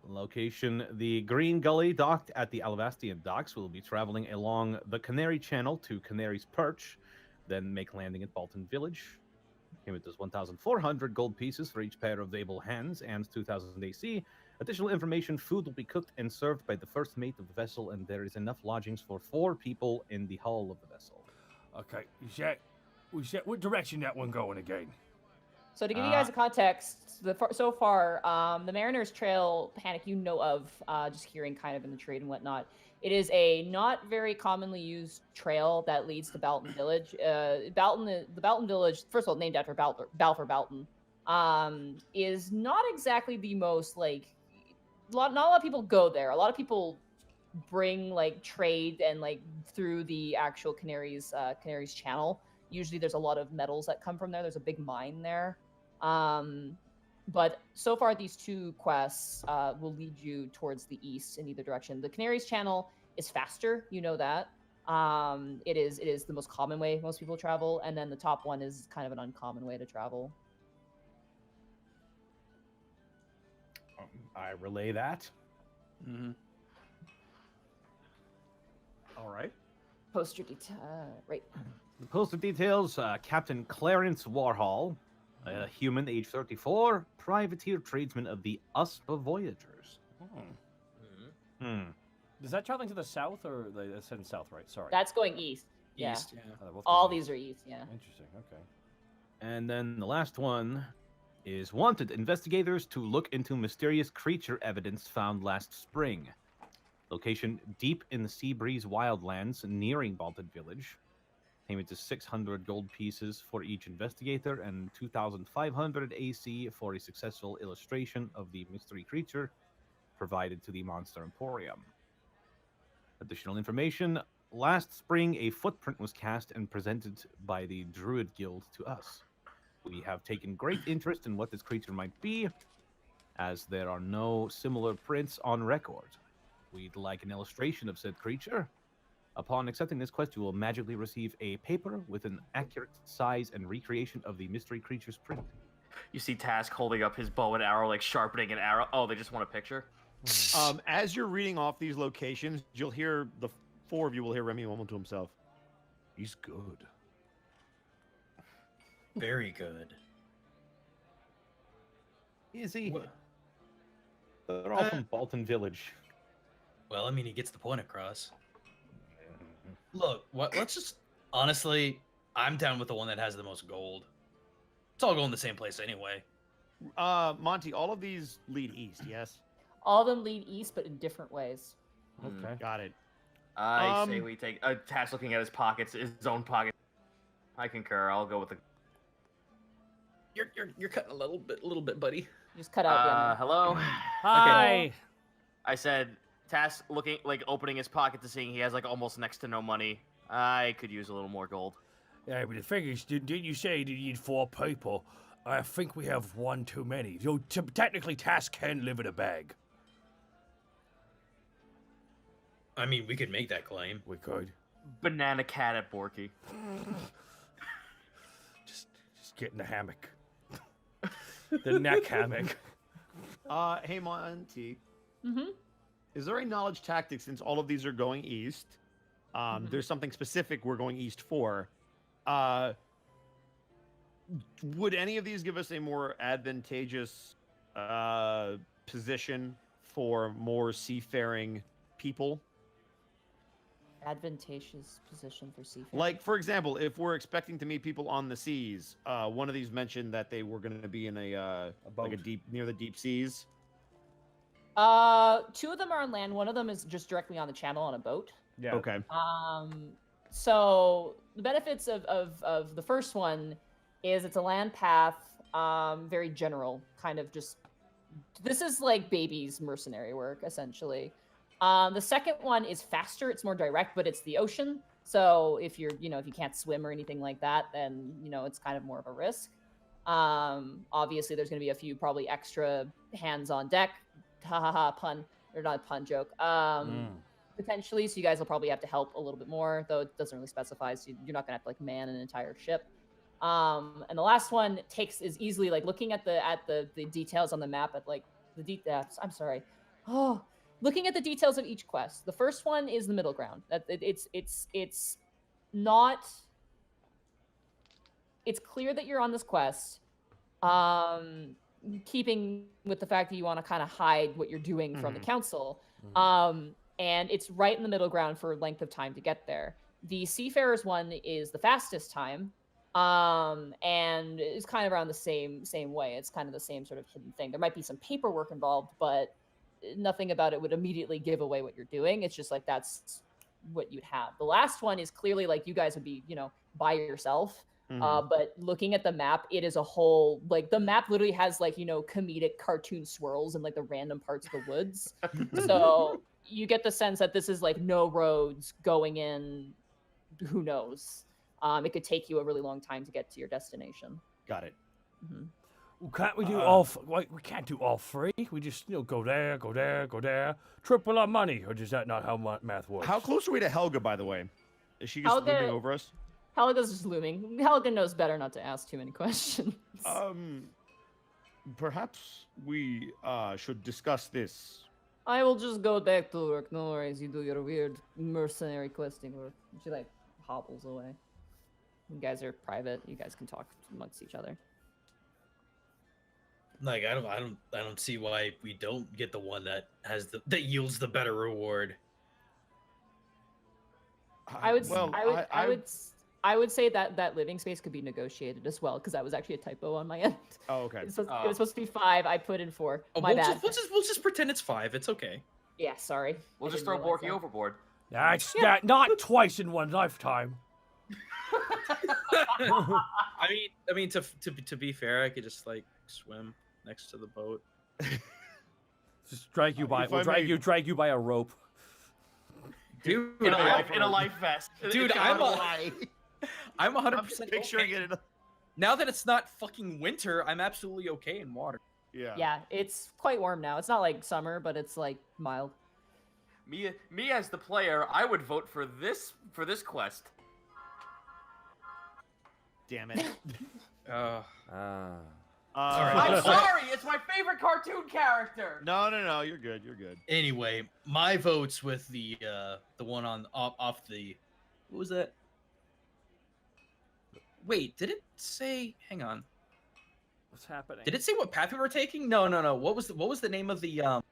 Location: the Green Gully docked at the Alivastian docks. Will be traveling along the Canary Channel to Canary's Perch, then make landing at Bolton Village. Payment is 1,400 gold pieces for each pair of able hands and 2,000 AC. Additional information: food will be cooked and served by the first mate of the vessel, and there is enough lodgings for 4 people in the hull of the vessel. Okay, what direction that one going again? So to give you guys a context, so far, the Mariner's Trail panic you know of, just hearing kind of in the trade and whatnot. It is a not very commonly used trail that leads to Balton Village. The Balton Village, first of all, named after Balfour Balton, is not exactly the most like. Not a lot of people go there. A lot of people bring like trade and like through the actual Canary's Channel. Usually, there's a lot of metals that come from there. There's a big mine there. But so far, these 2 quests will lead you towards the east in either direction. The Canary's Channel is faster, you know that. It is the most common way most people travel, and then the top one is kind of an uncommon way to travel. I relay that. Mm-hmm. All right. Poster detail, right. The posted details: Captain Clarence Warhol, a human, age 34, privateer tradesman of the Uspa Voyagers. Is that traveling to the south or that's heading south? Right. Sorry. That's going east. Yeah. East, yeah. They're both All going these are east. Yeah. Interesting. Okay. And then the last one is: wanted investigators to look into mysterious creature evidence found last spring. Location: deep in the Seabreeze wildlands nearing Bolton Village. Payment is 600 gold pieces for each investigator and 2,500 AC for a successful illustration of the mystery creature provided to the Monster Emporium. Additional information: last spring a footprint was cast and presented by the Druid Guild to us. We have taken great interest in what this creature might be, as there are no similar prints on record. We'd like an illustration of said creature. Upon accepting this quest, you will magically receive a paper with an accurate size and recreation of the mystery creature's print. You see Task holding up his bow and arrow, like sharpening an arrow. Oh, they just want a picture? As you're reading off these locations, you'll hear the 4 of you will hear Remy mumble to himself. He's good. Very good. Is he? What? They're all from Bolton Village. Well, I mean, he gets the point across. Look, let's just honestly, I'm down with the one that has the most gold. It's all going the same place anyway. Monty, all of these lead east, yes? All of them lead east, but in different ways. Okay. Got it. I say we take Task looking at his pockets, his own pocket. I concur. I'll go with the. You're cutting a little bit, buddy. Just cut out. the end. Hello. Hi. Okay. I said Task looking like opening his pocket to seeing he has like almost next to no money. I could use a little more gold. Yeah, but the thing is, didn't you say you need 4 people? I think we have 1 too many. So technically, Task can live in a bag. I mean, we could make that claim. We could. Banana cat at Borky. Just get in the hammock. The neck hammock. Hey, Monty. Mm-hmm. Is there a knowledge tactic, since all of these are going east? There's something specific we're going east for. Would any of these give us a more advantageous position for more seafaring people? Advantageous position for seafaring. Like, for example, if we're expecting to meet people on the seas, one of these mentioned that they were going to be in a deep, near the deep seas. 2 of them are on land. One of them is just directly on the channel on a boat. Yeah. Okay. So the benefits of the first one is it's a land path, very general, kind of just. This is like baby's mercenary work, essentially. The second one is faster. It's more direct, but it's the ocean. So if you're, if you can't swim or anything like that, then, it's kind of more of a risk. Obviously, there's going to be a few probably extra hands on deck. Ha ha ha, pun. Or not a pun, joke. potentially, so you guys will probably have to help a little bit more, though it doesn't really specify, so you're not gonna have to like man an entire ship. And the last one is easily like looking at the details on the map at like the details. I'm sorry. Oh, looking at the details of each quest. The first one is the middle ground. It's not. It's clear that you're on this quest. Keeping with the fact that you want to kind of hide what you're doing from the council. And it's right in the middle ground for length of time to get there. The Seafarers one is the fastest time, and it's kind of around the same way. It's kind of the same sort of hidden thing. There might be some paperwork involved, but nothing about it would immediately give away what you're doing. It's just like that's what you'd have. The last one is clearly like you guys would be, by yourself. But looking at the map, it is a whole, like, the map literally has, like, comedic cartoon swirls in, like, the random parts of the woods. So you get the sense that this is, like, no roads going in, who knows. It could take you a really long time to get to your destination. Got it. Well, can't we do all? We can't do all three. We just go there, go there, go there. Triple our money, or is that not how math works? How close are we to Helga, by the way? Is she just looming over us? Helga's just looming. Helga knows better not to ask too many questions. Perhaps we should discuss this. I will just go back to work. No worries. You do your weird mercenary questing work. She like hobbles away. You guys are private. You guys can talk amongst each other. Like I don't see why we don't get the one that yields the better reward. I would say that living space could be negotiated as well, because that was actually a typo on my end. Oh, okay. It was supposed to be 5. I put in 4. My bad. We'll just pretend it's 5. It's okay. Yeah, sorry. We'll just throw Borky overboard. That's not twice in one lifetime. I mean, to be fair, I could just like swim next to the boat. Just drag you by. We'll drag you by a rope. Dude, in a life vest. Dude, I'm 100% picturing it. Now that it's not fucking winter, I'm absolutely okay in water. Yeah. Yeah, it's quite warm now. It's not like summer, but it's like mild. Me as the player, I would vote for this quest. Damn it. I'm Alright. sorry, it's my favorite cartoon character. No, you're good. Anyway, my vote's with the one off the, what was that? Wait, did it say? Hang on. What's happening? Did it say what path we were taking? No. What was the name of the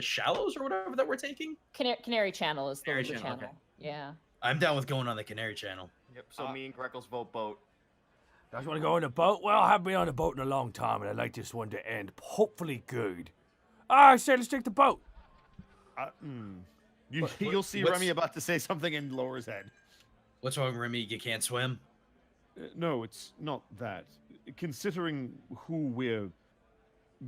shallows or whatever that we're taking? Canary Channel is the channel. Okay. Yeah. I'm down with going on the Canary Channel. Yep. So me and Greckles vote boat. You guys want to go on a boat? Well, I haven't been on a boat in a long time, and I'd like this one to end hopefully good. I said let's take the boat. You'll see Remy about to say something and lower his head. What's wrong, Remy? You can't swim? No, it's not that. Considering who we're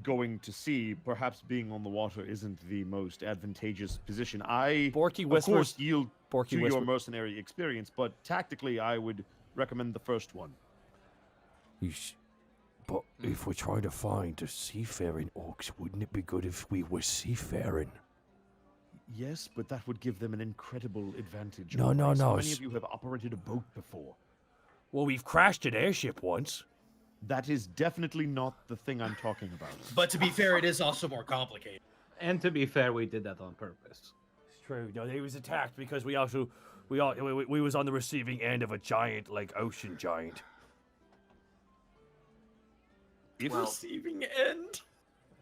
going to see, perhaps being on the water isn't the most advantageous position. Borky of whispers. course, yield Borky to your whispers. mercenary experience, but tactically, I would recommend the first one. But if we're trying to find the seafaring orcs, wouldn't it be good if we were seafaring? Yes, but that would give them an incredible advantage. No. How many of you have operated a boat before? Well, we've crashed an airship once. That is definitely not the thing I'm talking about. But to be fair, it is also more complicated. And to be fair, we did that on purpose. It's true. No, he was attacked because we was on the receiving end of a giant, like ocean giant. Receiving end.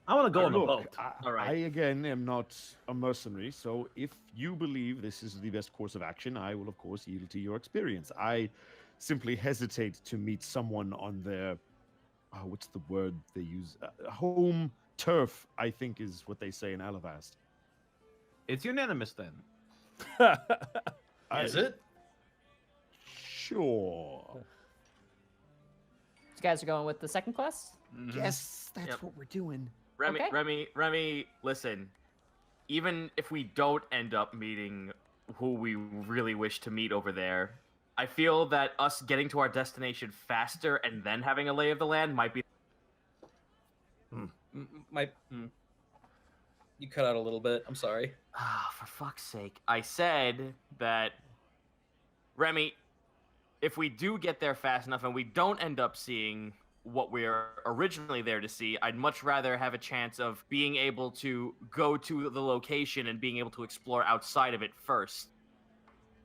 I want to go on a Look, boat. All right. I again am not a mercenary, so if you believe this is the best course of action, I will of course yield to your experience. I simply hesitate to meet someone on their, what's the word they use? Home turf, I think is what they say in Alivast. It's unanimous then. Is it? Sure. You guys are going with the second quest? Yes, that's what we're doing. Remy, listen. Even if we don't end up meeting who we really wish to meet over there, I feel that us getting to our destination faster and then having a lay of the land might be. You cut out a little bit. I'm sorry. Ah, for fuck's sake. I said that, Remy, if we do get there fast enough and we don't end up seeing what we're originally there to see, I'd much rather have a chance of being able to go to the location and being able to explore outside of it first.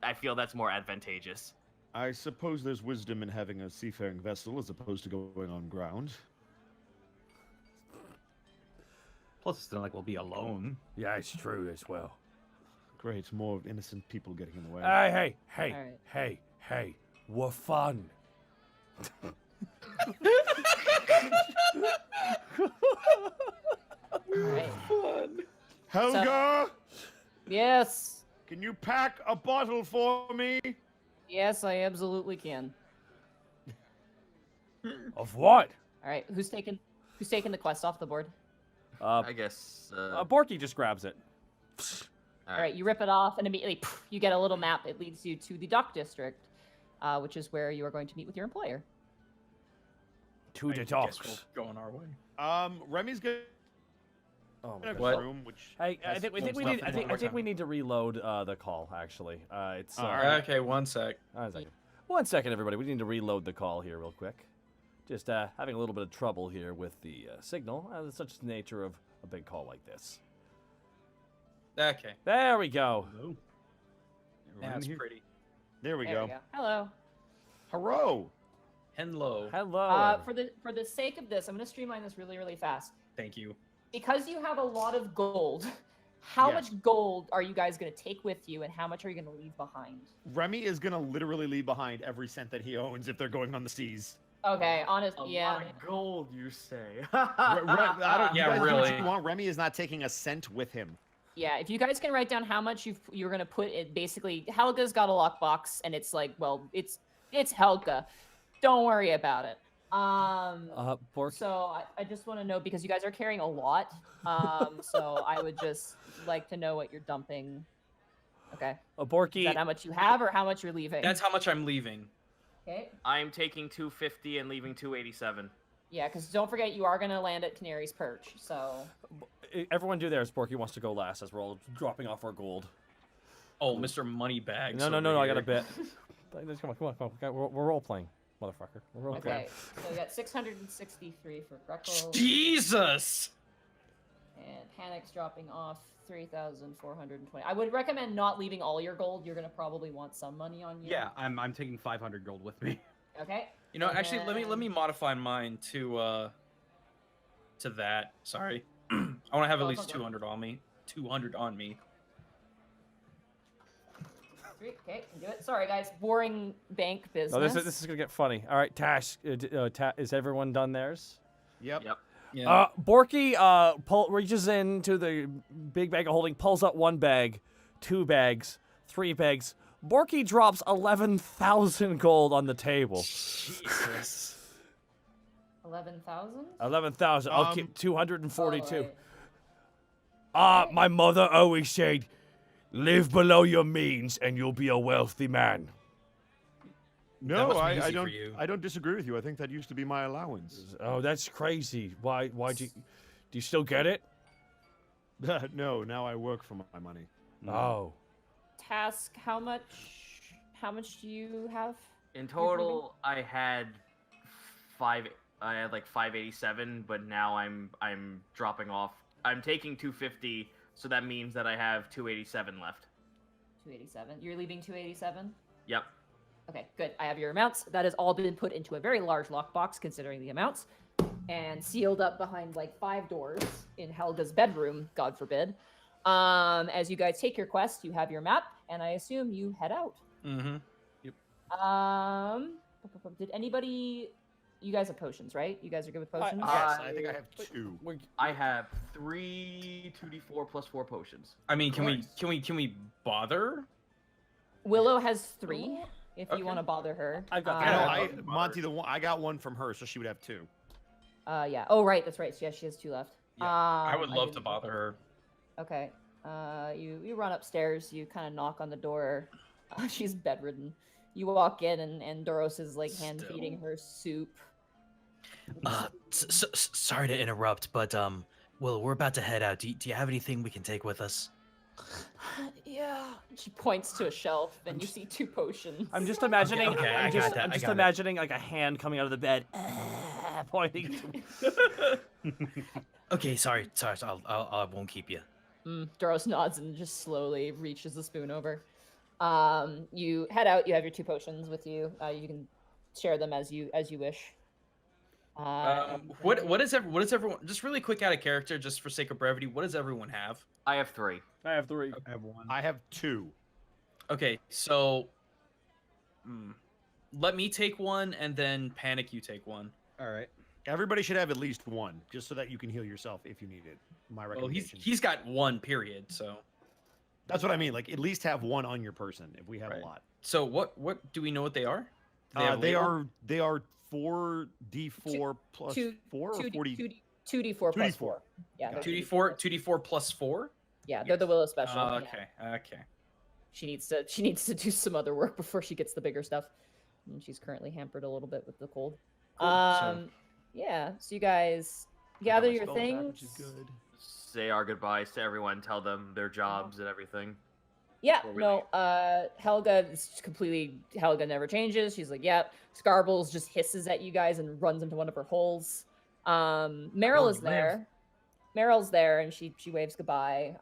I feel that's more advantageous. I suppose there's wisdom in having a seafaring vessel as opposed to going on ground. Plus, it's not like we'll be alone. Yeah, it's true as well. Great, more innocent people getting in the way. Hey, we're fun. Alright. Helga, Yes. can you pack a bottle for me? Yes, I absolutely can. Of what? All right, who's taking the quest off the board? I guess. Borky just grabs it. All right, you rip it off, and immediately you get a little map. It leads you to the dock district, which is where you are going to meet with your employer. To the docks. Going our way. Remy's good. Oh my What? God. Room, which Hey, I has think we some need. stuff I in think it. we need to reload the call. Actually, it's. Okay, 1 sec. One second. 1 second, everybody. We need to reload the call here real quick. Just having a little bit of trouble here with the signal. It's such the nature of a big call like this. Okay. There we go. Hello. That's pretty. There we There go. we go. Hello. Hello. Hello. Hello. For the sake of this, I'm going to streamline this really, really fast. Thank you. Because you have a lot of gold, how Yes. much gold are you guys going to take with you, and how much are you going to leave behind? Remy is gonna literally leave behind every cent that he owns if they're going on the seas. Okay, honest, A yeah. lot of gold, you say? I don't. Yeah, you guys do what really. you want. Remy is not taking a cent with him. Yeah, if you guys can write down how much you're gonna put it, basically, Helga's got a lockbox, and it's like, well, it's Helga. Don't worry about it. Borky. So I just want to know, because you guys are carrying a lot. So I would just like to know what you're dumping. Okay. Is Borky. that how much you have, or how much you're leaving? That's how much I'm leaving. Okay. I'm taking 250 and leaving 287. Yeah, because don't forget, you are gonna land at Canary's Perch. So Everyone do theirs. Borky wants to go last as we're all dropping off our gold. Oh, Mr. Moneybags. No, I got a bit. Come on. We're role playing, motherfucker. We're role playing. okay, so we got 663 for Greckles, Jesus! and Panic's dropping off 3,420. I would recommend not leaving all your gold. You're gonna probably want some money on you. Yeah, I'm taking 500 gold with me. Okay. You know, And actually, let me then- modify mine to that. Sorry. I want to have at Oh, least okay. 200 on me. 200 on me. Sweet. Okay, can do it. Sorry, guys. Boring bank business. Oh, this is gonna get funny. All right, Tash, is everyone done theirs? Yep. Yep. Yeah. Borky reaches into the big bag of holding, pulls out 1 bag, 2 bags, 3 bags. Borky drops 11,000 gold on the table. Jesus. 11,000. 11,000. I'll keep 242. Alright. My mother always said, live below your means and you'll be a wealthy man. No, must be I easy for don't. you. I don't disagree with you. I think that used to be my allowance. Oh, that's crazy. Why'd you, do you still get it? No, now I work for my money. Oh. Task. How much do you have? In total, I had like 587, but now I'm dropping off. I'm taking 250, so that means that I have 287 left. 287. You're leaving 287. Yep. Okay, good. I have your amounts. That has all been put into a very large lockbox, considering the amounts, and sealed up behind like 5 doors in Helga's bedroom, God forbid. As you guys take your quest, you have your map, and I assume you head out. Mm-hmm. Did anybody? You guys have potions, right? You guys are good with potions. Yes, I think I have 2. I have 3 2d4 plus 4 potions. I mean, can we bother? Willow has 3. If Okay. you want to bother her. I've got Monty, I got 1 from her, so she would have 2. Yeah. Oh, right. That's right. Yeah, she has 2 left. Yeah, I would love to didn't- bother her. Okay. You run upstairs. You kind of knock on the door. She's bedridden. You walk in, and Doros is like hand feeding her soup. Sorry to interrupt, but Well, we're about to head out. Do you have anything we can take with us? Yeah. She points to a shelf, and you see 2 potions. I'm just imagining. Okay, I I'm got just, that, I'm I just got it. imagining like a hand coming out of the bed, pointing. Okay, sorry. I won't keep you. Duros nods and just slowly reaches the spoon over. You head out. You have your 2 potions with you. You can share them as you wish. What is everyone? Just really quick out of character, just for sake of brevity. What does everyone have? I have 3. I have 3. I have 1. I have 2. Okay, so let me take 1, and then Panic, you take 1. All right. Everybody should have at least 1, just so that you can heal yourself if you need it. My Well, recommendation. he's got 1 period. So That's what I mean. Like, at least have 1 on your person if we have Right. a lot. so what do we know what they are? Do have a They label? are 4d4 plus 4 or 40. 2d4 plus 2d4. 4. Yeah. they're 2d4 plus 4. Yeah, they're the Willow special. Oh, Yeah. okay. She needs to do some other work before she gets the bigger stuff. And she's currently hampered a little bit with the cold. Cool, Yeah, so you guys gather your things. Say our goodbyes to everyone. Tell them their jobs and everything. Yeah, Before we no, Helga is completely, Helga never changes. She's like, yep. Scarbles just hisses at you guys and runs into one of her holes. Meryl is there. Meryl's there and she waves goodbye.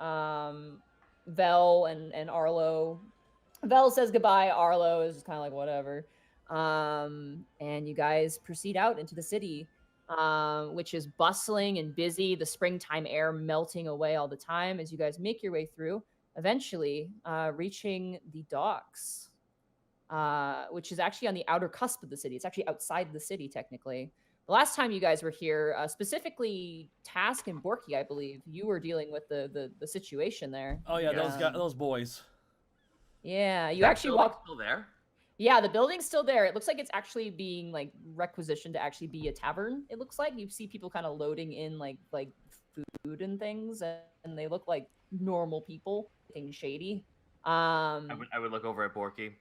Vel and Arlo. Vel says goodbye. Arlo is just kind of like, whatever. And you guys proceed out into the city, which is bustling and busy. The springtime air melting away all the time as you guys make your way through, eventually reaching the docks, which is actually on the outer cusp of the city. It's actually outside the city, technically. The last time you guys were here, specifically Task and Borky, I believe, you were dealing with the situation there. Oh yeah, those boys. Yeah, you That actually building's walked. still there. Yeah, the building's still there. It looks like it's actually being like requisitioned to actually be a tavern. It looks like you see people kind of loading in like food and things, and they look like normal people. Nothing shady. I would look over at Borky.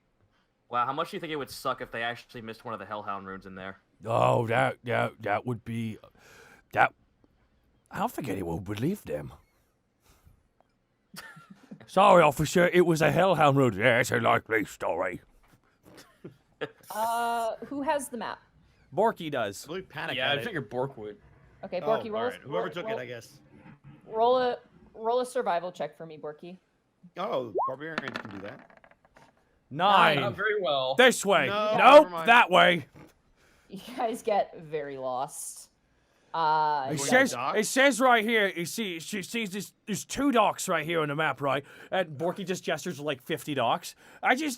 Wow, how much do you think it would suck if they actually missed one of the Hellhound runes in there? Oh, that would be that. I don't think anyone would believe them. Sorry, officer. It was a hellhound road. Yeah, it's a likely story. Who has the map? Borky does. I believe Panic Yeah, had I it. figured Bork would. Okay, Oh, Borky, all roll. right. Whoever took it, I guess. Roll a survival check for me, Borky. Oh, barbarians can do that. 9. Not very well. This way. No, Nope, never mind. that way. You guys get very lost. It Going says, dock? it says right here, you see, she sees this, there's 2 docks right here on the map, right? And Borky just gestures like 50 docks.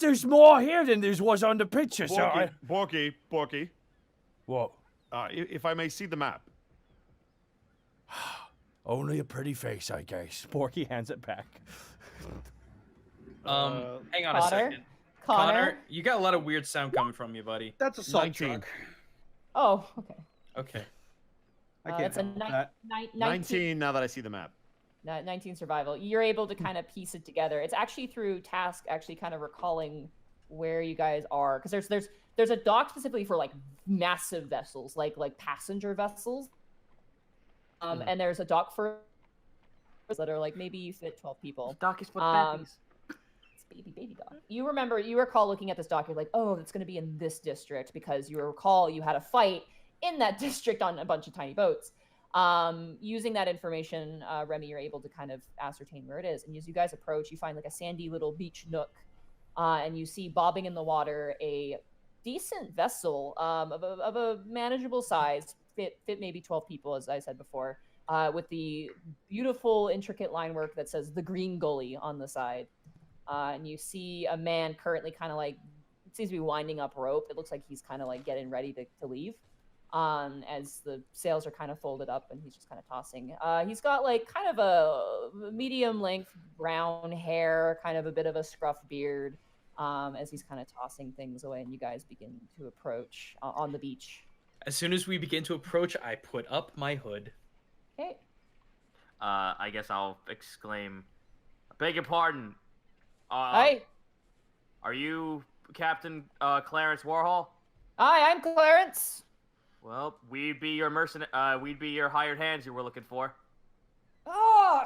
There's more here than there was on the picture, so I... Borky. What? If I may see the map. Only a pretty face, I guess. Borky hands it back. Hang on a Connor? second. Connor, you got a lot of weird sound coming from you, buddy. That's a salt 19. truck. Oh, okay. Okay. I can't That's a help that. 19 now that I see the map. 19 survival. You're able to kind of piece it together. It's actually through Task actually kind of recalling where you guys are, because there's a dock specifically for like massive vessels, like passenger vessels. And there's a dock for that are like maybe you fit 12 people. Dock is for It's baby dock. You recall looking at this dock, you're like, oh, it's going to be in this district, because you recall you had a fight in that district on a bunch of tiny boats. Using that information, Remy, you're able to kind of ascertain where it is. And as you guys approach, you find like a sandy little beach nook, and you see bobbing in the water a decent vessel of a manageable size, fit maybe 12 people, as I said before, with the beautiful intricate line work that says the Green Gully on the side. And you see a man currently kind of like, it seems to be winding up rope. It looks like he's kind of like getting ready to leave. As the sails are kind of folded up and he's just kind of tossing. He's got like kind of a medium length brown hair, kind of a bit of a scruff beard, as he's kind of tossing things away, and you guys begin to approach on the beach. As soon as we begin to approach, I put up my hood. Okay. I guess I'll exclaim, "I beg your pardon. Hi. Are you Captain Clarence Warhol?" Hi, I'm Clarence. Well, we'd be your hired hands you were looking for. Oh,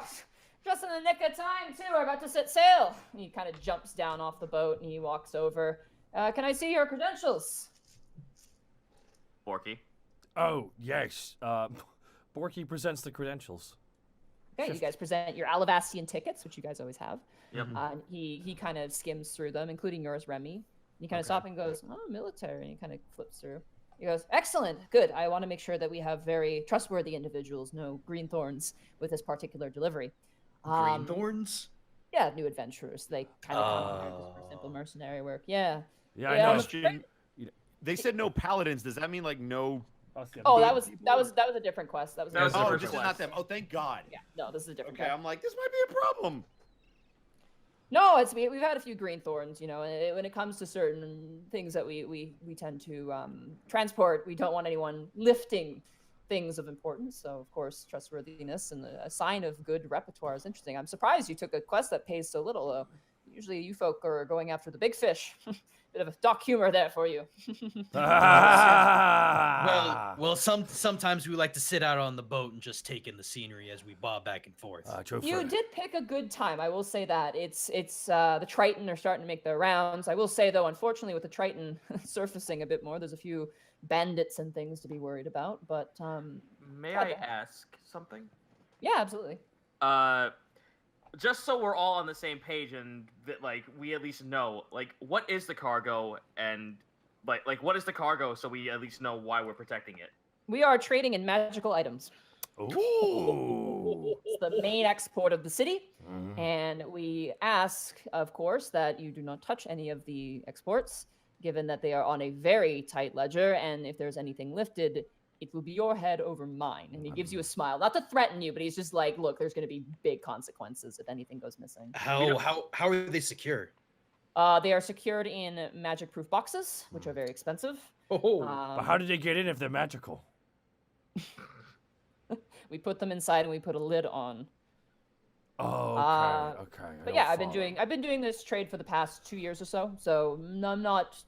just in the nick of time, too. We're about to set sail. And he kind of jumps down off the boat and he walks over. Can I see your credentials? Borky. Oh, yes. Borky presents the credentials. Okay, you guys present your Alivastian tickets, which you guys always have. Yep. And he kind of skims through them, including yours, Remy. And he kind of stops and goes, "Oh, military." And he kind of flips through. He goes, "Excellent, good. I want to make sure that we have very trustworthy individuals, no green thorns with this particular delivery." Green thorns? Yeah, new adventurers. They kind of come here just for simple mercenary work. Yeah. Yeah, I Yeah, know. Question. They said no paladins. Does that mean like no? Oh, that was a different quest. That was That was a the Oh, first this is quest. not them. Oh, thank God. Yeah, no, this is a different Okay, guy. I'm like, this might be a problem. No, we've had a few green thorns, you know, and when it comes to certain things that we tend to transport, we don't want anyone lifting things of importance. So, of course, trustworthiness and a sign of good repertoire is interesting. I'm surprised you took a quest that pays so little, though. Usually you folk are going after the big fish. Bit of a doc humor there for you. Well, sometimes we like to sit out on the boat and just take in the scenery as we bob back and forth. You did pick a good time. I will say that it's the triton are starting to make their rounds. I will say though, unfortunately, with the triton surfacing a bit more, there's a few bandits and things to be worried about. But May I ask something? yeah, absolutely. Just so we're all on the same page and that like we at least know like what is the cargo and like what is the cargo so we at least know why we're protecting it. We are trading in magical items. Ooh. It's the main export of the city, and we ask, of course, that you do not touch any of the exports, given that they are on a very tight ledger, and if there's anything lifted, it will be your head over mine. And he gives you a smile, not to threaten you, but he's just like, look, there's going to be big consequences if anything goes missing. How are they secure? They are secured in magic-proof boxes, which are very expensive. Oh, But how did they get in if they're magical? We put them inside and we put a lid on. Oh, okay. But yeah, I've been doing this trade for the past 2 years or so, so I'm not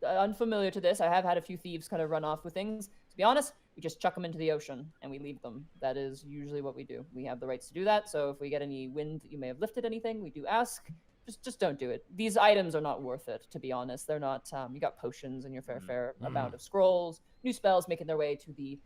unfamiliar to this. I have had a few thieves kind of run off with things. To be honest, we just chuck them into the ocean and we leave them. That is usually what we do. We have the rights to do that. So if we get any wind that you may have lifted anything, we do ask. Just don't do it. These items are not worth it, to be honest. They're not. You got potions and your fair amount of scrolls, new spells making their way to the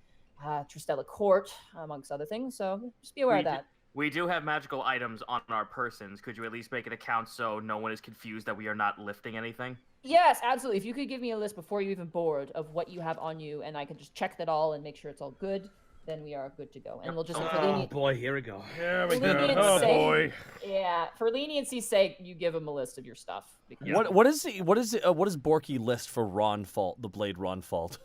Tristella court, amongst other things. So just be aware of that. We do have magical items on our persons. Could you at least make an account so no one is confused that we are not lifting anything? Yes, absolutely. If you could give me a list before you even board of what you have on you, and I can just check that all and make sure it's all good, then we are good to go. And we'll just oh boy, here we go. Here we For go. leniency's Oh sake- boy. Yeah, for leniency's sake, you give him a list of your stuff. Because What is Borky list for Ronfault, the blade Ronfault?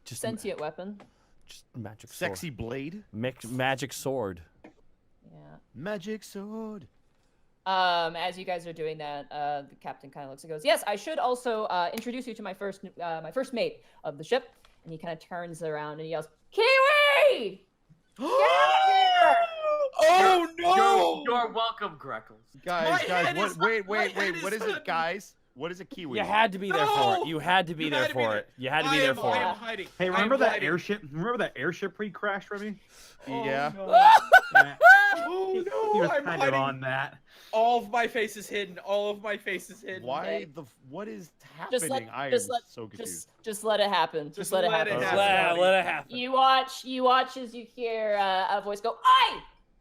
Just sentient weapon. just magic sword. Sexy blade. Magic sword. Yeah. Magic sword. As you guys are doing that, the captain kind of looks and goes, "Yes, I should also introduce you to my first mate of the ship." And he kind of turns around and he yells, "Kiwi! Get out here!" Oh no! You're welcome, Greckles. Guys, head what? is- Wait, my head wait. is What is hurting. it, guys? What is a kiwi? You had to be there for No! it. You had to be there for it. You had to be there for I it. am hiding. Hey, I am remember that hiding. airship? Remember that airship pre-crash, Remy? Yeah. Yeah, Oh he no! was I'm kind hiding. of on that. All of my face is hidden. All of my face is hidden. Why what is Just happening? let, I am just let, so confused. just let it happen. Just let it let it happen. happen. Let it happen. You watch as you hear a voice go, "Oi!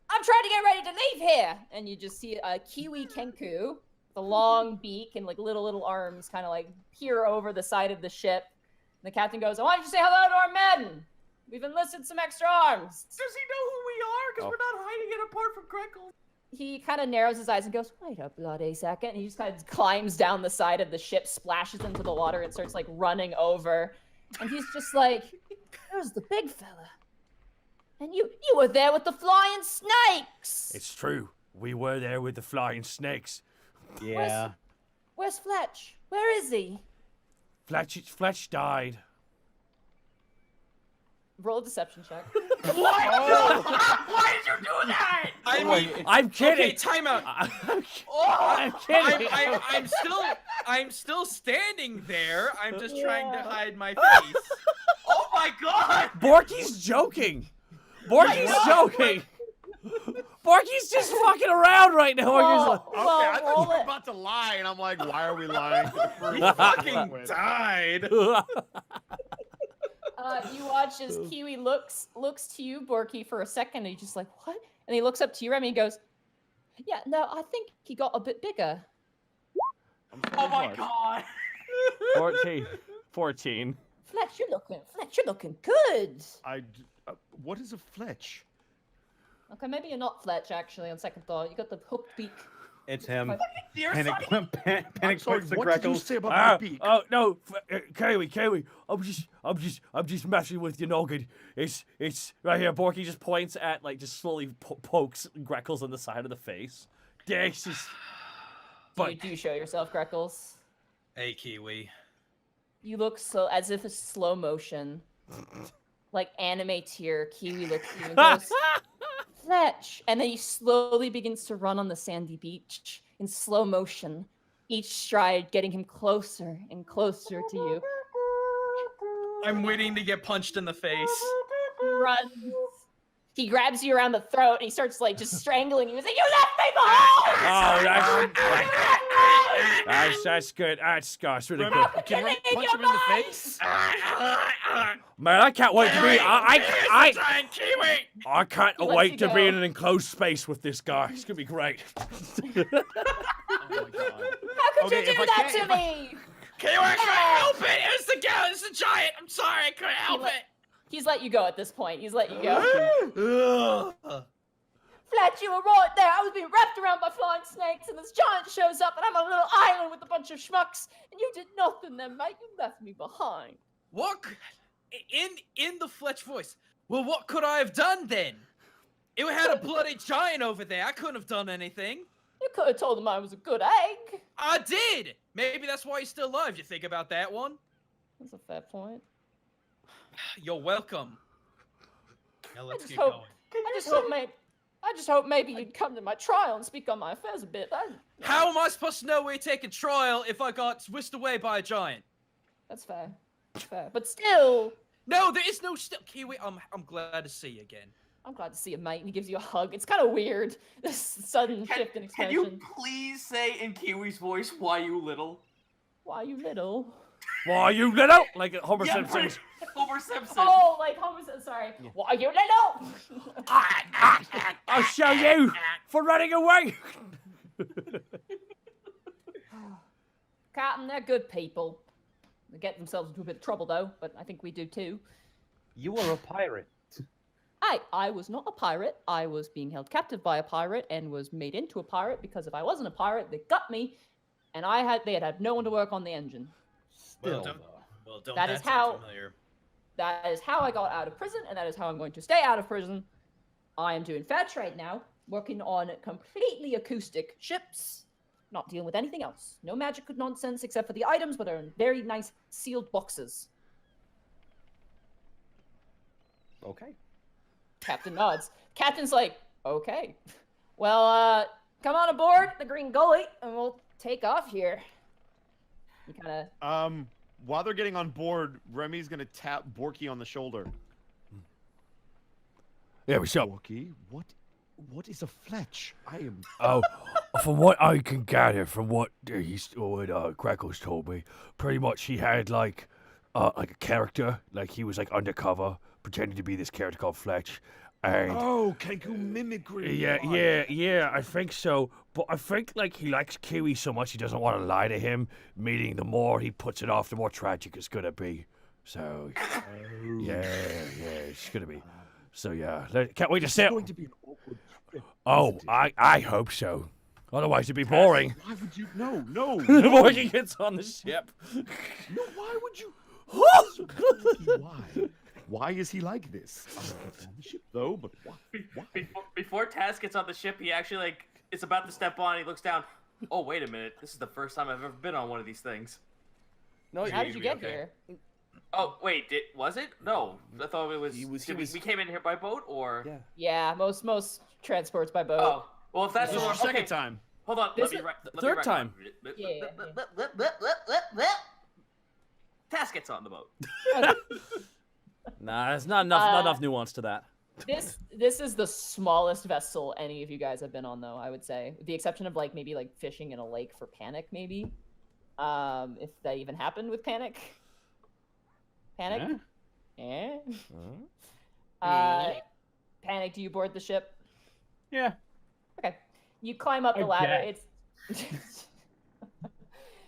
I'm trying to get ready to leave here!" And you just see a Kiwi Kenku, the long beak and like little arms kind of like peer over the side of the ship. And the captain goes, "I want you to say hello to our men. We've enlisted some extra arms." Does he know who we are? Because we're not hiding it apart from Greckles. He kind of narrows his eyes and goes, "Wait a bloody second." And he just kind of climbs down the side of the ship, splashes into the water, and starts like running over. And he's just like, "There's the big fella. And you were there with the flying snakes." It's true. We were there with the flying snakes. Yeah. Where's Fletch? Where is he? Fletch died. Roll a deception check. Why did you do that? I mean, I'm kidding. okay, time out. I'm kidding. I'm still standing there. I'm just trying to hide my face. Oh my god! Borky's joking. Borky's joking. Borky's just fucking around right now. Well, Okay, I thought you roll were it. about to lie, and I'm like, why are we lying? To the He first fucking win? died. You watch as Kiwi looks to you, Borky, for a second, and he's just like, what? And he looks up to you, Remy, and goes, yeah, no, I think he got a bit bigger. Oh my god. 14. Fletch, you're looking good. What is a fletch? Okay, maybe you're not Fletch, actually, on second thought. You got the hooked beak. It's him. Dear Panic, son. panic I'm sorry, puts the what did you Greckles. say about my beak? Oh no, Kiwi, I'm just messing with your noggin. It's Right here, Borky just points at, like, just slowly pokes Greckles on the side of the face. This is... You do show yourself, Greckles. Hey, Kiwi. You look so as if it's slow motion, like anime tear. Kiwi looks at you and goes, Fletch, and then he slowly begins to run on the sandy beach in slow motion, each stride getting him closer and closer to you. I'm waiting to get punched in the face. He runs. He grabs you around the throat and he starts like just strangling you. He's like, "You left me behind!" Oh, that's good. That's really Remy, good. can you punch him in the face? Man, I can't wait to be. I can't He lets wait you to be go. in an enclosed space with this guy. It's gonna be great. Oh my god. How could Okay, you do if I that can't- to me? Kiwi, I couldn't help it. It was the guy. It's the giant. I'm sorry. I couldn't help let- it. He's let you go at this point. He's let you go. Ugh. Fletch, you were right there. I was being wrapped around by flying snakes, and this giant shows up, and I'm on a little island with a bunch of schmucks, and you did nothing then, mate. You left me behind. What? In the Fletch voice. Well, what could I have done then? It had a bloody giant over there. I couldn't have done anything. You could have told him I was a good egg. I did. Maybe that's why he's still alive. You think about that one? That's a fair point. You're welcome. Now let's just get hope- going. I just hope maybe you'd come to my trial and speak on my affairs a bit. How am I supposed to know we're taking trial if I got whisked away by a giant? That's fair. Fair. But still, No, there is no still. Kiwi, I'm glad to see you again. I'm glad to see you, mate, and he gives you a hug. It's kind of weird, this sudden shift in Can expression. you please say in Kiwi's voice, why you little? Why you little? Why you little? Like Homer Yeah, Simpson. Homer Simpson. Oh, like Homer said, sorry. Why you little? I'll show you for running away. Captain, they're good people. They get themselves into a bit of trouble, though, but I think we do too. You are a pirate. I was not a pirate. I was being held captive by a pirate and was made into a pirate because if I wasn't a pirate, they got me, and they had no one to work on the engine. Still, don't- though. Well, don't That is sound how- familiar. That is how I got out of prison, and that is how I'm going to stay out of prison. I am doing fair trade now, working on completely acoustic ships, not dealing with anything else. No magic nonsense except for the items, but are in very nice sealed boxes. Okay. Captain nods. Captain's like, okay. Well, come on aboard the Green Gully, and we'll take off here. You kind of... While they're getting on board, Remy's gonna tap Borky on the shoulder. Yeah, what's up? Borky, what is a fletch? I am. Oh, from what I can gather, from what Greckles told me, pretty much he had like a character, like he was like undercover, pretending to be this character called Fletch, and Oh, Kenku mimicry. yeah, I think so. But I think like he likes Kiwi so much he doesn't want to lie to him. Meaning the more he puts it off, the more tragic it's gonna be. So yeah, it's gonna be. So yeah, can't wait to see It's it. going to be an awkward trip. Oh, isn't it? I hope so. Otherwise it'd be boring. Why would you? No. The more he gets on the ship. No, why would you? Borky, why? Why is he like this? On the ship though, but why? Before Taz gets on the ship, he actually like is about to step on. He looks down. Oh wait a minute! This is the first time I've ever been on one of these things. No, How did you get okay. here? Oh wait, was it? No, I thought it was. He was- we came in here by boat, or? Yeah. Yeah, most transports by boat. Oh, well if that's This is the your second okay. time. Hold on, This let me is- write. the let third me write- time. Yeah. Taz gets on the boat. Nah, there's not enough nuance to that. This is the smallest vessel any of you guys have been on, though. I would say, with the exception of like maybe like fishing in a lake for Panic, maybe. If that even happened with Panic. Panic. Eh? Panic. Do you board the ship? Yeah. Okay. You climb up the ladder. Okay. It's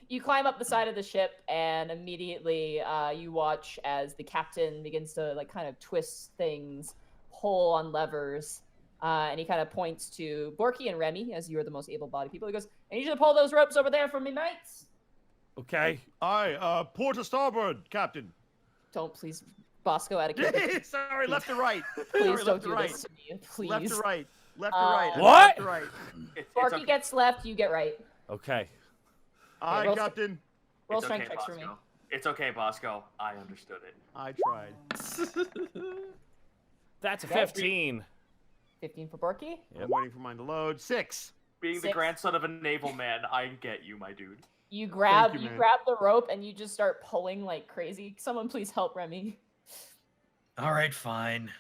you climb up the side of the ship, and immediately you watch as the captain begins to like kind of twist things, pull on levers, and he kind of points to Borky and Remy, as you are the most able-bodied people. He goes, "I need you to pull those ropes over there for me, mates." Okay. Aye, port to starboard, Captain. Don't please, Bosco, out of character. Sorry, left to right. Please Sorry, don't left to do right. this to me. Please. Left to right. Left to right. What? Left to right. It's Borky okay. gets left, you get right. Okay. Aye, roll- Captain. Roll It's strength okay, checks for me. Bosco. It's okay, Bosco. I understood it. I tried. That's a Okay. 15. 15 for Borky. I'm waiting for mine to load. 6. Being the 6. grandson of a naval man, I get you, my dude. You grab you, man. grab the rope and you just start pulling like crazy. Someone please help Remy. All right, fine.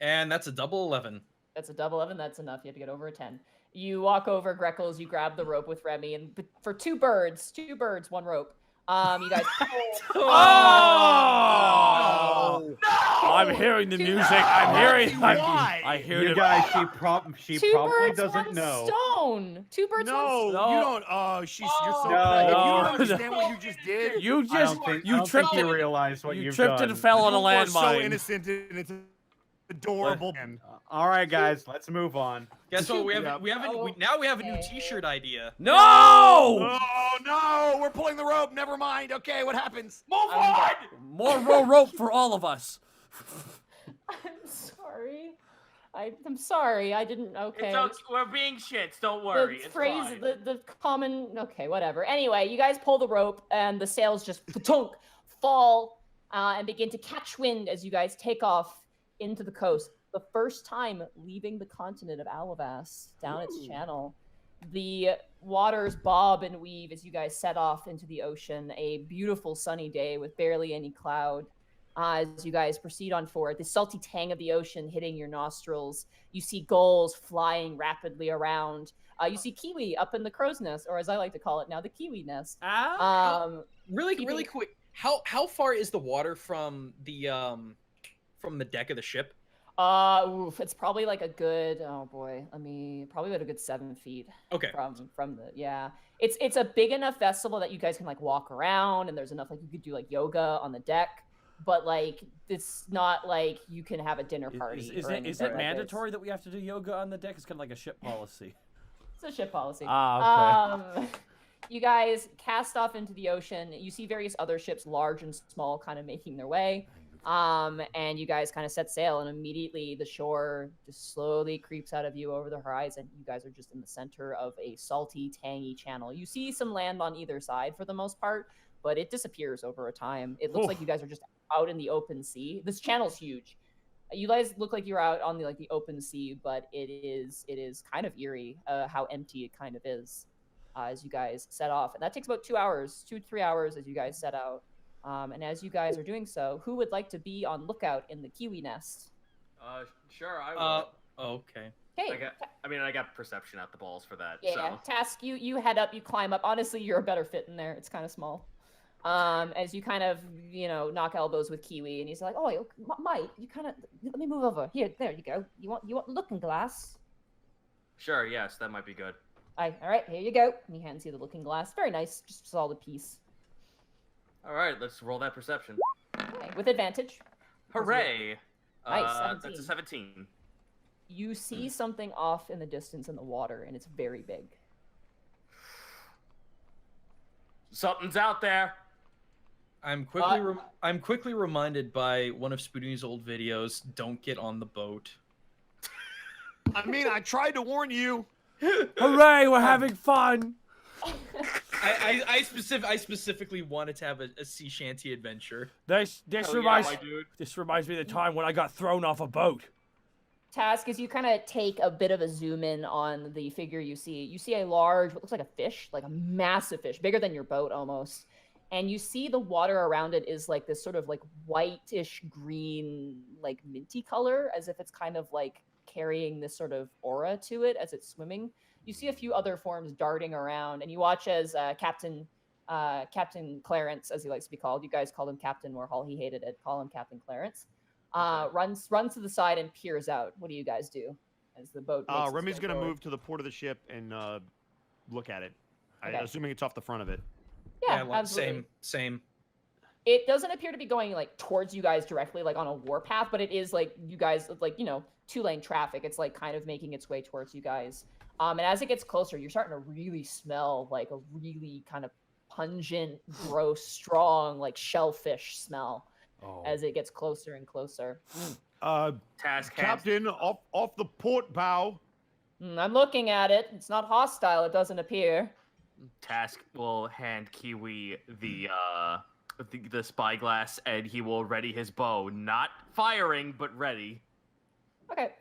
And that's a double 11. That's a double 11. That's enough. You have to get over a 10. You walk over Greckles. You grab the rope with Remy, and for two birds, one rope. You guys. Oh! I'm hearing the Two music. birds. I'm hearing. Why? I hear You the. guys, she Two probably birds, doesn't one know. stone. Two birds, No, one No. you don't. Oh, you're so. No. If you No. don't understand what you just did, You I just don't think, you I don't tripped think you it. realize what You you've tripped done. and fell on a you are so landmine. innocent and it's adorable. Man. All right, guys, let's move on. Guess what? Yeah. We have a new T-shirt idea. No! Oh no, we're pulling the rope. Never mind. Okay, what happens? Move on! More rope for all of us. I'm sorry. I'm sorry. I didn't. Okay. It's okay. We're being shits. Don't worry. The It's phrase, fine. the common. Okay, whatever. Anyway, you guys pull the rope, and the sails just tunk, fall and begin to catch wind as you guys take off into the coast. The first time leaving the continent of Alivast down its channel. The waters bob and weave as you guys set off into the ocean. A beautiful sunny day with barely any cloud. As you guys proceed on forward, the salty tang of the ocean hitting your nostrils. You see gulls flying rapidly around. You see kiwi up in the crow's nest, or as I like to call it now, the kiwi nest. Really keeping- quick. How far is the water from the deck of the ship? It's probably like a good. Oh boy, probably about a good 7 feet. Okay. From the yeah. It's a big enough vessel that you guys can like walk around, and there's enough like you could do like yoga on the deck. But like it's not like you can have a dinner party. Is or it anything like mandatory that we have to do yoga on the deck? It's kind of like a ship policy. It's a ship policy. Okay. You guys cast off into the ocean. You see various other ships, large and small, kind of making their way. And you guys kind of set sail, and immediately the shore just slowly creeps out of view over the horizon. You guys are just in the center of a salty, tangy channel. You see some land on either side for the most part, but it disappears over a time. It looks like you guys are just out in the open sea. This channel's huge. You guys look like you're out on the open sea, but it is kind of eerie how empty it kind of is as you guys set off. And that takes about 2 to 3 hours as you guys set out. And as you guys are doing so, who would like to be on lookout in the kiwi nest? Sure, I will. Okay. Okay. I got perception at the balls for that. Yeah, So. Task, you head up, you climb up. Honestly, you're a better fit in there. It's kind of small. As you kind of, knock elbows with Kiwi, and he's like, "Oh, Mike, you kind of let me move over here. There you go. You want looking glass? Sure, yes, that might be good. All right, here you go." And he hands you the looking glass. Very nice, just a solid piece. All right, let's roll that perception. Okay, with advantage. Hooray! Nice, That's a 17. You see something off in the distance in the water, and it's very big. Something's out there. I'm quickly reminded by one of Spoodie's old videos. Don't get on the boat. I tried to warn you. Hooray, we're having fun. I specifically wanted to have a sea shanty adventure. This Hell reminds yeah, my dude. this reminds me of the time when I got thrown off a boat. Task, as you kind of take a bit of a zoom in on the figure you see a large, what looks like a fish, like a massive fish, bigger than your boat almost. and you see the water around it is like this sort of like whitish green, like minty color, as if it's kind of like carrying this sort of aura to it as it's swimming. You see a few other forms darting around, and you watch as Captain Clarence, as he likes to be called. You guys called him Captain Warhol. He hated it. Call him Captain Clarence. Runs to the side and peers out. What do you guys do as the boat? Makes its Remy's way gonna forward? move to the port of the ship and look at it. Okay. Assuming it's off the front of it. Yeah, well, absolutely. same. It doesn't appear to be going like towards you guys directly, like on a warpath, but it is like you guys, like, you know, 2-lane traffic. It's like kind of making its way towards you guys. And as it gets closer, you're starting to really smell like a really kind of pungent, gross, strong, like shellfish smell as it gets closer and closer. Task Captain, off the port bow. I'm looking at it. It's not hostile. It doesn't appear. Task will hand Kiwi the spyglass, and he will ready his bow, not firing but ready. Okay.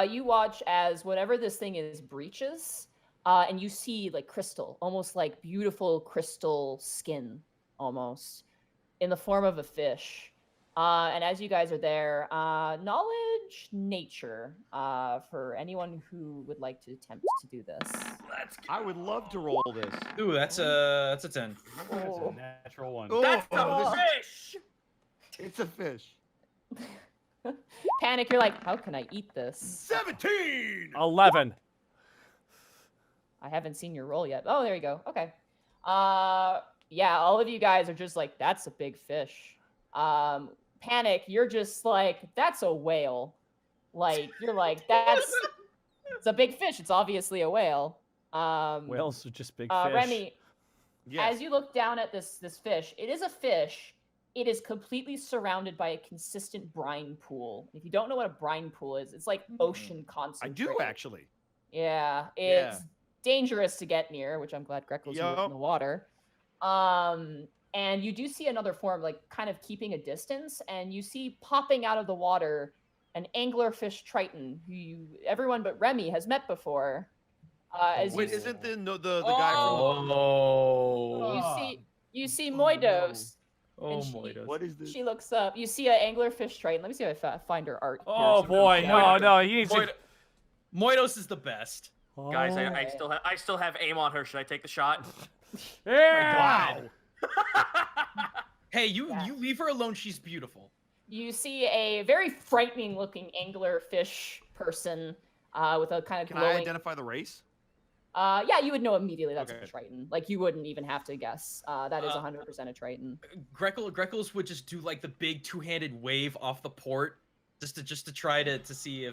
You watch as whatever this thing is breaches, and you see like crystal, almost like beautiful crystal skin, almost in the form of a fish. And as you guys are there, knowledge nature for anyone who would like to attempt to do this. I would love to roll this. Ooh, that's a 10. That's a natural one. Oh, That's the this- fish! It's a fish. Panic, you're like, how can I eat this? 17! 11. I haven't seen your roll yet. Oh, there you go. Okay. Yeah, all of you guys are just like, that's a big fish. Panic, you're just like, that's a whale. Like, you're like, it's a big fish. It's obviously a whale. Whales are just big fish. Remy, Yes. as you look down at this fish, it is a fish. It is completely surrounded by a consistent brine pool. If you don't know what a brine pool is, it's like ocean I concentrate. do, actually. Yeah, it's dangerous to get near, which I'm glad Greckles knew in the water. And you do see another form, like kind of keeping a distance, and you see popping out of the water an anglerfish triton who everyone but Remy has met before. Wait, isn't the guy from you see Moidos. Oh, and Moidos. What is this? She looks up. You see an anglerfish triton. Let me see if I find her art. Oh here. boy, no, you need to. Moidos is the best. Guys, Oh. I still have aim on her. Should I take the shot? Yeah. Wow. Hey, you leave her alone. She's beautiful. You see a very frightening looking anglerfish person with a kind of Can I glowing. identify the race? Yeah, you would know immediately that's Okay. a triton. Like you wouldn't even have to guess. That is 100% a triton. Greckles would just do like the big two-handed wave off the port, just to try to see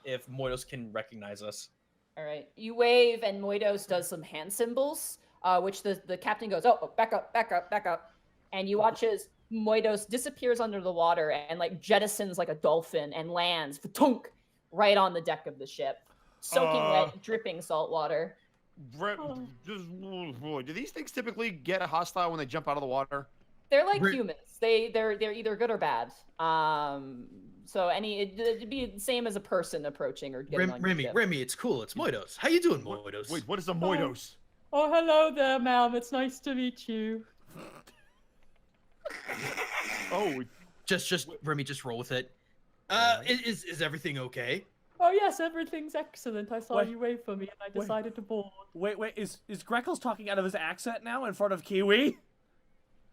if Moidos can recognize us. All right, you wave, and Moidos does some hand symbols, which the captain goes, "Oh, back up, back up, back up," and you watch as Moidos disappears under the water and like jettisons like a dolphin and lands, tunk, right on the deck of the ship, soaking wet, dripping salt water. Do these things typically get hostile when they jump out of the water? They're like humans. They're either good or bad. So it'd be the same as a person approaching or getting on your ship. Remy, it's cool. It's Moidos. How you doing, Moidos? Wait, what is a Moidos? Oh, hello there, ma'am. It's nice to meet you. Oh, Just Remy, just roll with it. Is everything okay? Oh yes, everything's excellent. I saw Wait. you wave for me, and I decided to board. Wait, is Greckles talking out of his accent now in front of Kiwi?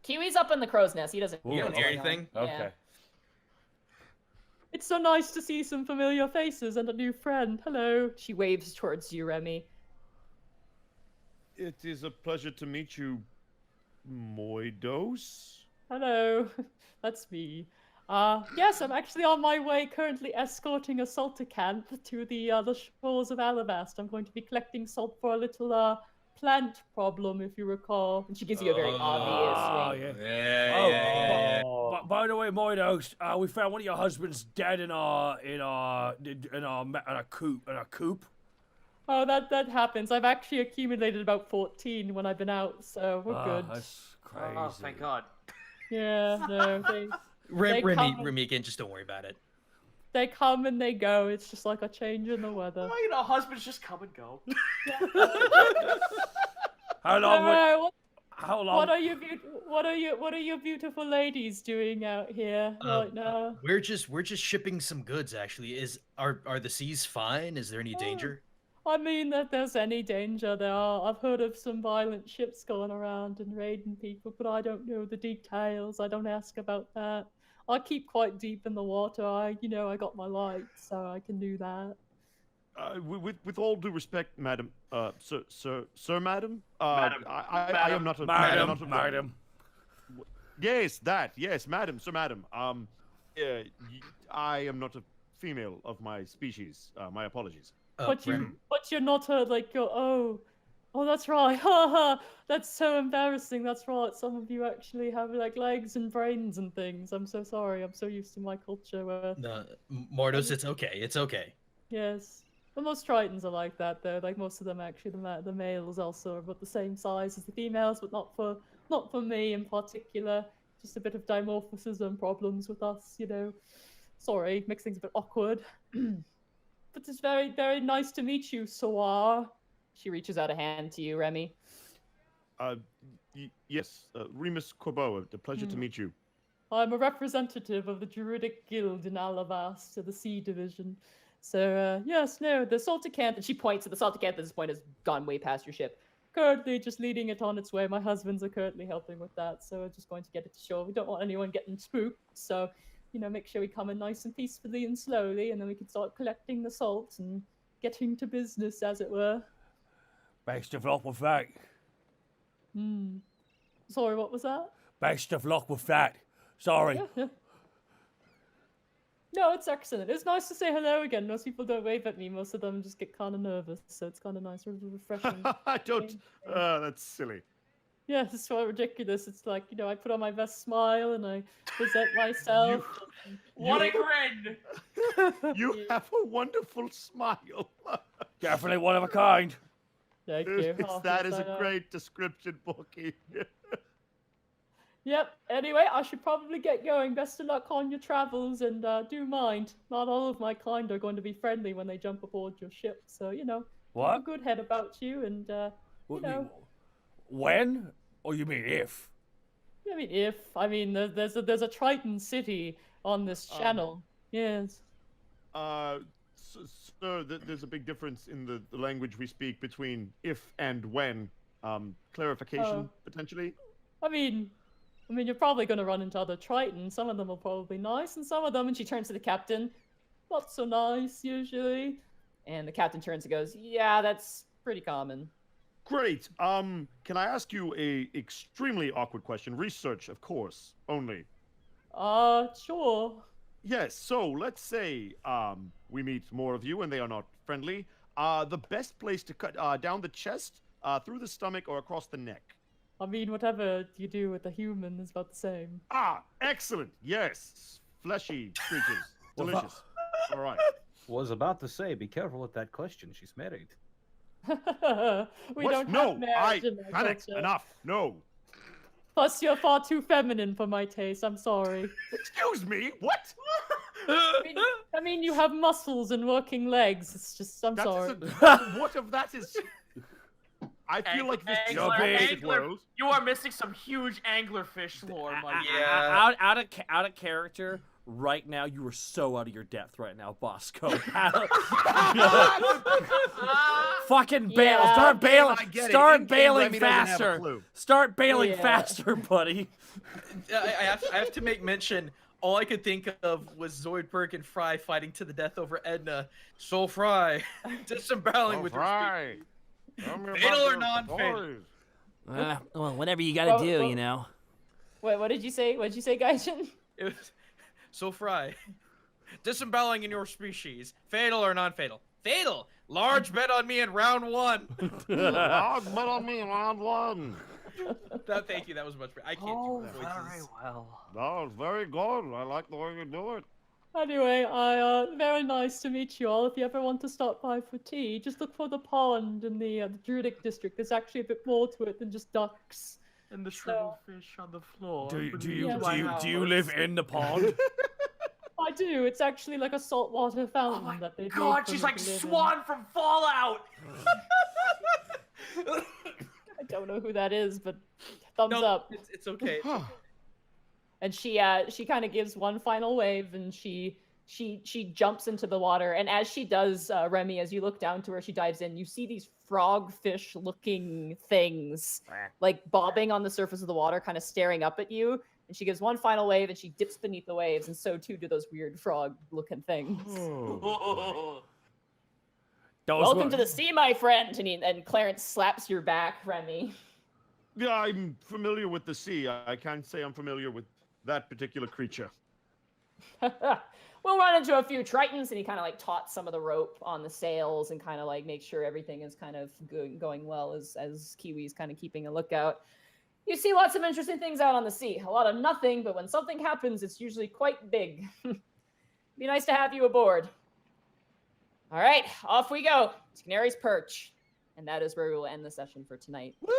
Kiwi's up in the crow's nest. He doesn't. You don't hear anything. Yeah. It's so nice to see some familiar faces and a new friend. Hello. She waves towards you, Remy. it is a pleasure to meet you, Moidos. Hello. That's me. Yes, I'm actually on my way, currently escorting a salticant to the shores of Alivast. I'm going to be collecting salt for a little plant problem, if you recall. And she gives you a very obvious wink. Yeah. By the way, Moidos, we found one of your husbands dead in a coop. Oh, that happens. I've actually accumulated about 14 when I've been out, so we're good. That's crazy. Oh, thank God. Yeah, no, they Remy, again, just don't worry about it. they come and they go. It's just like a change in the weather. Well, you know, husbands just come and go. How long How long? What are you beautiful ladies doing out here right now? We're just shipping some goods. Actually, are the seas fine? Is there any danger? I mean, if there's any danger, there are. I've heard of some violent ships going around and raiding people, but I don't know the details. I don't ask about that. I keep quite deep in the water. I got my lights, so I can do that. With all due respect, madam, sir, madam, Madam. I am not a Madam. Yes, madam, sir, madam. I am not a female of my species. My apologies. But you're not oh, that's right. Ha ha. That's so embarrassing. That's right. Some of you actually have like legs and brains and things. I'm so sorry. I'm so used to my culture where. No, Mordos, it's okay. It's okay. Yes. But most tritons are like that, though. Like most of them, actually, the males also are about the same size as the females, but not for me in particular. Just a bit of dimorphism problems with us, Sorry, makes things a bit awkward. But it's very, very nice to meet you, Sawar. She reaches out a hand to you, Remy. Yes, Remus Corbeau, a pleasure to meet you. I'm a representative of the Druidic Guild in Alivast, the Sea Division. So, yes, no, the Salticantha, and she points at the Salticantha at this point has gone way past your ship. Currently just leading it on its way. My husbands are currently helping with that, so we're just going to get it to shore. We don't want anyone getting spooked, so, make sure we come in nice and peacefully and slowly, and then we can start collecting the salt and getting to business, as it were. Best of luck with that. Sorry, what was that? Best of luck with that. Sorry. Yeah. No, it's excellent. It's nice to say hello again. Most people don't wave at me. Most of them just get kind of nervous, so it's kind of nice, refreshing. Don't. That's silly. Yeah, it's so ridiculous. It's like, I put on my best smile and I present myself. What a grin! You have a wonderful smile. Definitely one of a kind. Thank you. Oh, That yes, is I a know. great description, Borky. Yep. Anyway, I should probably get going. Best of luck on your travels, and do mind. Not all of my kind are going to be friendly when they jump aboard your ship. So, keep a What? good head about you, and When? Or you mean if? there's a Triton city on this channel. Yes. Sir, there's a big difference in the language we speak between if and when. Clarification, potentially? You're probably going to run into other Tritons. Some of them are probably nice, and some of them, and she turns to the captain, not so nice, usually. And the captain turns and goes, yeah, that's pretty common. Great. Can I ask you a extremely awkward question? Research, of course, only. Sure. Yes, so let's say we meet more of you and they are not friendly. The best place to cut down the chest, through the stomach, or across the neck? Whatever you do with a human is about the same. Excellent. Yes. Fleshy creatures. Delicious. All right. Was about to say, be careful with that question. She's married. We don't have marriage in my panic. culture. Enough. No. Plus, you're far too feminine for my taste. I'm sorry. Excuse me. What? You have muscles and working legs. It's just, I'm sorry. What of that is? I feel like this is Angler, a basic angler, world. you are missing some huge anglerfish lore, my Out of character. Right now, you are so out of your depth right now, Bosco. Fucking bail. Yeah. Start bailing. I get it. Start In-game bailing Remy doesn't have a faster. clue. Start bailing Yeah. faster, buddy. I have to make mention. All I could think of was Zoidberg and Fry fighting to the death over Edna. So Fry, disemboweling with Fry. fatal or non-fatal. Well, whatever you gotta do, well- you know. Wait, what did you say? What did you say, Gaijin? It was so Fry, disemboweling in your species, fatal or non-fatal? Fatal. Large bet on me in round 1. Large bet on me in round 1. Thank you. That was much better. I can't do voices. well. That was very good. I like the way you do it. Anyway, very nice to meet you all. If you ever want to stop by for tea, just look for the pond in the Druidic district. There's actually a bit more to it than just ducks. And the shriveled fish on the floor. Do Yeah. you live in the pond? I do. It's actually like a saltwater fountain that they God, she's like Swan from Fallout. don't know who that is, but thumbs No, up. it's okay. It's okay. And she kind of gives one final wave, and she jumps into the water. And as she does, Remy, as you look down to where she dives in, you see these frogfish-looking things like bobbing on the surface of the water, kind of staring up at you. And she gives one final wave, and she dips beneath the waves, and so too do those weird frog-looking things. Welcome to the sea, my friend. And Clarence slaps your back, Remy. Yeah, I'm familiar with the sea. I can't say I'm familiar with that particular creature. We'll run into a few tritons, and he kind of like taut some of the rope on the sails and kind of like make sure everything is kind of going well as Kiwi's kind of keeping a lookout. You see lots of interesting things out on the sea. A lot of nothing, but when something happens, it's usually quite big. Be nice to have you aboard. All right, off we go to Canary's Perch. And that is where we will end the session for tonight. Woo!